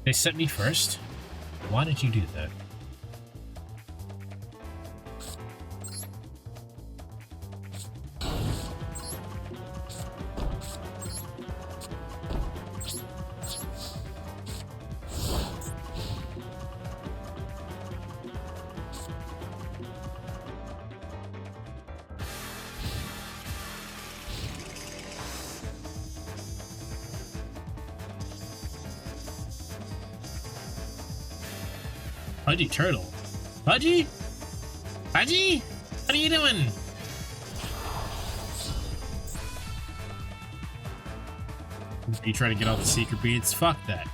S1: They set me first? Why did you do that? Pudgy Turtle. Pudgy? Pudgy? What are you doing? You try to get all the secret beads? Fuck that.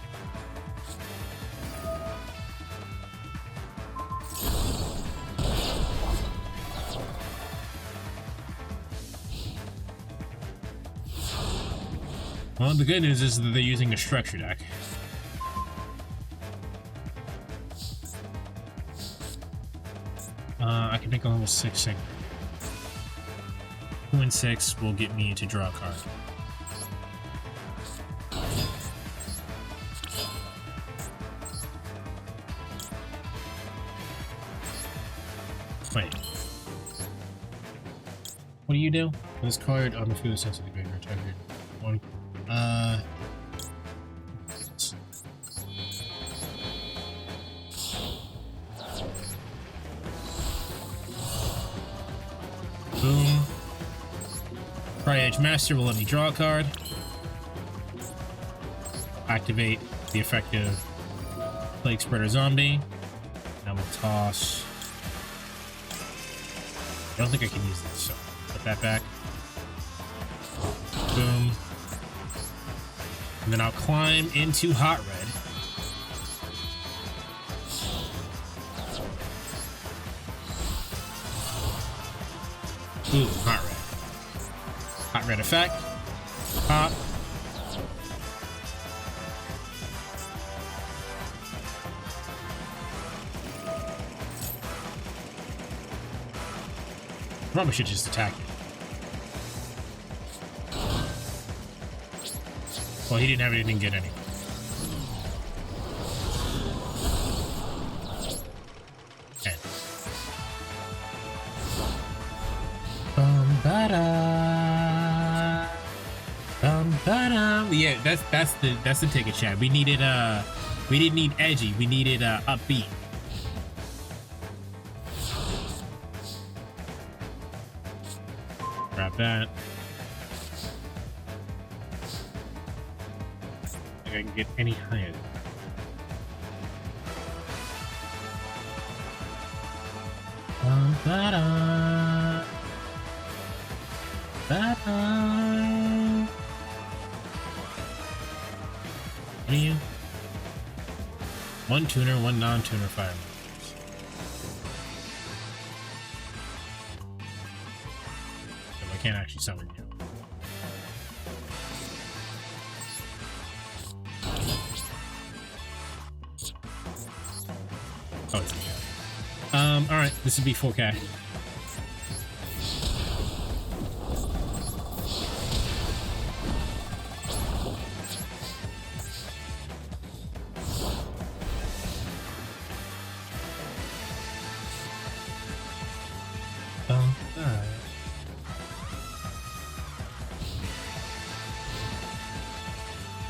S1: Well, the good news is that they're using a structure deck. I can make a level 6 singer. 2 and 6 will get me to draw a card. Wait. What do you do? For this card, I'm a few sense of the graveyard target. One. Boom. Tri-Edge Master will let me draw a card. Activate the effective Plague Spreader Zombie. Now we'll toss. I don't think I can use this, so put that back. Boom. And then I'll climb into Hot Red. Ooh, Hot Red. Hot Red effect. Pop. Probably should just attack it. Well, he didn't have anything good anyway. Okay. Yeah, that's the ticket, chat. We needed we didn't need edgy. We needed upbeat. Grab that. think I can get any higher. Ba-da. Ba-da. What are you? One tuner, one non-tuner fire. So I can't actually summon you. Oh, it's alright, this would be 4K.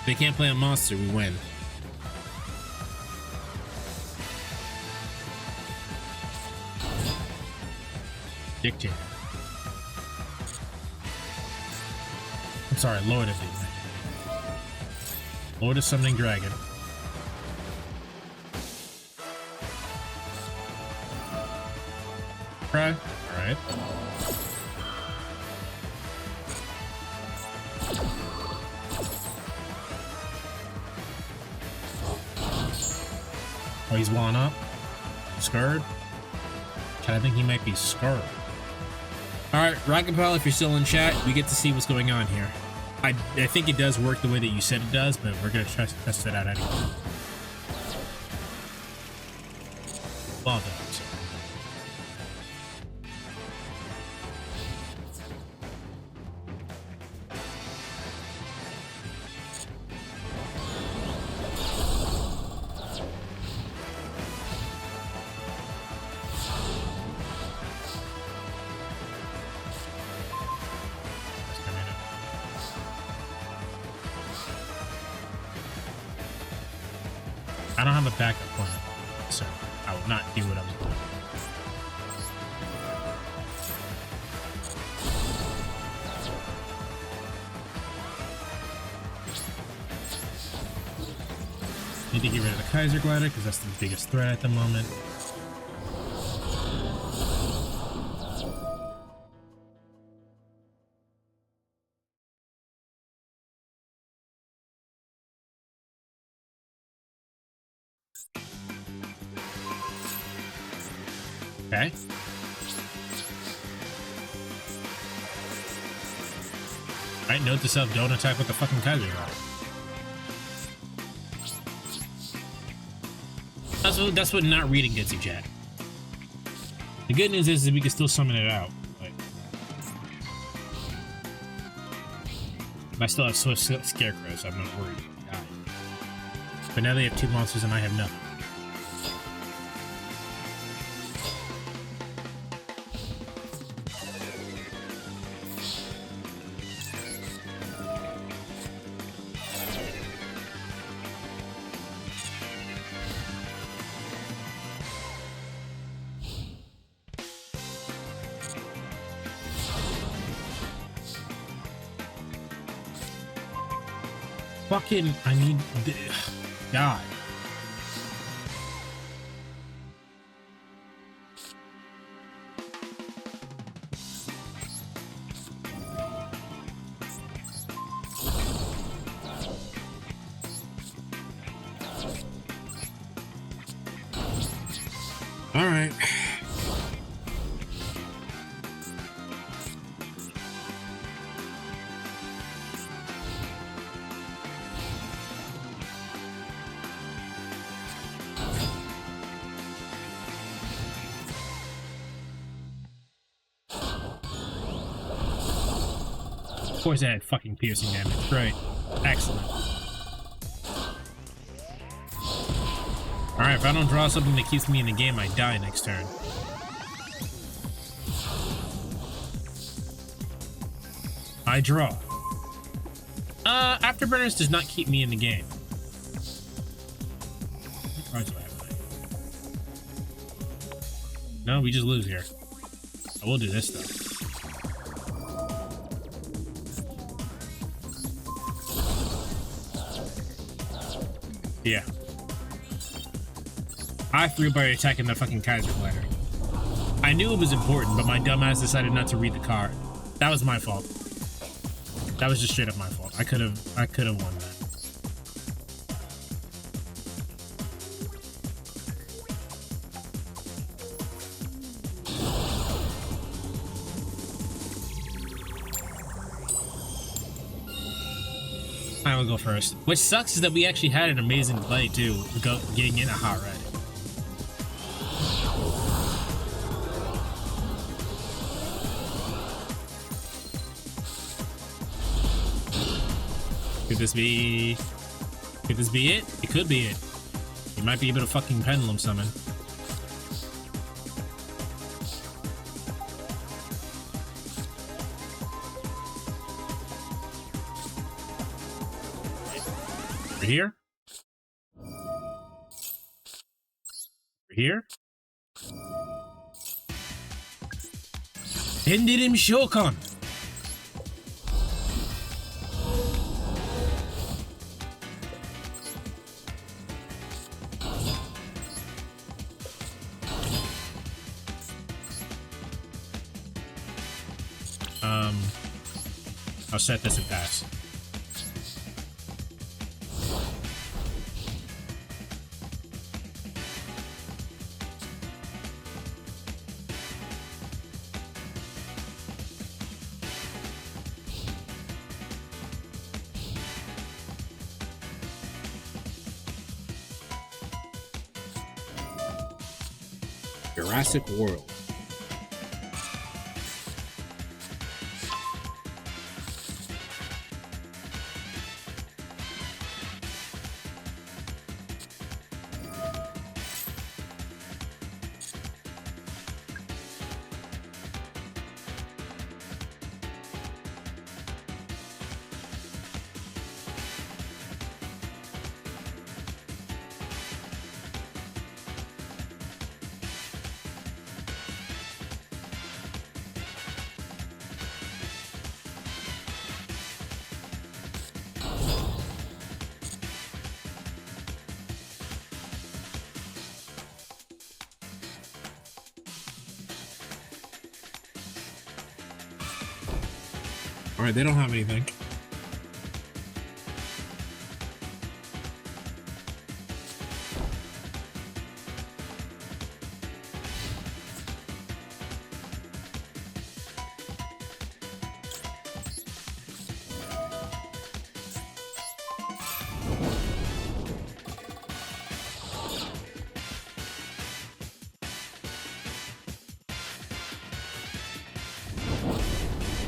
S1: They can't play a monster, we win. Dictator. I'm sorry, Lord of the Lord of Summoning Dragon. Right? Alright. Oh, he's walling up. Scared? I think he might be scared. Alright, Rocket Pal, if you're still in chat, we get to see what's going on here. I think it does work the way that you said it does, but we're gonna test it out anyway. Well done. I don't have a backup plan, so I will not do what I'm doing. Need to get rid of the Kaiser Glider because that's the biggest threat at the moment. Okay. Alright, note to self, don't attack with the fucking Kaiser Glider. That's what not reading gets you, Jack. The good news is that we can still summon it out. Like, I still have Scarecrow, so I'm not worried. But now they have two monsters and I have nothing. Fucking, I need... God. All right. Of course, I had fucking piercing damage. Great. Excellent. Alright, if I don't draw something that keeps me in the game, I die next turn. I draw. Afterburners does not keep me in the game. What cards do I have played? No, we just lose here. I will do this though. Yeah. I threw by attacking the fucking Kaiser glider. I knew it was important, but my dumbass decided not to read the card. That was my fault. That was just straight up my fault. I could have won that. I will go first. Which sucks is that we actually had an amazing play too, getting in a hot red. Could this be it? It could be it. You might be able to fucking pendulum summon. Over here? Over here? Ended him Shokan! I'll set this and pass.
S2: Jurassic World.
S1: Alright, they don't have anything.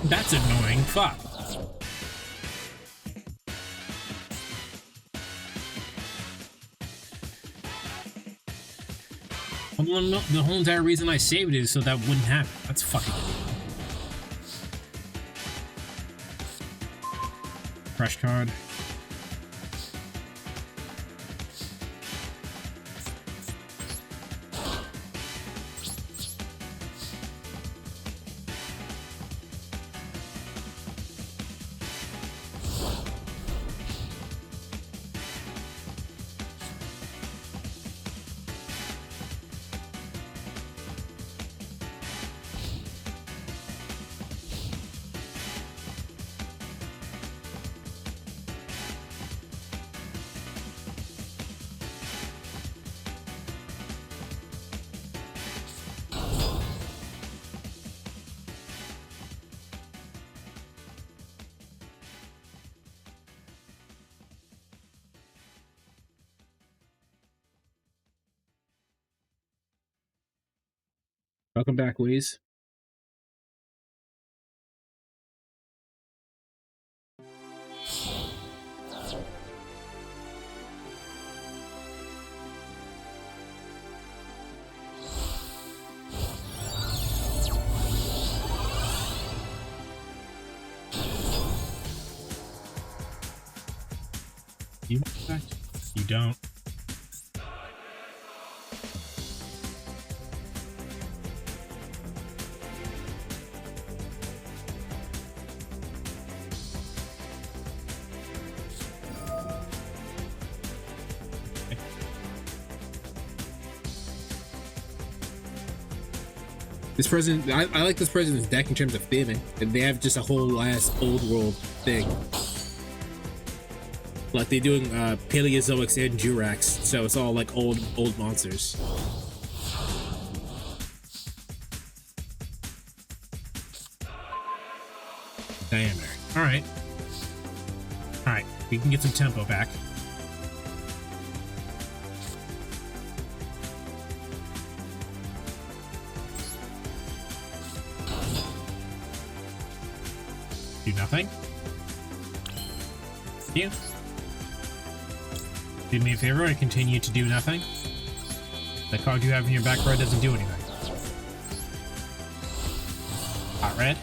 S1: That's annoying. Fuck. Well, no, the whole entire reason I saved it is so that wouldn't happen. That's fucking fresh card.
S2: Welcome back, Wiz.
S1: You don't.
S2: This president, I like this president's deck in terms of theming. And they have just a whole ass old world thing. Like they're doing Paleozoics and Jurax, so it's all like old monsters.
S1: Diameter. Alright. Alright, we can get some tempo back. Do nothing. You. Do me a favor and continue to do nothing. The card you have in your back row doesn't do anything. Hot red.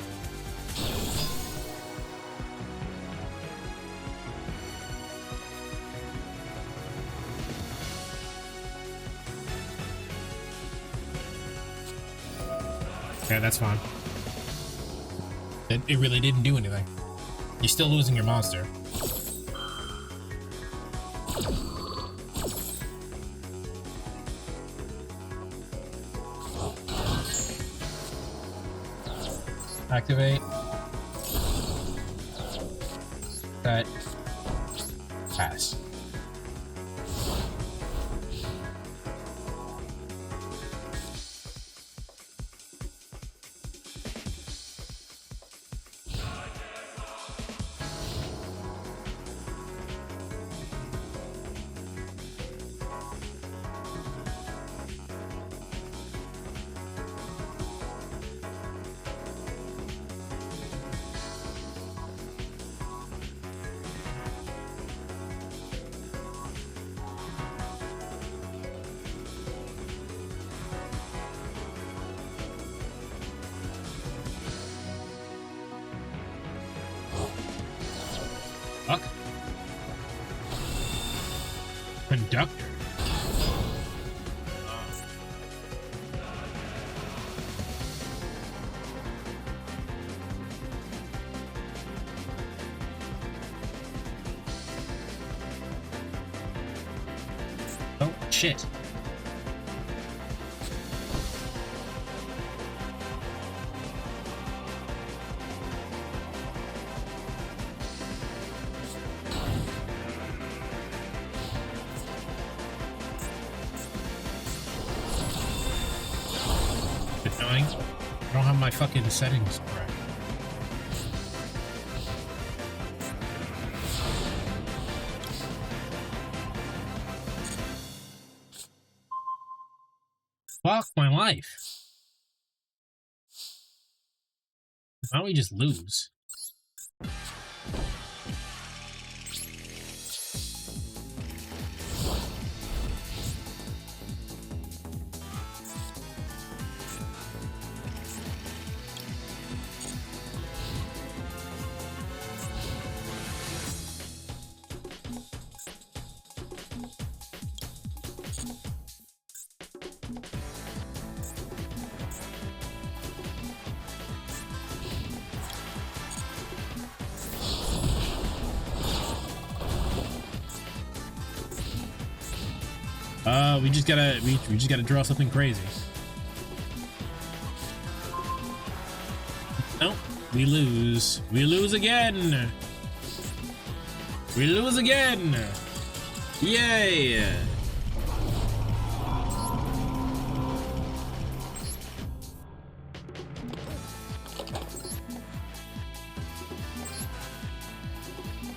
S1: Okay, that's fine. It really didn't do anything. You're still losing your monster. Activate. Cut. Pass. Fuck. Conductor. Oh, shit. Annoying. I don't have my fucking settings correct. Fuck my life. Why don't we just lose? We just gotta draw something crazy. Nope, we lose. We lose again. We lose again. Yay!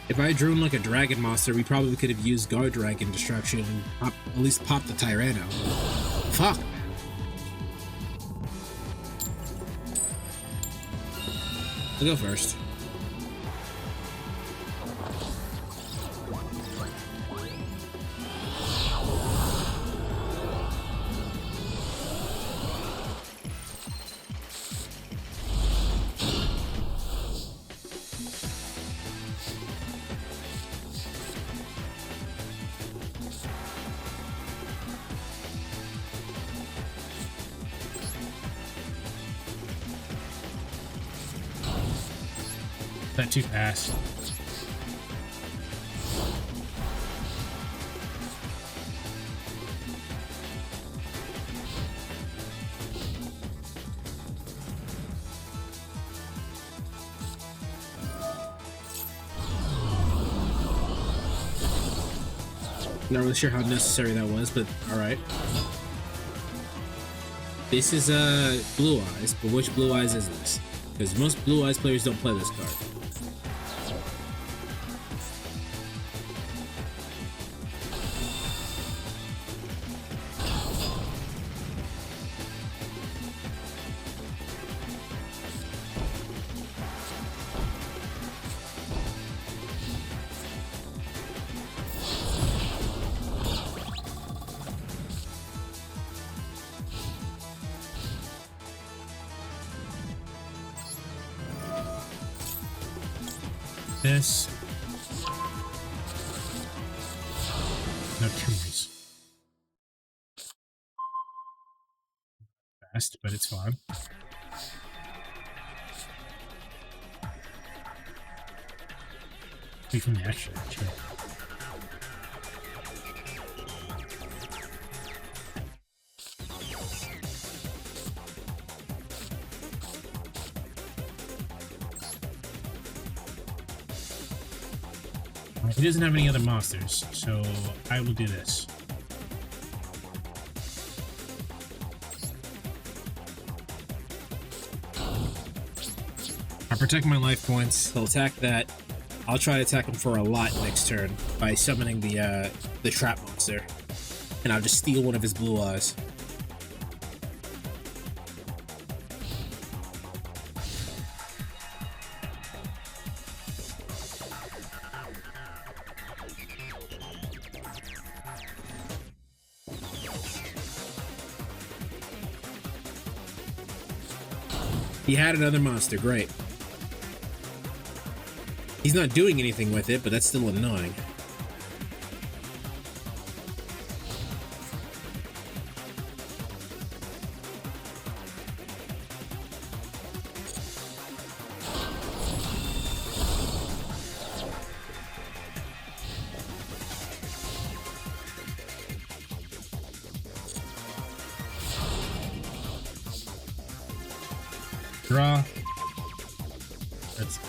S2: If I had drawn like a dragon monster, we probably could have used Guard Dragon Destruction and at least pop the Tyranno. Fuck, man. I'll go first.
S1: That too fast.
S2: Not really sure how necessary that was, but alright. This is Blue Eyes, but which Blue Eyes is this? Because most Blue Eyes players don't play this card.
S1: This. No tumors. Fast, but it's fine. Wait from the action. Sure. He doesn't have any other monsters, so I will do this.
S2: I protect my life points. He'll attack that. I'll try to attack him for a lot next turn by summoning the trap monster, and I'll just steal one of his Blue Eyes. He had another monster, great. He's not doing anything with it, but that's still annoying.
S1: Draw. That's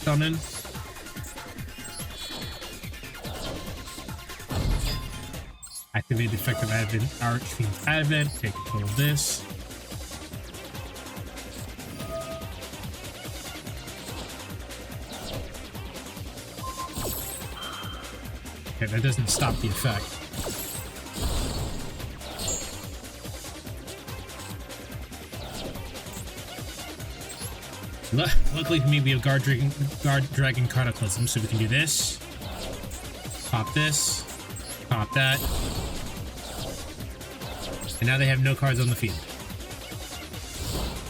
S1: summon. Activate effective advent, Archfiend's Advent, take control of this. Okay, that doesn't stop the effect. Luckily for me, we have Guard Dragon Cataclysm, so we can do this. Pop this. Pop that. And now they have no cards on the field.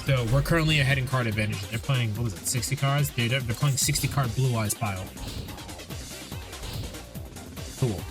S1: So we're currently ahead in card advantage. They're playing, what was it, 60 cards? They're playing 60 card Blue Eyes pile. Cool.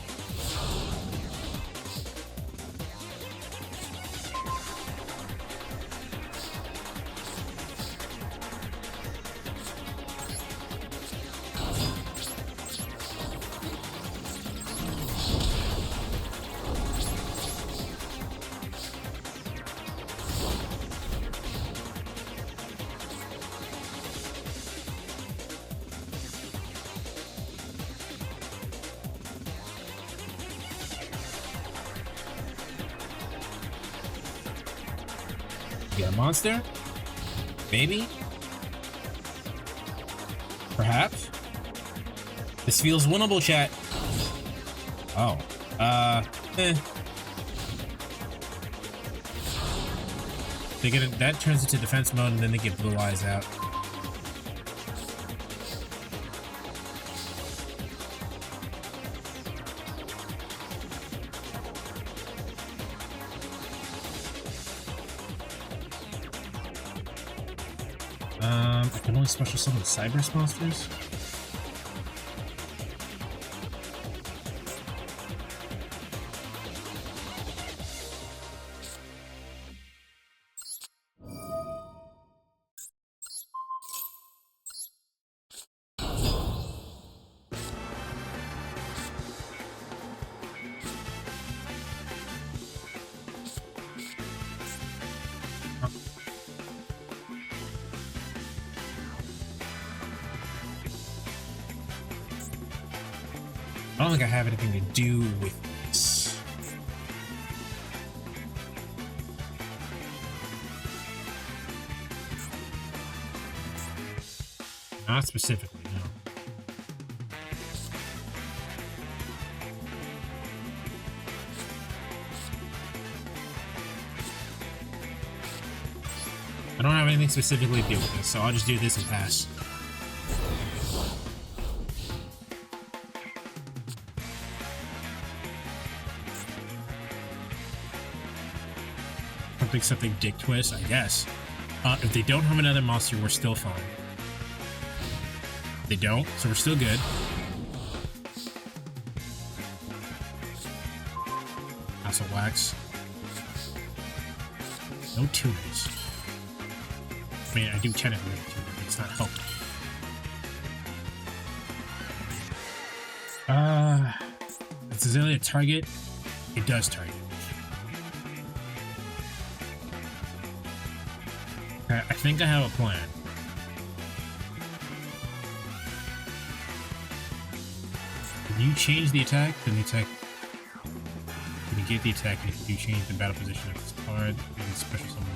S1: Get a monster? Maybe? Perhaps? This feels winnable, chat. Oh. They get it, that turns into defense mode, and then they get Blue Eyes out. I can only special summon Cyberse monsters. I don't think I have anything to do with this. Not specifically, no. I don't have anything specifically to do with this, so I'll just do this and pass. Something dick twist, I guess. If they don't have another monster, we're still fine. They don't, so we're still good. House of Wax. No tuners. I mean, I do technically have a tuner, but it's not helping. Is Azalea a target? It does target. Okay, I think I have a plan. When you change the attack, then the attack. When you get the attack, you change the battle position of this card and special summon.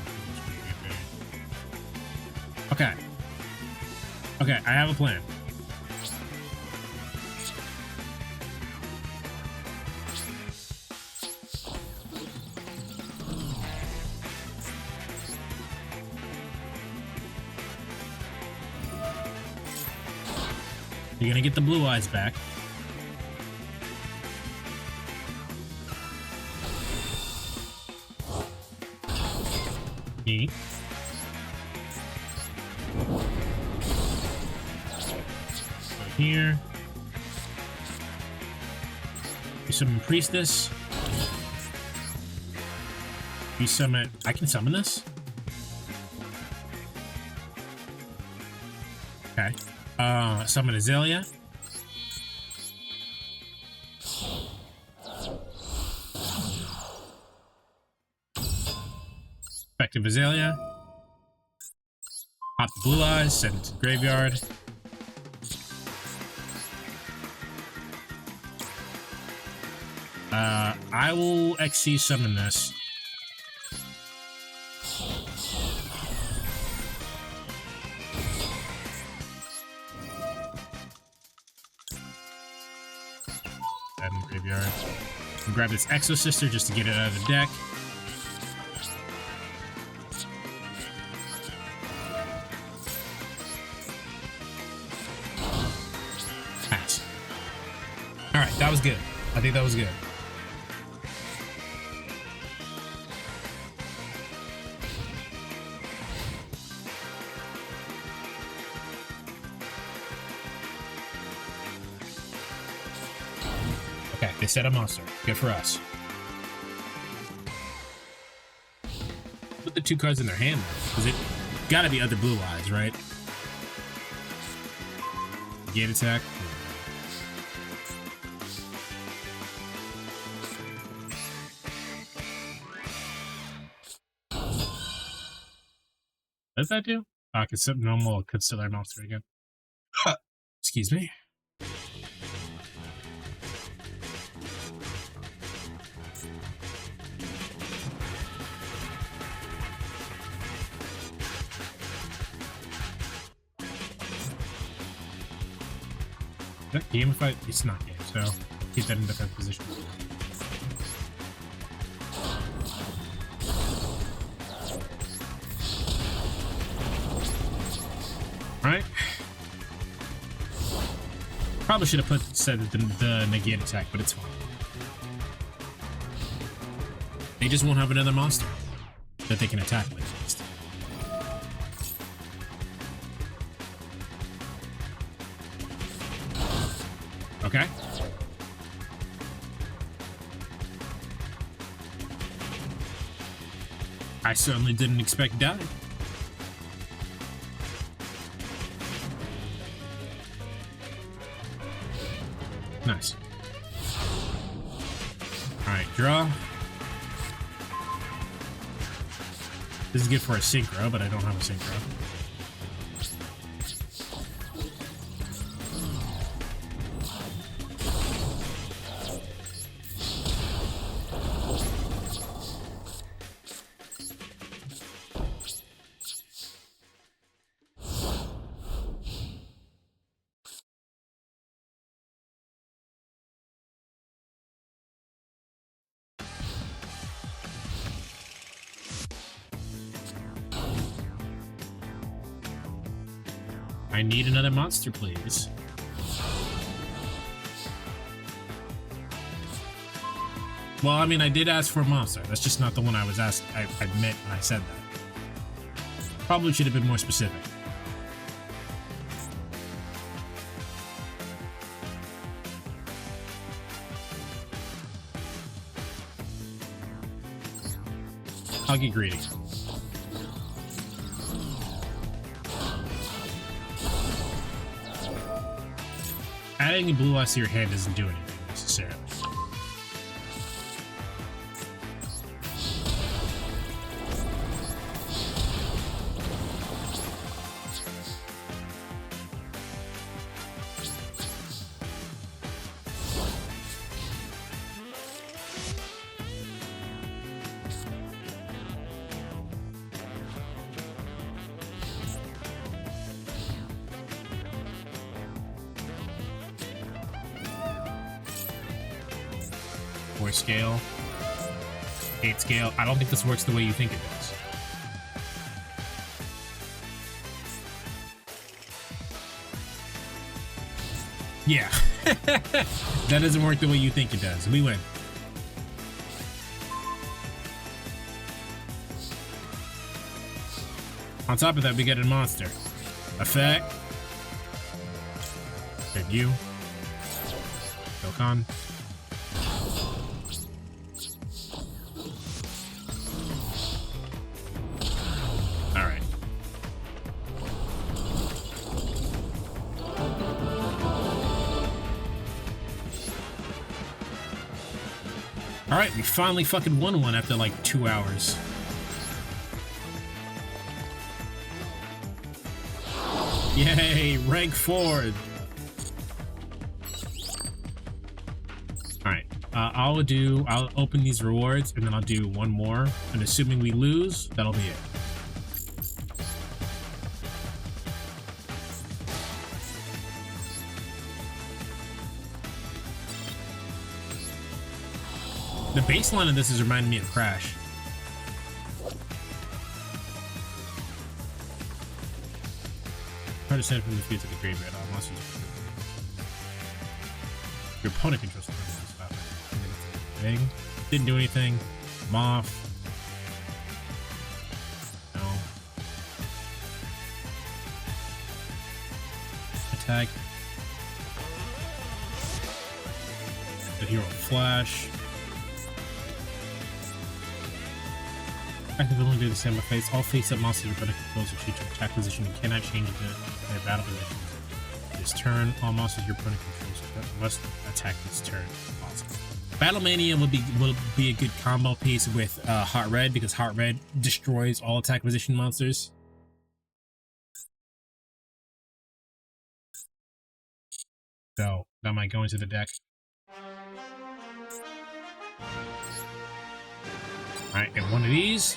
S1: Okay. Okay, I have a plan. You're gonna get the blue eyes back. Neat. Go here. You summon Priestess. You summon. I can summon this? Okay. Summon Azalea. Effective Azalea. Pop the blue eyes, send it to the graveyard. I will XC summon this. In the graveyard. And grab this Exo Sister just to get it out of the deck. Pass. Alright, that was good. I think that was good. Okay, they set a monster. Good for us. Put the two cards in their hand, though, because it gotta be other blue eyes, right? Gate attack. What does that do? I can set normal consider monster again. Excuse me. Is that gamified? It's not game, so keep that in defense position. Alright. Probably should have said the negate attack, but it's fine. They just won't have another monster that they can attack with. Okay. I certainly didn't expect that. Nice. Alright, draw. This is good for a synchro, but I don't have a synchro. I need another monster, please. Well, I mean, I did ask for a monster. That's just not the one I was asked. I meant when I said that. Probably should have been more specific. I'll get greedy. Adding a blue eyes to your hand doesn't do anything necessarily. Scale, 8 scale. I don't think this works the way you think it does. Yeah. That doesn't work the way you think it does. We win. On top of that, we get a monster. Effect. Good you. Dokkan. Alright, we finally fucking won one after like 2 hours. Yay, rank 4! Alright, I'll open these rewards and then I'll do one more. And assuming we lose, that'll be it. The baseline of this is reminding me of Crash. Try to send from the field to the graveyard. Your opponent controls the thing. Didn't do anything. Moth. No. Attack. The hero Flash. Active only do the same face. All face-up monsters your opponent controls will change your attack position and cannot change their battle position. This turn, all monsters your opponent controls must attack this turn. Awesome. Battle Mania will be a good combo piece with Hot Red because Hot Red destroys all attack position monsters. So that might go into the deck. Alright, get one of these.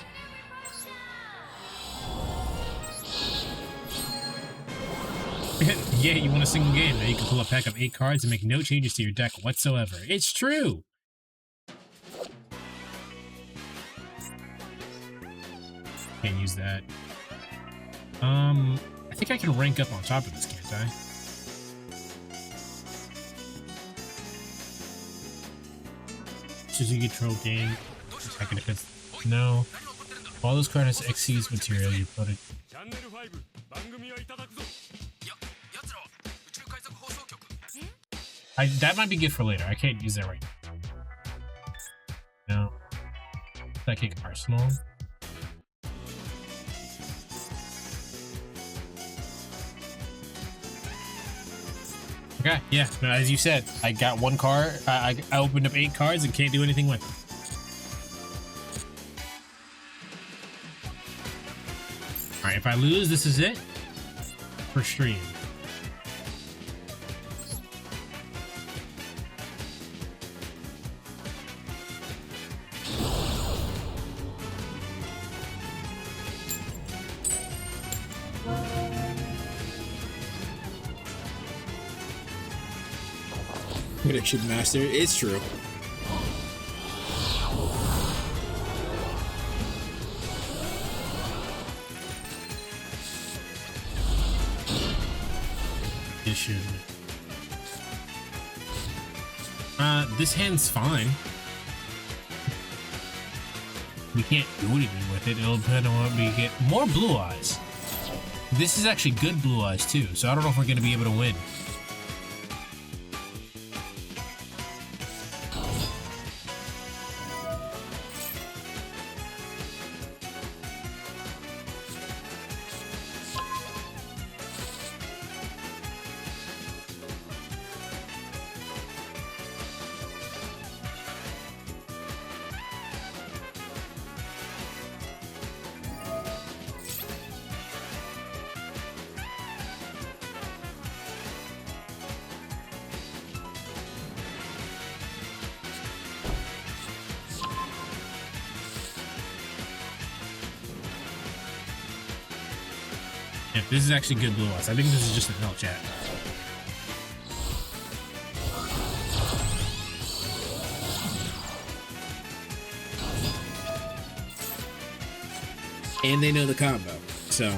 S1: Yeah, you want a single game. Now you can pull a pack of 8 cards and make no changes to your deck whatsoever. It's true! Can't use that. I think I can rank up on top of this, can't I? Strategic control game. Attack and defense. No. All those cards exceeds material you put it. That might be good for later. I can't use that right now. No. Psychic Arsenal. Okay, yeah. No, as you said, I got one card. I opened up 8 cards and can't do anything with them. Alright, if I lose, this is it for stream.
S2: Prediction Master, it's true.
S1: position. This hand's fine. We can't do anything with it. It'll depend on what we get. More blue eyes. This is actually good blue eyes too, so I don't know if we're gonna be able to win. Yeah, this is actually good blue eyes. I think this is just an L chat.
S2: And they know the combo, so.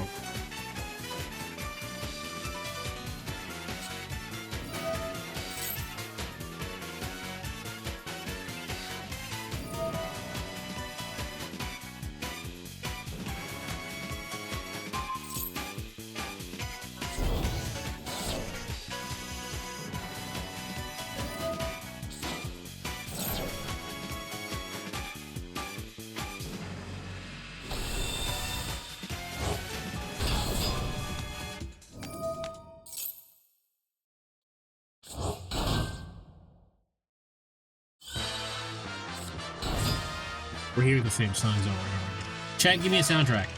S1: We're hearing the same songs over and over again. Chat, give me a soundtrack.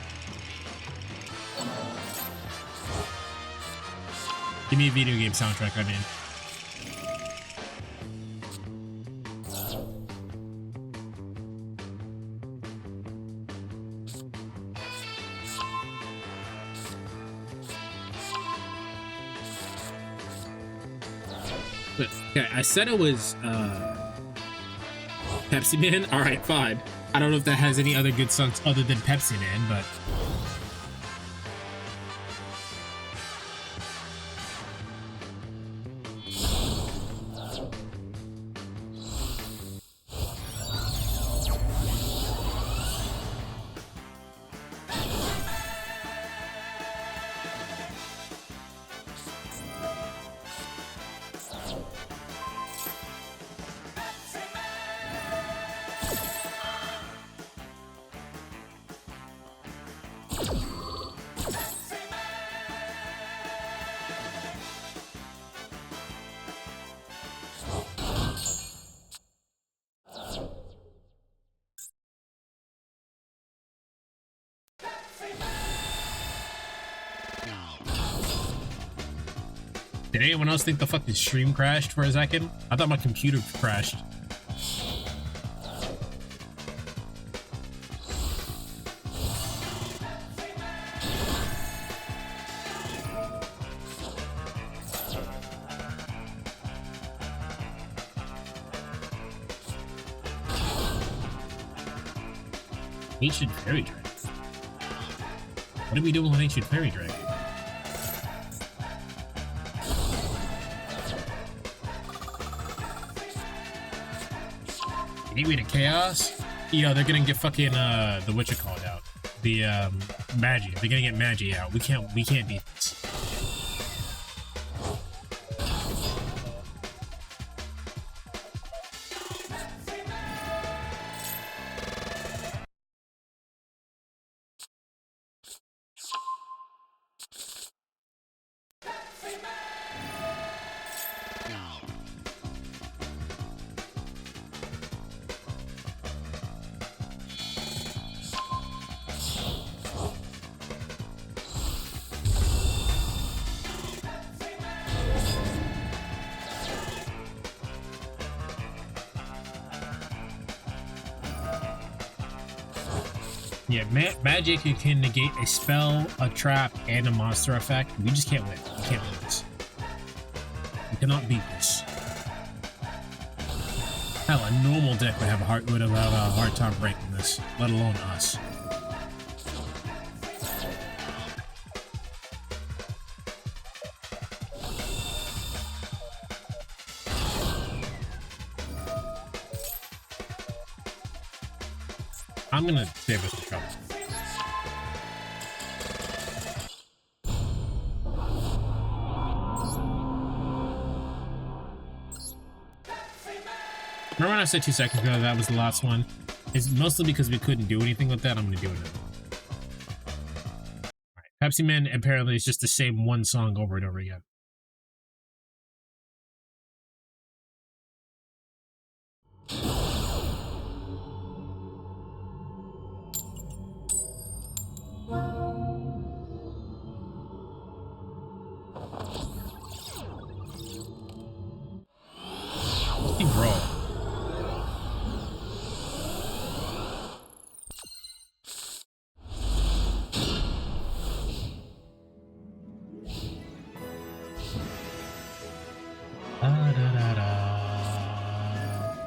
S1: Give me a video game soundtrack, I mean.
S2: Okay, I said it was Pepsi Man. All right, fine.
S1: I don't know if that has any other good songs other than Pepsi Man, but did anyone else think the fucking stream crashed for a second? I thought my computer crashed. Ancient Fairy Dragon. What are we doing with Ancient Fairy Dragon? Gateway to Chaos? Yeah, they're gonna get fucking the whatchamacallit out. The Magi. They're gonna get Magi out. We can't beat this. Yeah, magic can negate a spell, a trap, and a monster effect. We just can't win. We can't win this. We cannot beat this. Hell, a normal deck would have a hard time breaking this, let alone us. I'm gonna save us the trouble. Remember when I said 2 seconds ago that was the last one? It's mostly because we couldn't do anything with that. I'm gonna do it now. Alright, Pepsi Man apparently is just the same one song over and over again. Bro.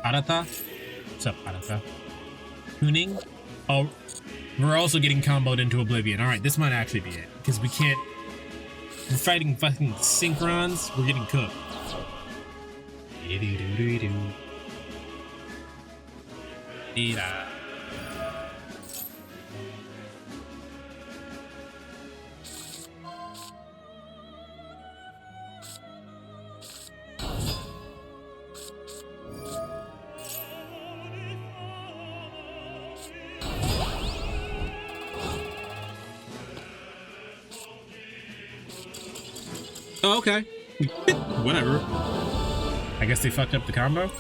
S1: Arata? What's up, Arata? Tuning? Oh, we're also getting comboed into Oblivion. Alright, this might actually be it. Because we can't... We're fighting fucking Synchrons. We're getting cooked. Oh, okay. Whatever. I guess they fucked up the combo.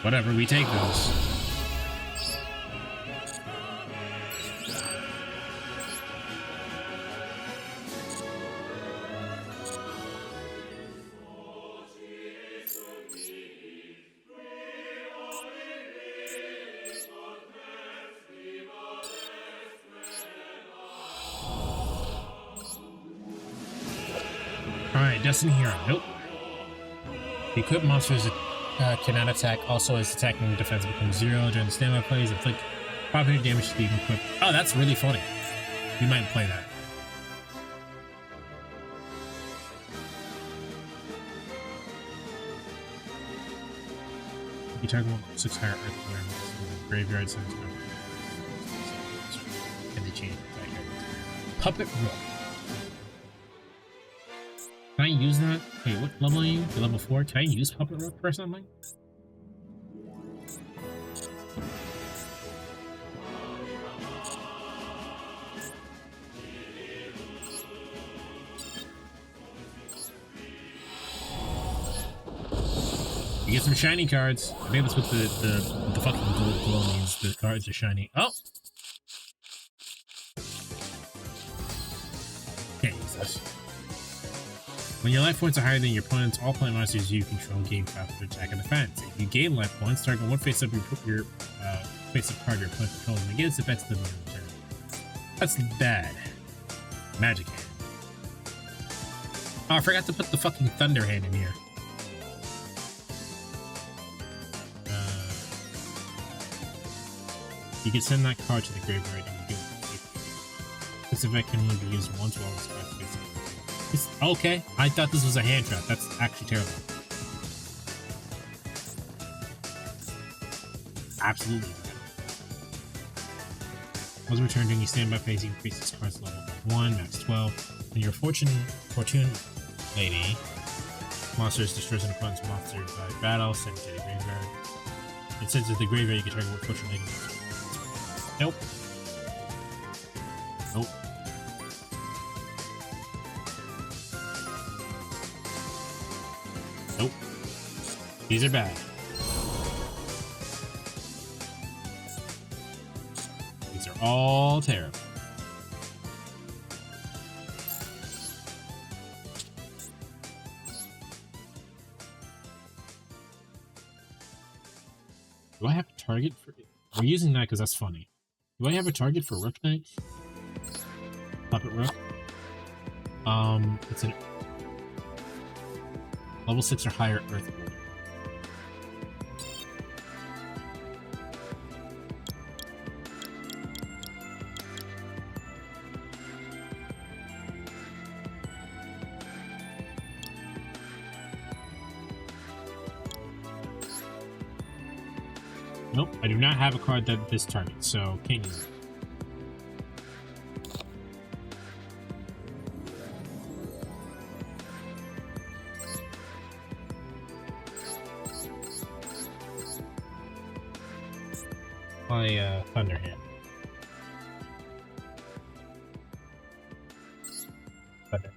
S1: Whatever, we take those. Alright, Destiny Hero. Nope. The equipped monsters cannot attack. Also, its attacking and defense becomes 0 during the standby plays. Inflict 500 damage to the equipped. Oh, that's really funny. We might play that. You target 6 higher earth awareness in the graveyard since and they change that here. Puppet Rook. Can I use that? Wait, what level are you? You're level 4? Can I use Puppet Rook for something? You get some shiny cards. I think that's what the fucking gold glow means. The cards are shiny. Oh! Can't use this. When your life points are higher than your opponent's, all planet monsters you control gain faster attack and defense. If you gain life points, target one face-up your face-up card your opponent controls and get its effects to the turn. That's bad. Magic hand. Oh, I forgot to put the fucking Thunder hand in here. You can send that card to the graveyard and you do it. This effect can only be used once while it's face-up. Okay, I thought this was a hand trap. That's actually terrible. Absolutely. Once returned during your standby phase, you increase this card's level 1, max 12. When your Fortune Lady monsters destroys an opponent's monster by battle, send it to the graveyard. It sends it to the graveyard, you can target what Fortune Lady monster. Nope. Nope. Nope. These are bad. These are all terrible. Do I have a target for it? We're using that because that's funny. Do I have a target for Rook Knight? Puppet Rook? It's an level 6 or higher Earth Warrior. Nope, I do not have a card that this targets, so can't use it. Play Thunderhand. Thunder.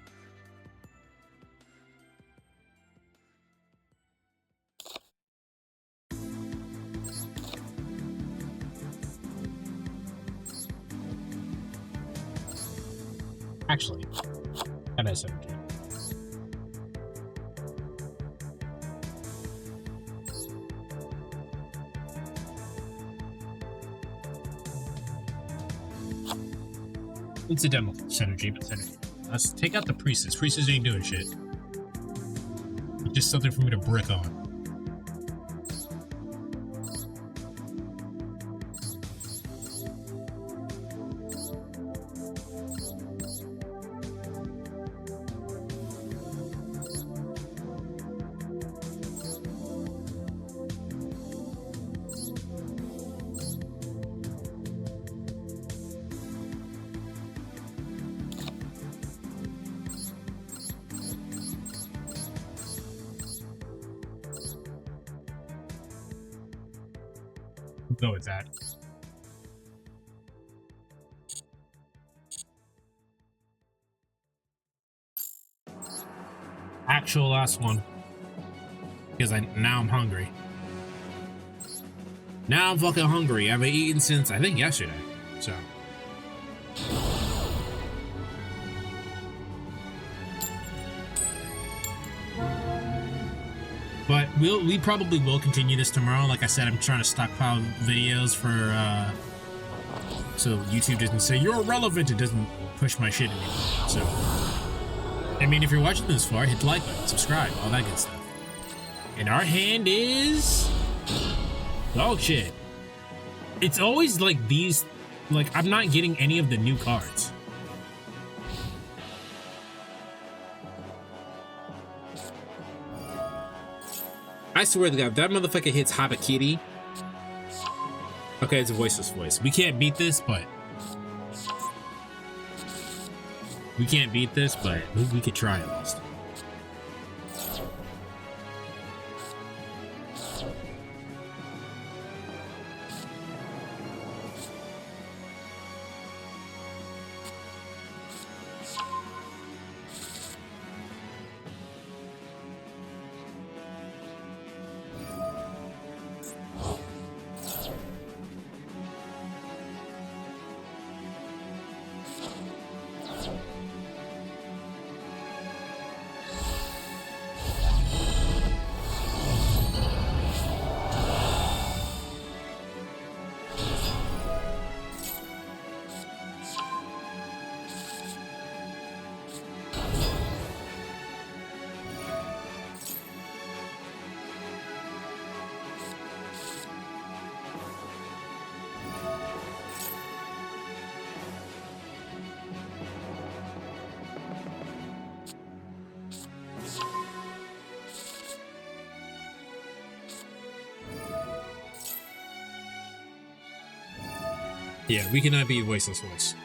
S1: Actually, that is okay. Incidental synergy, but synergy. Let's take out the priestess. Priestess ain't doing shit. It's just something for me to brick on. Go with that. Actual last one. Because now I'm hungry. Now I'm fucking hungry. I haven't eaten since I think yesterday. So. But we probably will continue this tomorrow. Like I said, I'm trying to stockpile videos for so YouTube doesn't say you're irrelevant. It doesn't push my shit anymore. So I mean, if you're watching this far, hit the like button, subscribe, all that good stuff. And our hand is dog shit. It's always like these, like I'm not getting any of the new cards.
S2: I swear to God, if that motherfucker hits Habakiri.
S1: Okay, it's a voiceless voice. We can't beat this, but we could try at least.
S2: Yeah, we cannot be voiceless voice.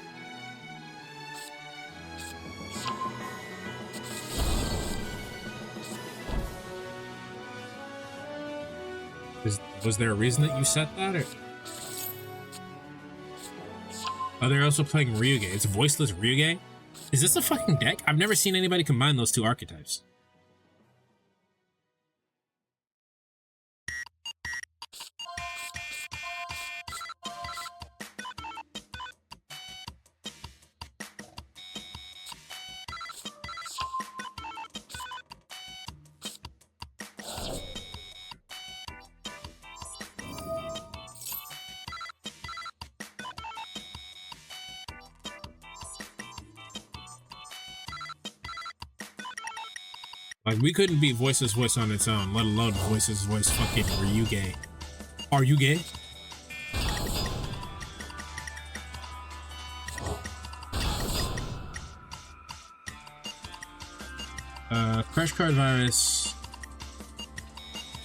S2: Was there a reason that you set that? Or are they also playing Ryuge? It's voiceless Ryuge? Is this a fucking deck? I've never seen anybody combine those two archetypes. Like, we couldn't beat Voiceless Voice on its own, let alone Voiceless Voice fucking Ryuge. Are you gay? Crash Card Virus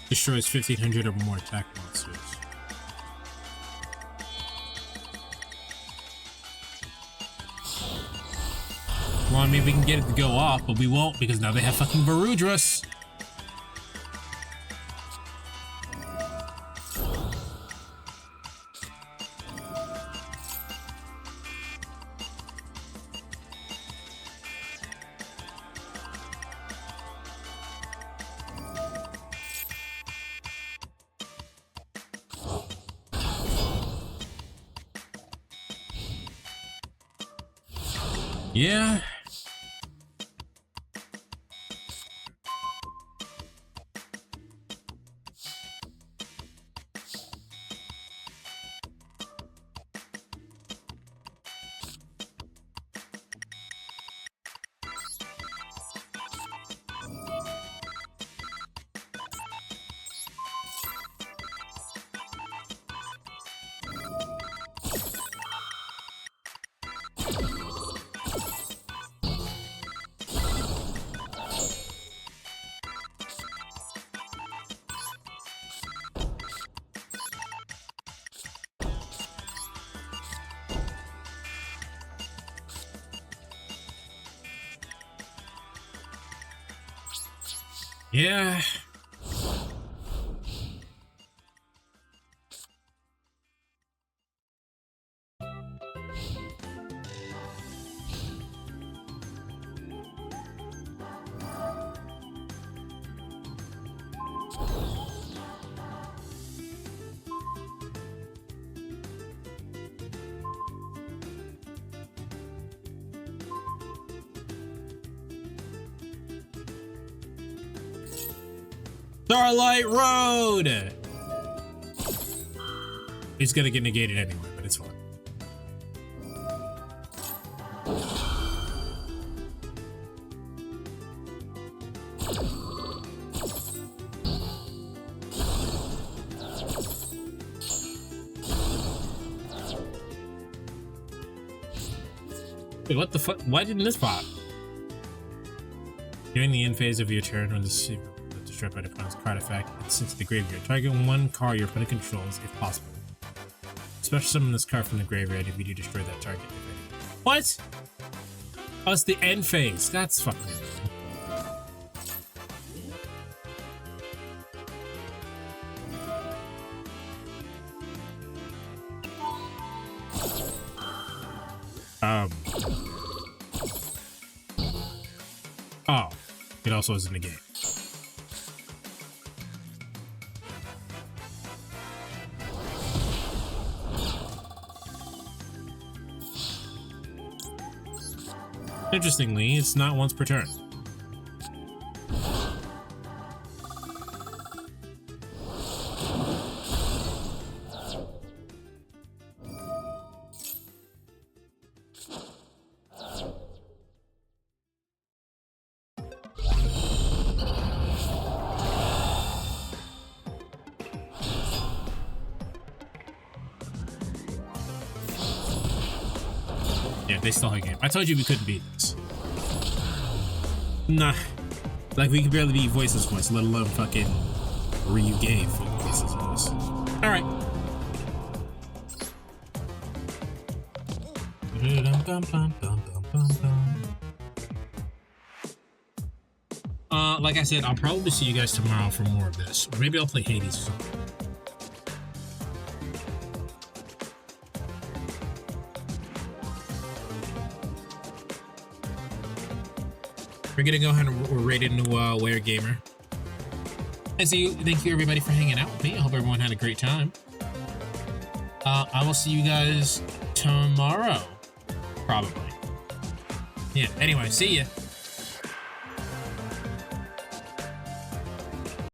S2: destroys 1,500 or more attack monsters.
S1: Well, I mean, we can get it to go off, but we won't because now they have fucking Varudras. Yeah. Yeah. Starlight Road! He's gonna get negated anyway, but it's fine. Wait, what the fuck? Why didn't this pop? During the end phase of your turn, when this destroyed by the opponent's card effect, it's sent to the graveyard. Target one card your opponent controls if possible. Special summon this card from the graveyard if you do destroy that target. What? Oh, it's the end phase. That's fucking Oh, it also is in the game. Interestingly, it's not once per turn. Yeah, they still have a game. I told you we couldn't beat this. Nah. Like, we could barely beat Voiceless Voice, let alone fucking Ryu gave Voiceless Voice. Alright. Like I said, I'll probably see you guys tomorrow for more of this. Or maybe I'll play Hades or something. We're gonna go ahead and rate it into Where Gamer. Thank you everybody for hanging out with me. I hope everyone had a great time. I will see you guys tomorrow. Probably. Yeah, anyway, see ya.